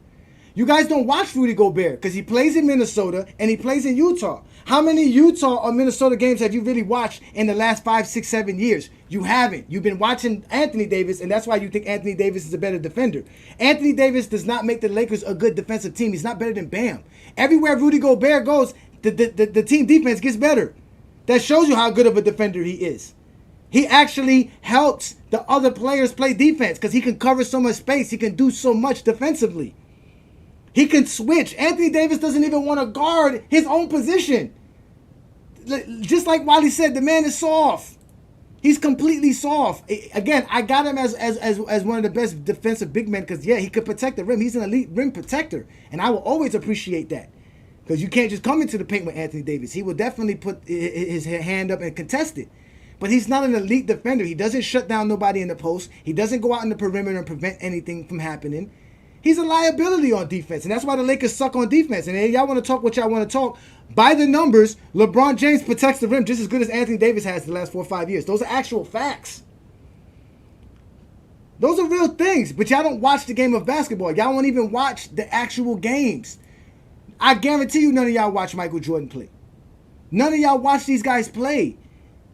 You guys don't watch Rudy Gobert because he plays in Minnesota and he plays in Utah. How many Utah or Minnesota games have you really watched in the last 5, 6, 7 years? You haven't. You've been watching Anthony Davis, and that's why you think Anthony Davis is a better defender. Anthony Davis does not make the Lakers a good defensive team. He's not better than Bam. Everywhere Rudy Gobert goes, the team defense gets better. That shows you how good of a defender he is. He actually helps the other players play defense because he can cover so much space. He can do so much defensively. He can switch. Anthony Davis doesn't even want to guard his own position. Just like Wally said, the man is soft. He's completely soft. Again, I got him as one of the best defensive big men because, yeah, he could protect the rim. He's an elite rim protector, and I will always appreciate that because you can't just come into the paint with Anthony Davis. He will definitely put his hand up and contest it. But he's not an elite defender. He doesn't shut down nobody in the post. He doesn't go out in the perimeter and prevent anything from happening. He's a liability on defense, and that's why the Lakers suck on defense. And if y'all want to talk what y'all want to talk, by the numbers, LeBron James protects the rim just as good as Anthony Davis has the last 4 or 5 years. Those are actual facts. Those are real things, but y'all don't watch the game of basketball. Y'all won't even watch the actual games. I guarantee you none of y'all watch Michael Jordan play. None of y'all watch these guys play.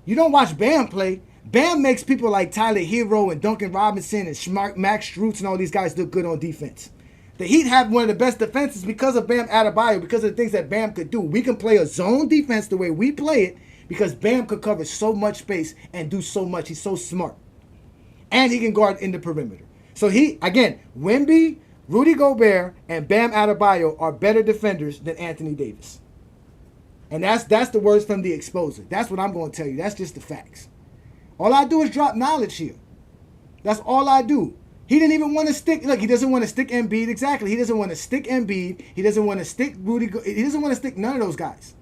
You don't watch Bam play. Bam makes people like Tyler Hero and Duncan Robinson and Max Strus and all these guys look good on defense. The Heat have one of the best defenses because of Bam Adebayo, because of the things that Bam could do. We can play a zone defense the way we play it because Bam could cover so much space and do so much. He's so smart. And he can guard in the perimeter. So again, Wemby, Rudy Gobert, and Bam Adebayo are better defenders than Anthony Davis. And that's the words from the exposer. That's what I'm going to tell you. That's just the facts. All I do is drop knowledge here. That's all I do. He didn't even want to stick. Look, he doesn't want to stick Embiid. Exactly. He doesn't want to stick Embiid. He doesn't want to stick Rudy. He doesn't want to stick none of those guys.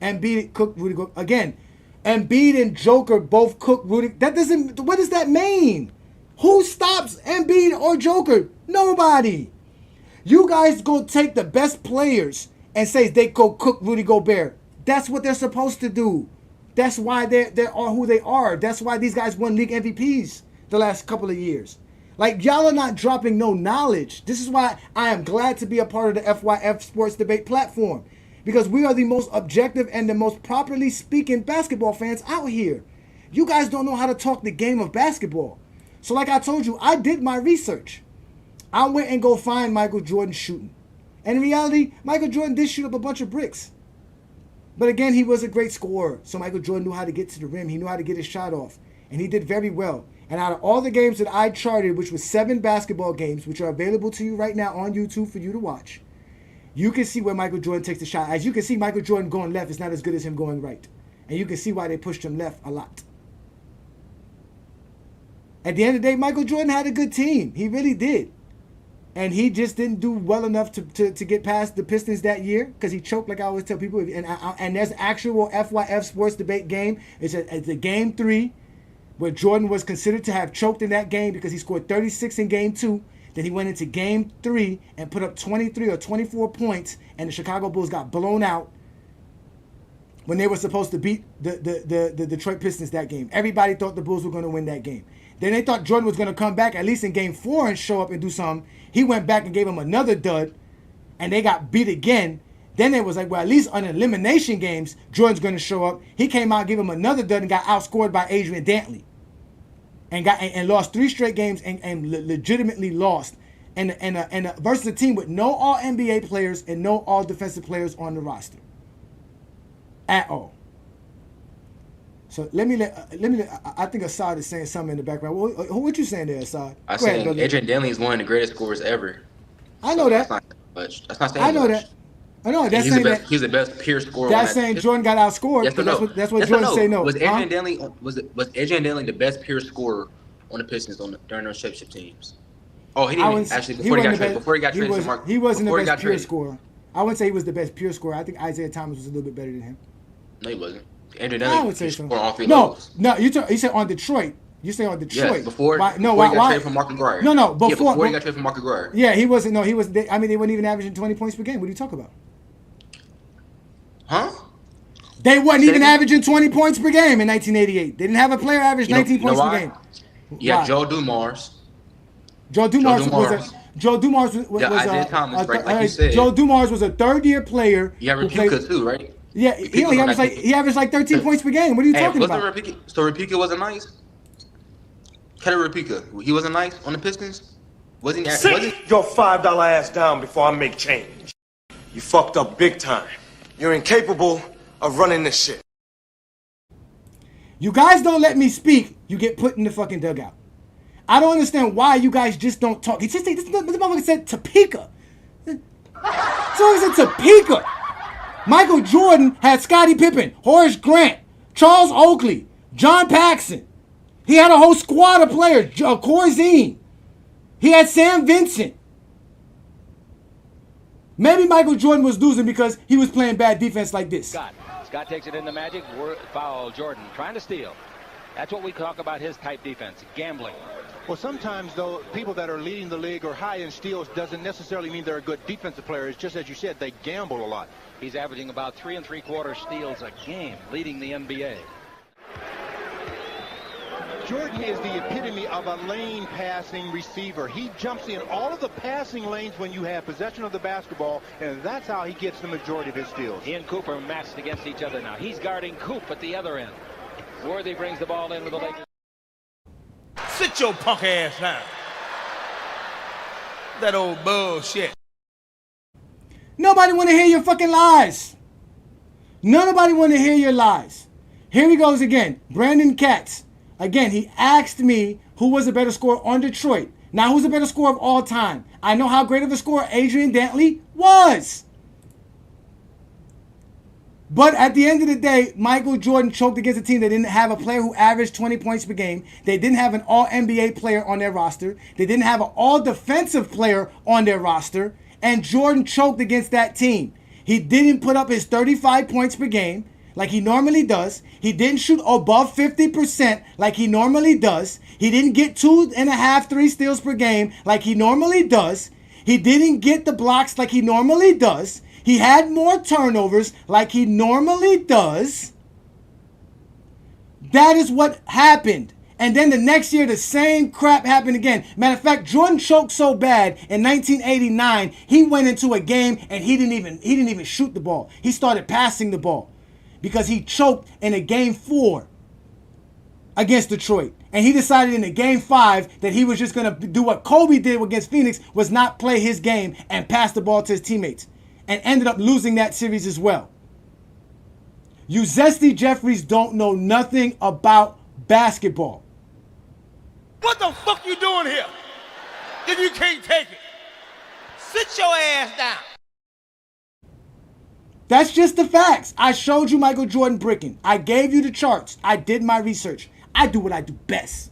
Embiid cooked Rudy. Again, Embiid and Joker both cooked Rudy. That doesn't. What does that mean? Who stops Embiid or Joker? Nobody. You guys go take the best players and say they go cook Rudy Gobert. That's what they're supposed to do. That's why they are who they are. That's why these guys won league MVPs the last couple of years. Like, y'all are not dropping no knowledge. This is why I am glad to be a part of the FYF Sports Debate platform. Because we are the most objective and the most properly speaking basketball fans out here. You guys don't know how to talk the game of basketball. So like I told you, I did my research. I went and go find Michael Jordan shooting. And in reality, Michael Jordan did shoot up a bunch of bricks. But again, he was a great scorer. So Michael Jordan knew how to get to the rim. He knew how to get his shot off. And he did very well. And out of all the games that I charted, which was 7 basketball games, which are available to you right now on YouTube for you to watch, you can see where Michael Jordan takes the shot. As you can see, Michael Jordan going left is not as good as him going right. And you can see why they pushed him left a lot. At the end of the day, Michael Jordan had a good team. He really did. And he just didn't do well enough to get past the Pistons that year because he choked, like I always tell people. And there's actual FYF Sports Debate game. It's a game 3 where Jordan was considered to have choked in that game because he scored 36 in game 2. Then he went into game 3 and put up 23 or 24 points, and the Chicago Bulls got blown out when they were supposed to beat the Detroit Pistons that game. Everybody thought the Bulls were going to win that game. Then they thought Jordan was going to come back at least in game 4 and show up and do something. He went back and gave him another dud, and they got beat again. Then it was like, well, at least on elimination games, Jordan's going to show up. He came out, gave him another dud, and got outscored by Adrian Dantley. And lost 3 straight games and legitimately lost. And versus a team with no all-NBA players and no all-defensive players on the roster. At all. So let me I think Assad is saying something in the background. What you saying there, Assad? I said Adrian Dantley is one of the greatest scorers ever. I know that. That's not saying I know much. that. I know that's he's saying the best, that. He's the best pure scorer. That's saying Jordan got outscored. Yes or no? That's what Jordan say no. Was Adrian Dantley was Adrian Dantley the best pure scorer on the Pistons during those championship teams? Oh, he didn't actually before he got traded to Mark. He wasn't the best pure scorer. I wouldn't say he was the best pure scorer. I think Isaiah Thomas was a little bit better than him. No, he wasn't. Adrian Dantley. I would say so. All 3 levels. No. You said on Detroit. You say on Detroit. Yes, before he got traded from Mark McGuire. No, before he got traded from Mark McGuire. Yeah, he wasn't. No, he was. They weren't even averaging 20 points per game. What are you talking about? Huh? They wasn't even averaging 20 points per game in 1988. They didn't have a player average 19 points per game. Yeah, Joe Dumars. Joe Dumars was Isaiah Thomas, like you said. Joe Dumars was a 3rd-year player. You have Repica too, right? Yeah, he averaged like 13 points per game. What are you talking about? So Repica wasn't nice? Kelly Repica, he wasn't nice on the Pistons? Sit your $5 ass down before I make change. You fucked up big time. You're incapable of running this shit. You guys don't let me speak, you get put in the fucking dugout. I don't understand why you guys just don't talk. He just this motherfucker said Topeka. So he said Topeka. Michael Jordan had Scottie Pippen, Horace Grant, Charles Oakley, John Paxson. He had a whole squad of players, Corzine. He had Sam Vincent. Maybe Michael Jordan was losing because he was playing bad defense like this. Scott takes it in the Magic. Foul Jordan trying to steal. That's what we talk about his type defense, gambling. Well, sometimes, though, people that are leading the league or high in steals doesn't necessarily mean they're a good defensive player. It's just, as you said, they gamble a lot. He's averaging about 3 3/4 steals a game, leading the NBA. Jordan is the epitome of a lane passing receiver. He jumps in all of the passing lanes when you have possession of the basketball, and that's how he gets the majority of his steals. He and Cooper matched against each other now. He's guarding Coop at the other end. Worthy brings the ball in with the Lakers. Sit your punk ass down. That old bullshit. Nobody want to hear your fucking lies. Nobody want to hear your lies. Here he goes again. Brandon Katz. Again, he asked me who was a better scorer on Detroit. Now, who's the better scorer of all time? I know how great of a scorer Adrian Dantley was. But at the end of the day, Michael Jordan choked against a team that didn't have a player who averaged 20 points per game. They didn't have an all-NBA player on their roster. They didn't have an all-defensive player on their roster. And Jordan choked against that team. He didn't put up his 35 points per game like he normally does. He didn't shoot above 50% like he normally does. He didn't get 2.5, 3 steals per game like he normally does. He didn't get the blocks like he normally does. He had more turnovers like he normally does. That is what happened. And then the next year, the same crap happened again. Matter of fact, Jordan choked so bad in 1989, he went into a game and he didn't even shoot the ball. He started passing the ball because he choked in a game 4 against Detroit. And he decided in a game 5 that he was just going to do what Kobe did against Phoenix, was not play his game and pass the ball to his teammates. And ended up losing that series as well. You zesty Jeffries don't know nothing about basketball. What the fuck you doing here? If you can't take it, sit your ass down. That's just the facts. I showed you Michael Jordan bricking. I gave you the charts. I did my research. I do what I do best.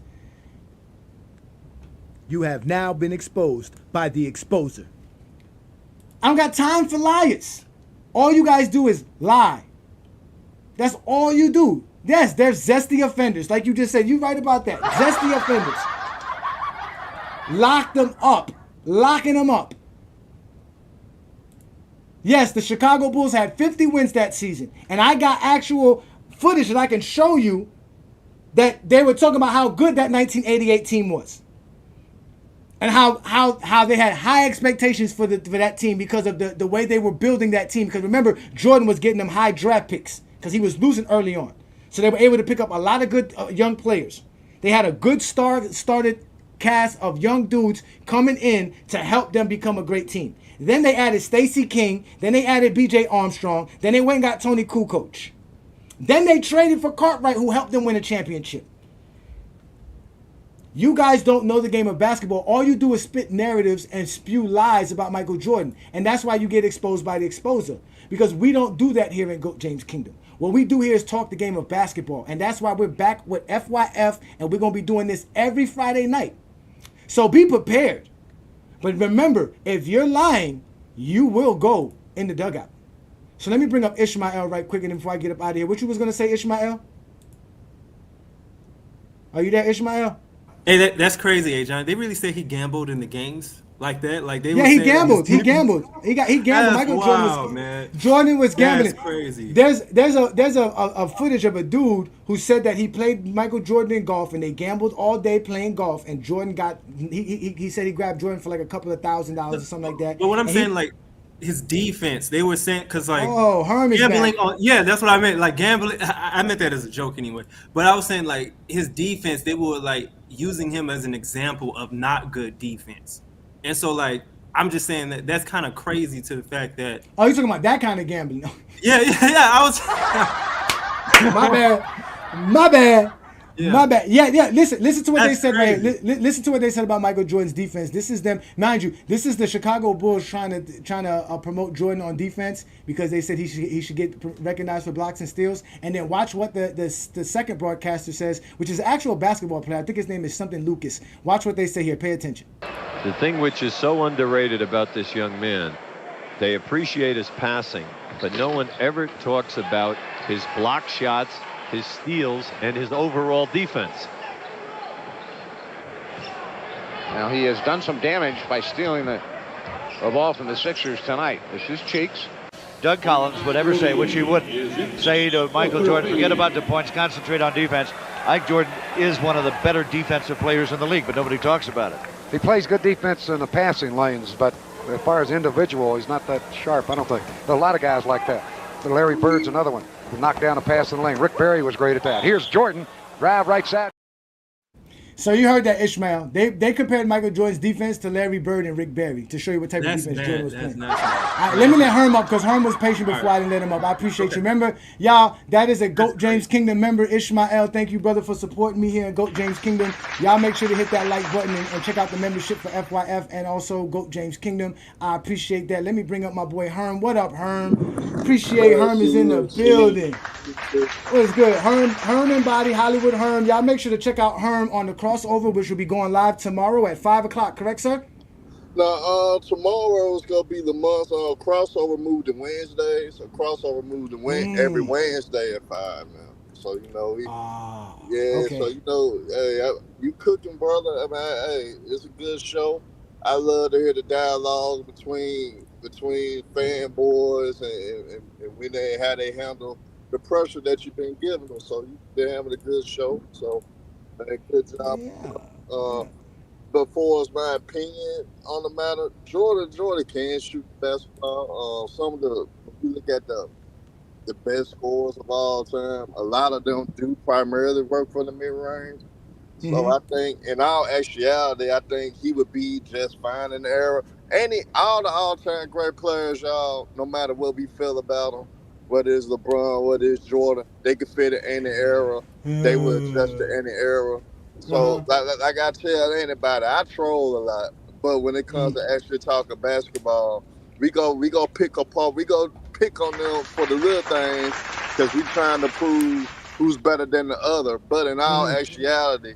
You have now been exposed by the exposer. I don't got time for liars. All you guys do is lie. That's all you do. Yes, there's zesty offenders. Like you just said, you're right about that. Zesty offenders. Lock them up. Locking them up. Yes, the Chicago Bulls had 50 wins that season. And I got actual footage that I can show you that they were talking about how good that 1988 team was. And how they had high expectations for that team because of the way they were building that team. Because remember, Jordan was getting them high draft picks because he was losing early on. So they were able to pick up a lot of good young players. They had a good started cast of young dudes coming in to help them become a great team. Then they added Stacey King. Then they added B.J. Armstrong. Then they went and got Tony Kukoc. Then they traded for Cartwright, who helped them win a championship. You guys don't know the game of basketball. All you do is spit narratives and spew lies about Michael Jordan. And that's why you get exposed by the exposer. Because we don't do that here in Goat James Kingdom. What we do here is talk the game of basketball. And that's why we're back with FYF. And we're going to be doing this every Friday night. So be prepared. But remember, if you're lying, you will go in the dugout. So let me bring up Ishmael right quick and before I get up out of here. What you was going to say, Ishmael? Are you there, Ishmael? Hey, that's crazy, Ajani. They really say he gambled in the games like that. Like they. Yeah, he gambled. He gambled. He gambled. That's Michael wild, Jordan was gambling. That's crazy. There's a footage of a dude who said that he played Michael Jordan in golf and they gambled all day playing golf and Jordan got he said he grabbed Jordan for like a couple of $1,000 or something like that. But what I'm saying, like his defense, they were saying because like Herman's gambling on, yeah, that's what I meant. Like gambling, I meant that as a joke anyway. But I was saying like his defense, they were like using him as an example of not good defense. And so, like, I'm just saying that that's kind of crazy to the fact that... Oh, you're talking about that kind of gambling. Yeah, I was... My bad. Yeah. My bad. Yeah. Listen to what That's they said crazy. right here. Listen to what they said about Michael Jordan's defense. This is them, mind you. This is the Chicago Bulls trying to promote Jordan on defense because they said he should get recognized for blocks and steals. And then watch what the second broadcaster says, which is an actual basketball player. I think his name is something Lucas. Watch what they say here. Pay attention. The thing which is so underrated about this young man, they appreciate his passing, but no one ever talks about his block shots, his steals, and his overall defense. Now he has done some damage by stealing the ball from the Sixers tonight. This is Cheeks. Doug Collins would ever say, which he wouldn't say to Michael Jordan, forget about the points, concentrate on defense. Ike Jordan is one of the better defensive players in the league, but nobody talks about it. He plays good defense in the passing lanes, but as far as individual, he's not that sharp, I don't think. There are a lot of guys like that. Larry Bird's another one who knocked down a pass in the lane. Rick Barry was great at that. Here's Jordan, drive right side. So you heard that, Ishmael. They compared Michael Jordan's defense to Larry Bird and Rick Barry to show you what type of defense Jordan was playing. All right, let me let Herm up because Herm was patient before I didn't let him up. I appreciate you. Remember, y'all, that is a GOAT James Kingdom member, Ishmael. Thank you, brother, for supporting me here in GOAT James Kingdom. Y'all make sure to hit that like button and check out the membership for FYF and also GOAT James Kingdom. I appreciate that. Let me bring up my boy Herm. What up, Herm? Appreciate Herm is in the building. What's good? Herm and Body, Hollywood Herm. Y'all make sure to check out Herm on the crossover, which will be going live tomorrow at 5 o'clock. Correct, sir? Now, tomorrow is going to be the month crossover moved to Wednesday. So crossover moved to every Wednesday at 5 now. So, you know, okay. So, you know, hey, you cooking, brother. I mean, hey, it's a good show. I love to hear the dialogue between fanboys and when how they handle the pressure that you've been giving them. So they're having a good show. So good job. Yeah. But for as my opinion on the matter, Jordan can shoot basketball. Some of if you look at the best scorers of all time, a lot of them do primarily work for the mid-range. So I think, in all actuality, I think he would be just fine in the era. All the all-time great players, y'all, no matter what we feel about them, whether it's LeBron, whether it's Jordan, they could fit in any era. They would adjust to any era. So, like I tell anybody, I troll a lot. But when it comes to actually talking basketball, we go pick apart. We go pick on them for the little things because we trying to prove who's better than the other. But in all actuality,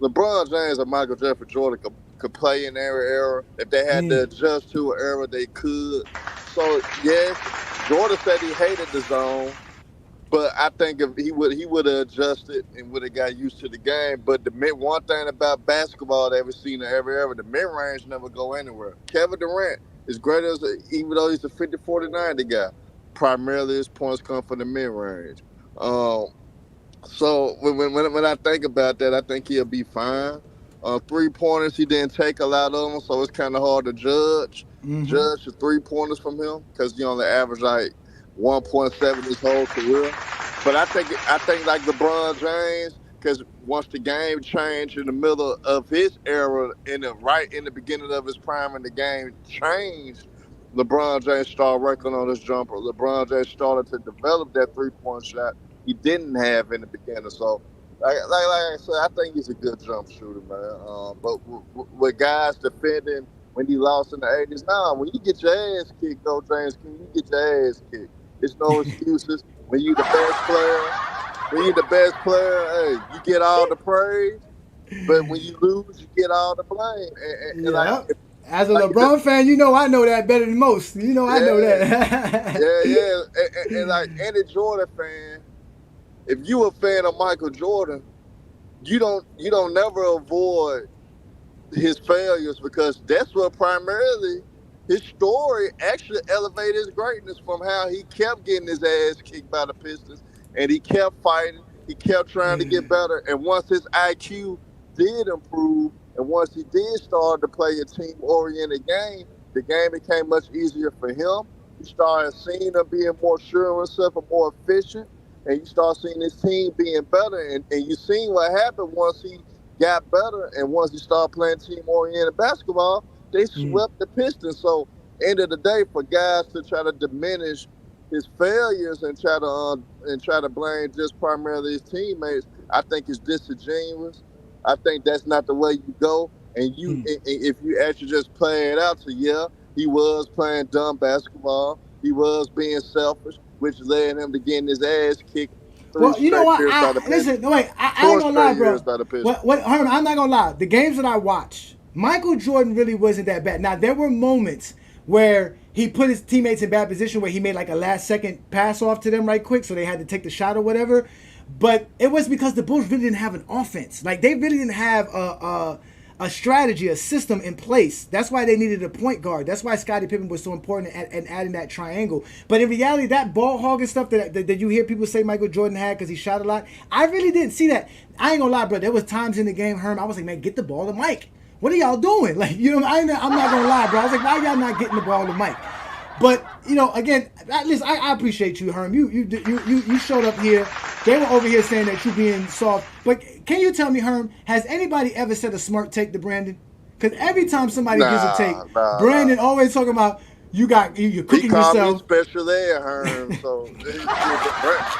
LeBron James and Michael Jeffrey Jordan could play in every era. If they had to adjust to an era, they could. So, yes, Jordan said he hated the zone, but I think if he would have adjusted and would have got used to the game. But one thing about basketball that we've seen in every era, the mid-range never go anywhere. Kevin Durant is great even though he's a 50-40-90 guy. Primarily his points come from the mid-range. So when I think about that, I think he'll be fine. 3-pointers, he didn't take a lot of them, so it's kind of hard to judge the 3-pointers from him because he only averaged like 1.7 his whole career. But I think like LeBron James, because once the game changed in the middle of his era, right in the beginning of his prime, and the game changed, LeBron James started working on his jumper. LeBron James started to develop that 3-point shot he didn't have in the beginning. So, like I said, I think he's a good jump shooter, man. But with guys defending when he lost in the 80s, when you get your ass kicked, though, James, you get your ass kicked. There's no excuses. When you're the best player, hey, you get all the praise. But when you lose, you get all the blame. As a LeBron fan, you know I know that better than most. You know I know that. And like any Jordan fan, if you a fan of Michael Jordan, you don't never avoid his failures because that's what primarily his story actually elevated his greatness from how he kept getting his ass kicked by the Pistons and he kept fighting, he kept trying to get better, and once his IQ did improve and once he did start to play a team-oriented game, the game became much easier for him. You started seeing him being more sure of himself and more efficient, and you start seeing his team being better, and you seen what happened once he got better and once he started playing team-oriented basketball, they swept the Pistons. So, end of the day, for guys to try to diminish his failures and try to blame just primarily his teammates, I think is disingenuous. I think that's not the way you go. And if you actually just play it out, he was playing dumb basketball. He was being selfish, which led him to getting his ass kicked. Well, you know what? I ain't gonna lie, bro. Herman, I'm not gonna lie. The games that I watched, Michael Jordan really wasn't that bad. Now, there were moments where he put his teammates in bad position where he made like a last-second pass off to them right quick, so they had to take the shot or whatever. But it was because the Bulls really didn't have an offense. Like, they really didn't have a strategy, a system in place. That's why they needed a point guard. That's why Scottie Pippen was so important in adding that triangle. But in reality, that ball hogging stuff that you hear people say Michael Jordan had because he shot a lot, I really didn't see that. I ain't gonna lie, bro. There was times in the game, Herm, I was like, man, get the ball to Mike. What are y'all doing? Like, you know, I'm not gonna lie, bro. I was like, why y'all not getting the ball to Mike? But, you know, again, listen, I appreciate you, Herm. You showed up here. They were over here saying that you being soft. But can you tell me, Herm, has anybody ever said a smart take to Brandon? Because every time somebody gives a take, Brandon always talking about you're He cooking called me yourself. special ed, Herm. So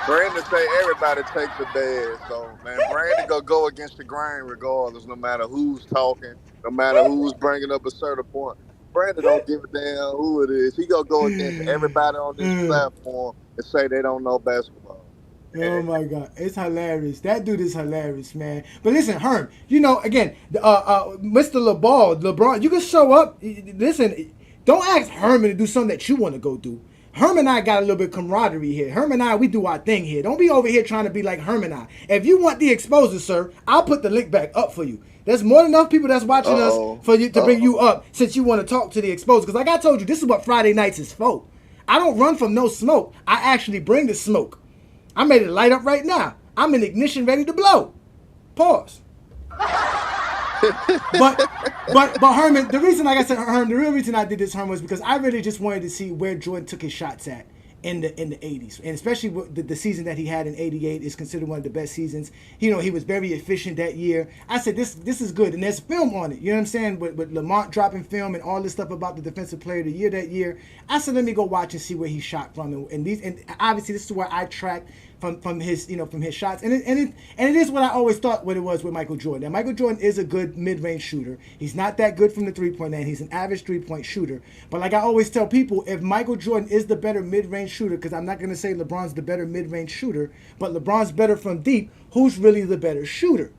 Brandon say everybody takes a bad. So man, Brandon go against the grain regardless, no matter who's talking, no matter who's bringing up a certain point. Brandon don't give a damn who it is. He gonna go against everybody on this platform and say they don't know basketball. Oh my God, it's hilarious. That dude is hilarious, man. But listen, Herm, again, Mr. LeBron, you can show up. Listen, don't ask Herman to do something that you want to go do. Herm and I got a little bit of camaraderie here. Herm and I, we do our thing here. Don't be over here trying to be like Herm and I. If you want the exposure, sir, I'll put the link back up for you. There's more than enough people that's watching us for you to bring you up since you want to talk to the exposure. Because like I told you, this is what Friday nights is for. I don't run from no smoke. I actually bring the smoke. I'm ready to light up right now. I'm in ignition ready to blow. Pause. but Herman, the reason, like I said, Herman, the real reason I did this, Herman, was because I really just wanted to see where Jordan took his shots at in the 80s, and especially the season that he had in '88 is considered one of the best seasons. He was very efficient that year. I said this is good, and there's film on it. You know what I'm saying? With Lamont dropping film and all this stuff about the defensive player of the year that year. I said let me go watch and see where he shot from, and obviously this is where I tracked from his shots, and it is what I always thought what it was with Michael Jordan. Now Michael Jordan is a good mid-range shooter. He's not that good from the three-point line. He's an average three-point shooter. But like I always tell people, if Michael Jordan is the better mid-range shooter, because I'm not going to say LeBron's the better mid-range shooter, but LeBron's better from deep, who's really the better shooter?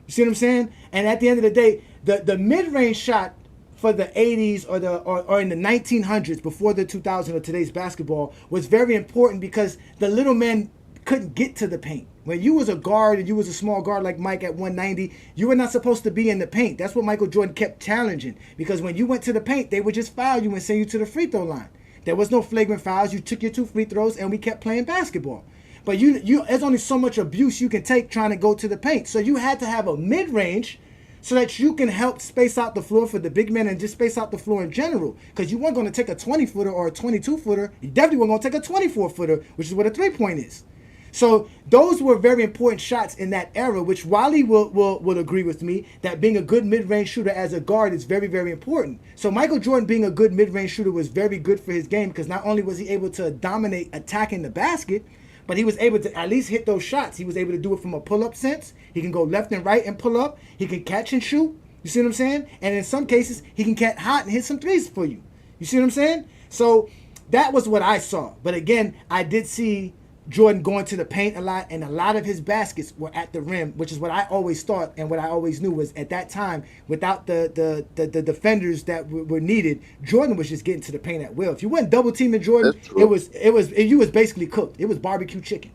You see what I'm saying? And at the end of the day, the mid-range shot for the 80s or in the 1900s before the 2000 or today's basketball was very important because the little men couldn't get to the paint. When you was a guard and you was a small guard like Mike at 190, you were not supposed to be in the paint. That's what Michael Jordan kept challenging, because when you went to the paint, they would just foul you and send you to the free throw line. There was no flagrant fouls. You took your 2 free throws and we kept playing basketball. But there's only so much abuse you can take trying to go to the paint. So you had to have a mid-range so that you can help space out the floor for the big men and just space out the floor in general. Because you weren't going to take a 20-footer or a 22-footer. You definitely weren't going to take a 24-footer, which is what a three-point is. So those were very important shots in that era, which Wally will agree with me that being a good mid-range shooter as a guard is very, very important. So Michael Jordan being a good mid-range shooter was very good for his game, because not only was he able to dominate attacking the basket, but he was able to at least hit those shots. He was able to do it from a pull-up sense. He can go left and right and pull up. He can catch and shoot. You see what I'm saying? And in some cases, he can get hot and hit some threes for you. You see what I'm saying? So that was what I saw. But again, I did see Jordan going to the paint a lot, and a lot of his baskets were at the rim, which is what I always thought and what I always knew was at that time, without the defenders that were needed, Jordan was just getting to the paint at will. If you weren't double teaming Jordan, you was basically cooked. It was barbecue chicken,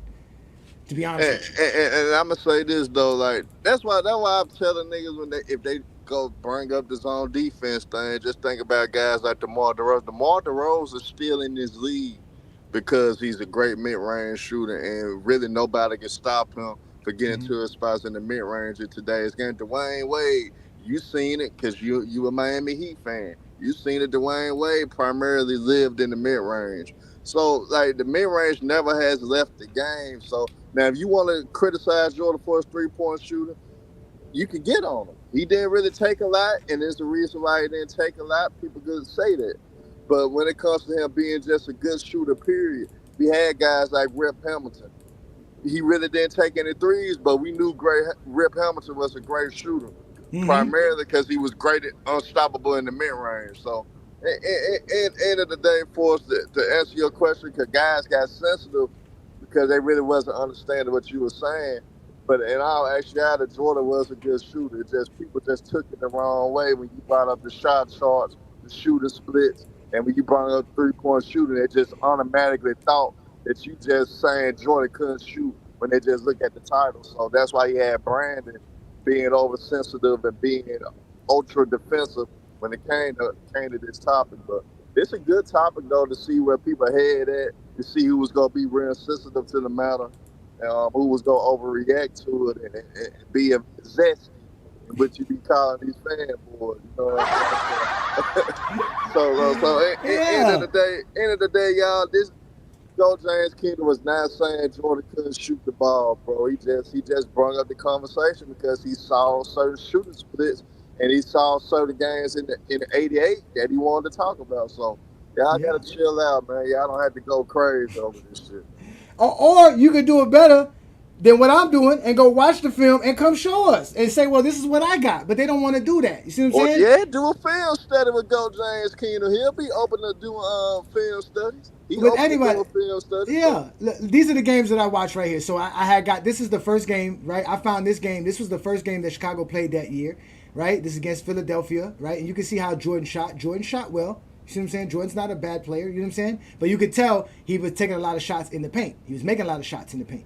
to be honest. And I'm gonna say this though, like that's why I'm telling niggas if they go bring up the zone defense thing, just think about guys like DeMar DeRozan. DeMar DeRozan is still in this league because he's a great mid-range shooter, and really nobody can stop him for getting to his spots in the mid-range of today's game. Dwayne Wade, you seen it because you a Miami Heat fan. You seen it. Dwayne Wade primarily lived in the mid-range. So, like, the mid-range never has left the game. So, now if you want to criticize Jordan for his three-point shooter, you can get on him. He didn't really take a lot, and there's a reason why he didn't take a lot. People could say that. But when it comes to him being just a good shooter, period, we had guys like Rip Hamilton. He really didn't take any threes, but we knew Rip Hamilton was a great shooter, primarily because he was great at unstoppable in the mid-range. So, at the end of the day, for us to answer your question, because guys got sensitive because they really wasn't understanding what you were saying. But in all actuality, Jordan was a good shooter. People just took it the wrong way when you brought up the shot charts, the shooter splits. And when you brought up three-point shooting, they just automatically thought that you just saying Jordan couldn't shoot when they just look at the title. So that's why he had Brandon being oversensitive and being ultra defensive when it came to this topic. But it's a good topic though to see where people head at, to see who was gonna be real sensitive to the matter, who was gonna overreact to it and be a zesty. But you be calling these fanboys, you know what I'm saying? so end of the day, y'all, Go James Kingdom was not saying Jordan couldn't shoot the ball, bro. He just brought up the conversation because he saw certain shooting splits and he saw certain games in the '88 that he wanted to talk about. So y'all gotta chill out, man. Y'all don't have to go crazy over this shit. Or you could do it better than what I'm doing and go watch the film and come show us and say, well, this is what I got. But they don't want to do that. You see what I'm saying? Yeah, do a film study with Go James Keenum. He'll be open to doing film studies. He With open anybody. to doing film studies. Yeah, these are the games that I watched right here. So I had got, this is the first game, right? I found this game. This was the first game that Chicago played that year, right? This is against Philadelphia, right? And you can see how Jordan shot. Jordan shot well. You see what I'm saying? Jordan's not a bad player, you know what I'm saying? But you could tell he was taking a lot of shots in the paint. He was making a lot of shots in the paint.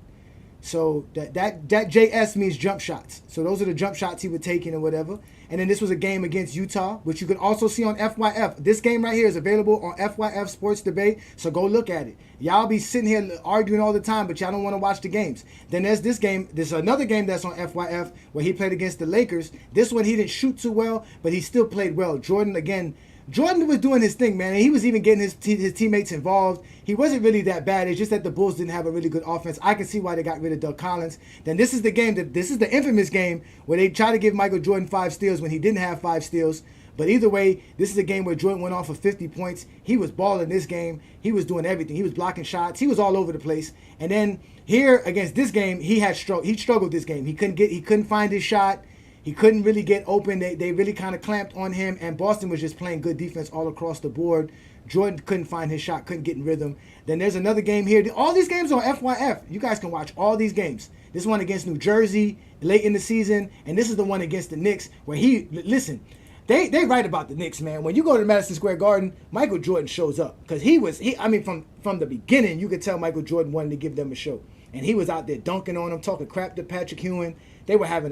So that JS means jump shots. So those are the jump shots he would take in or whatever. And then this was a game against Utah, which you can also see on FYF. This game right here is available on FYF Sports Debate, so go look at it. Y'all be sitting here arguing all the time, but y'all don't want to watch the games. Then there's this game. There's another game that's on FYF where he played against the Lakers. This one he didn't shoot too well, but he still played well. Jordan was doing his thing, man, and he was even getting his teammates involved. He wasn't really that bad. It's just that the Bulls didn't have a really good offense. I can see why they got rid of Doug Collins. Then this is the game this is the infamous game where they try to give Michael Jordan 5 steals when he didn't have 5 steals. But either way, this is a game where Jordan went off for 50 points. He was balling this game. He was doing everything. He was blocking shots. He was all over the place. And then here against this game, he struggled this game. He couldn't find his shot. He couldn't really get open. They really kind of clamped on him, and Boston was just playing good defense all across the board. Jordan couldn't find his shot, couldn't get in rhythm. Then there's another game here. All these games on FYF. You guys can watch all these games. This one against New Jersey late in the season, and this is the one against the Knicks where they write about the Knicks, man. When you go to Madison Square Garden, Michael Jordan shows up because from the beginning you could tell Michael Jordan wanted to give them a show, and he was out there dunking on them, talking crap to Patrick Ewing. They were having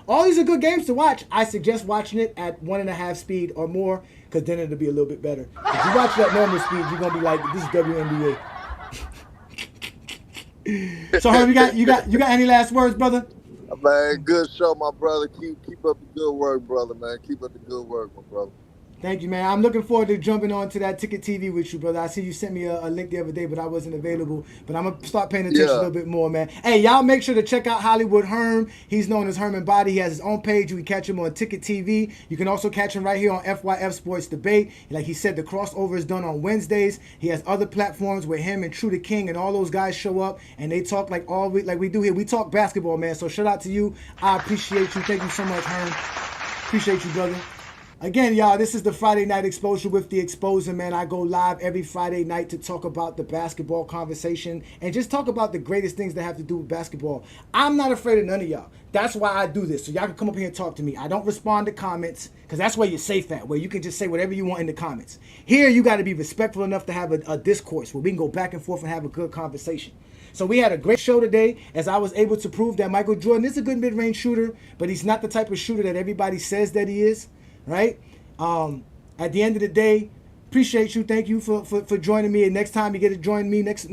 all these are good games to watch. I suggest watching it at 1.5 speed or more, because then it'll be a little bit better. If you watch that normal speed, you're gonna be like, this is WNBA. So Herb, you got any last words, brother? Man, good show, my brother. Keep up the good work, brother, man. Keep up the good work, my brother. Thank you, man. I'm looking forward to jumping on to that Ticket TV with you, brother. I see you sent me a link the other day, but I wasn't available. But I'm going to start paying attention a little bit more, man. Hey, y'all make sure to check out Hollywood Herm. He's known as Herman Body. He has his own page. You can catch him on Ticket TV. You can also catch him right here on FYF Sports Debate. Like he said, the crossover is done on Wednesdays. He has other platforms where him and True the King and all those guys show up, and they talk like all week, like we do here. We talk basketball, man. So shout out to you. I appreciate you. Thank you so much, Herm. Appreciate you, brother. Again, y'all, this is the Friday Night Exposure with the Exposer, man. I go live every Friday night to talk about the basketball conversation and just talk about the greatest things that have to do with basketball. I'm not afraid of none of y'all. That's why I do this, so y'all can come up here and talk to me. I don't respond to comments, because that's where you're safe at, where you can just say whatever you want in the comments. Here, you got to be respectful enough to have a discourse where we can go back and forth and have a good conversation. So we had a great show today, as I was able to prove that Michael Jordan is a good mid-range shooter, but he's not the type of shooter that everybody says that he is. Right? At the end of the day, appreciate you. Thank you for joining me. And next time you get to join me next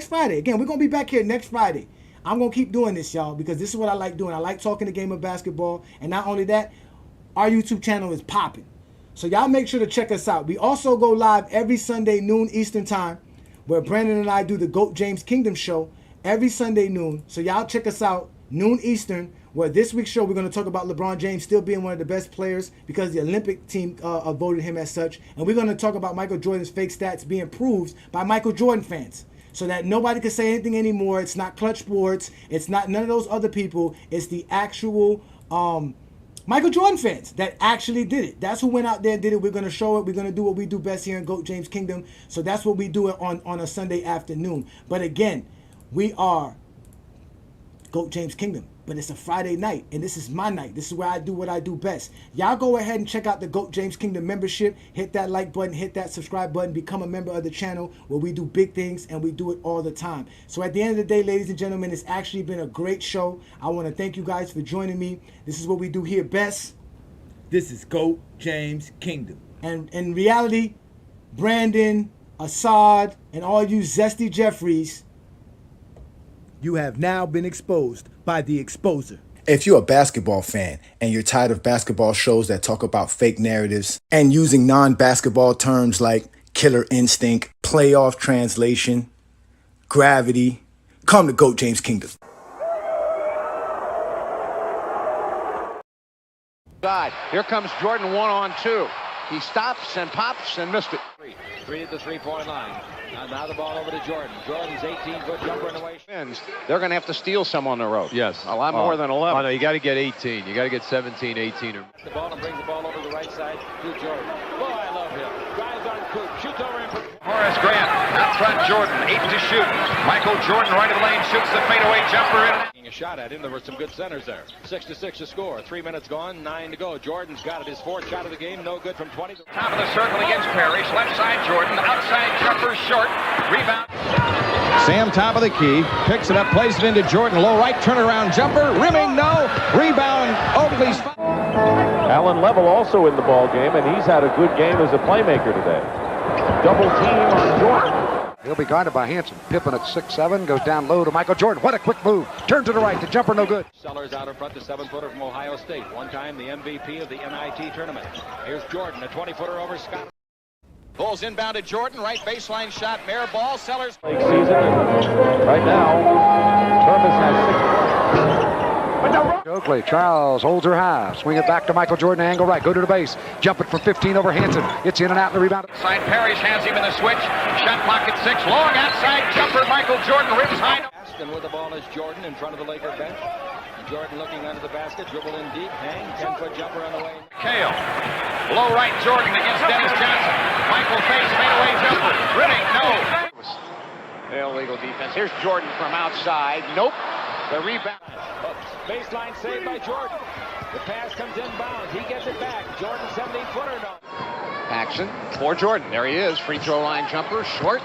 Friday. Again, we're gonna be back here next Friday. I'm gonna keep doing this, y'all, because this is what I like doing. I like talking the game of basketball. And not only that, our YouTube channel is popping. So y'all make sure to check us out. We also go live every Sunday noon Eastern time, where Brandon and I do the GOAT James Kingdom show every Sunday noon. So y'all check us out noon Eastern. Where this week's show, we're going to talk about LeBron James still being one of the best players because the Olympic team voted him as such. And we're going to talk about Michael Jordan's fake stats being proved by Michael Jordan fans, so that nobody can say anything anymore. It's not Clutch Sports. It's not none of those other people. It's the actual Michael Jordan fans that actually did it. That's who went out there and did it. We're going to show it. We're going to do what we do best here in GOAT James Kingdom. So that's what we do it on a Sunday afternoon. But again, we are GOAT James Kingdom. But it's a Friday night, and this is my night. This is where I do what I do best. Y'all go ahead and check out the GOAT James Kingdom membership. Hit that like button, hit that subscribe button, become a member of the channel where we do big things, and we do it all the time. So at the end of the day, ladies and gentlemen, it's actually been a great show. I want to thank you guys for joining me. This is what we do here best. This is GOAT James Kingdom. And in reality, Brandon, Assad, and all you zesty Jeffries, you have now been exposed by the Exposer. If you're a basketball fan and you're tired of basketball shows that talk about fake narratives and using non-basketball terms like Killer Instinct, Playoff Translation, Gravity. Come to GOAT James Kingdom. Here comes Jordan 1-on-2. He stops and pops and missed it. Three at the three-point line. Now the ball over to Jordan. Jordan's 18-foot jumper in the way. They're going to have to steal some on the road. Yes. A lot more than 11. Oh, no, you got to get 18. You got to get 17, 18. The ball and brings the ball over the right side to Jordan. Boy, I love him. Drives on Coop. Shoots over him. Horace Grant out front. Jordan 8 to shoot. Michael Jordan right of the lane shoots the fadeaway jumper in. A shot at him. There were some good centers there. 6-6 to score. 3 minutes gone. 9 to go. Jordan's got it. His fourth shot of the game. No good from 20. Top of the circle against Parrish. Left side Jordan. Outside jumper short. Rebound. Sam, top of the key, picks it up, plays it into Jordan. Low right, turnaround jumper, rimming, no. Rebound, Oakley's. Alan Level also in the ball game, and he's had a good game as a playmaker today. Double team on Jordan. He'll be guarded by Hanson. Pippen at 6'7", goes down low to Michael Jordan. What a quick move. Turn to the right, the jumper no good. Sellers out in front, the 7-footer from Ohio State. One time the MVP of the NIT tournament. Here's Jordan, a 20-footer over Scott. Bulls inbounded Jordan, right baseline shot, Mayor ball, Sellers. Season, right now, Purvis has 6 points. Oakley, Charles holds her high. Swing it back to Michael Jordan, angle right, go to the base. Jump it from 15 over Hanson. It's in and out, and the rebound. Side Parrish hands him in the switch. Shot clock at 6, long outside jumper, Michael Jordan rips high. And with the ball is Jordan in front of the Laker bench. Jordan looking under the basket, dribble in deep, hang, 10-foot jumper on the way. Kale, low right Jordan against Dennis Johnson. Michael face fadeaway jumper, rimming, no. Illegal defense. Here's Jordan from outside. Nope. The rebound. Baseline saved by Jordan. The pass comes inbounds. He gets it back. Jordan 17-footer no. Paxson for Jordan. There he is. Free throw line jumper. Short.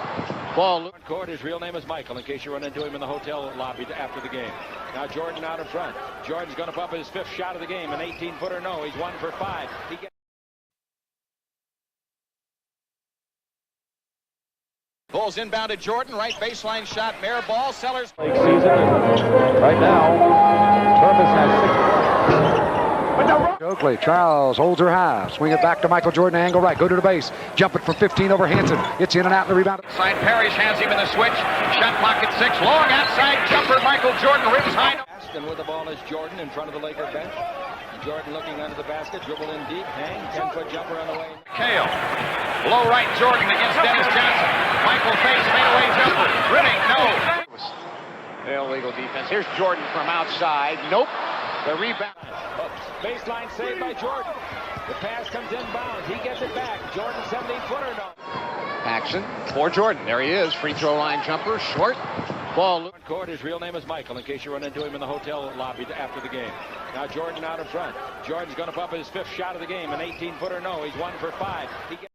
Ball. Court. His real name is Michael, in case you run into him in the hotel lobby after the game. Now Jordan out in front. Jordan's going to pump his 5th shot of the game. An 18-footer no. He's 1 for 5. He gets. Bulls inbounded Jordan, right baseline shot, Mayor ball, Sellers. Season, right now, Purvis has 6 points. Oakley, Charles holds her high. Swing it back to Michael Jordan, angle right, go to the base. Jump it from 15 over Hanson. It's in and out, and the rebound. Side Parrish hands him in the switch. Shot clock at 6, long outside jumper, Michael Jordan rips high. And with the ball is Jordan in front of the Laker bench. Jordan looking under the basket, dribble in deep, hang, 10-foot jumper on the way. Kale, low right Jordan against Dennis Johnson. Michael face fadeaway jumper, rimming, no. Illegal defense. Here's Jordan from outside. Nope. The rebound. Baseline saved by Jordan. The pass comes inbounds. He gets it back. Jordan 17-footer no. Paxson for Jordan. There he is. Free throw line jumper. Short. Ball. Court. His real name is Michael, in case you run into him in the hotel lobby after the game. Now Jordan out in front. Jordan's going to pump his 5th shot of the game. An 18-footer no. He's 1 for 5. He gets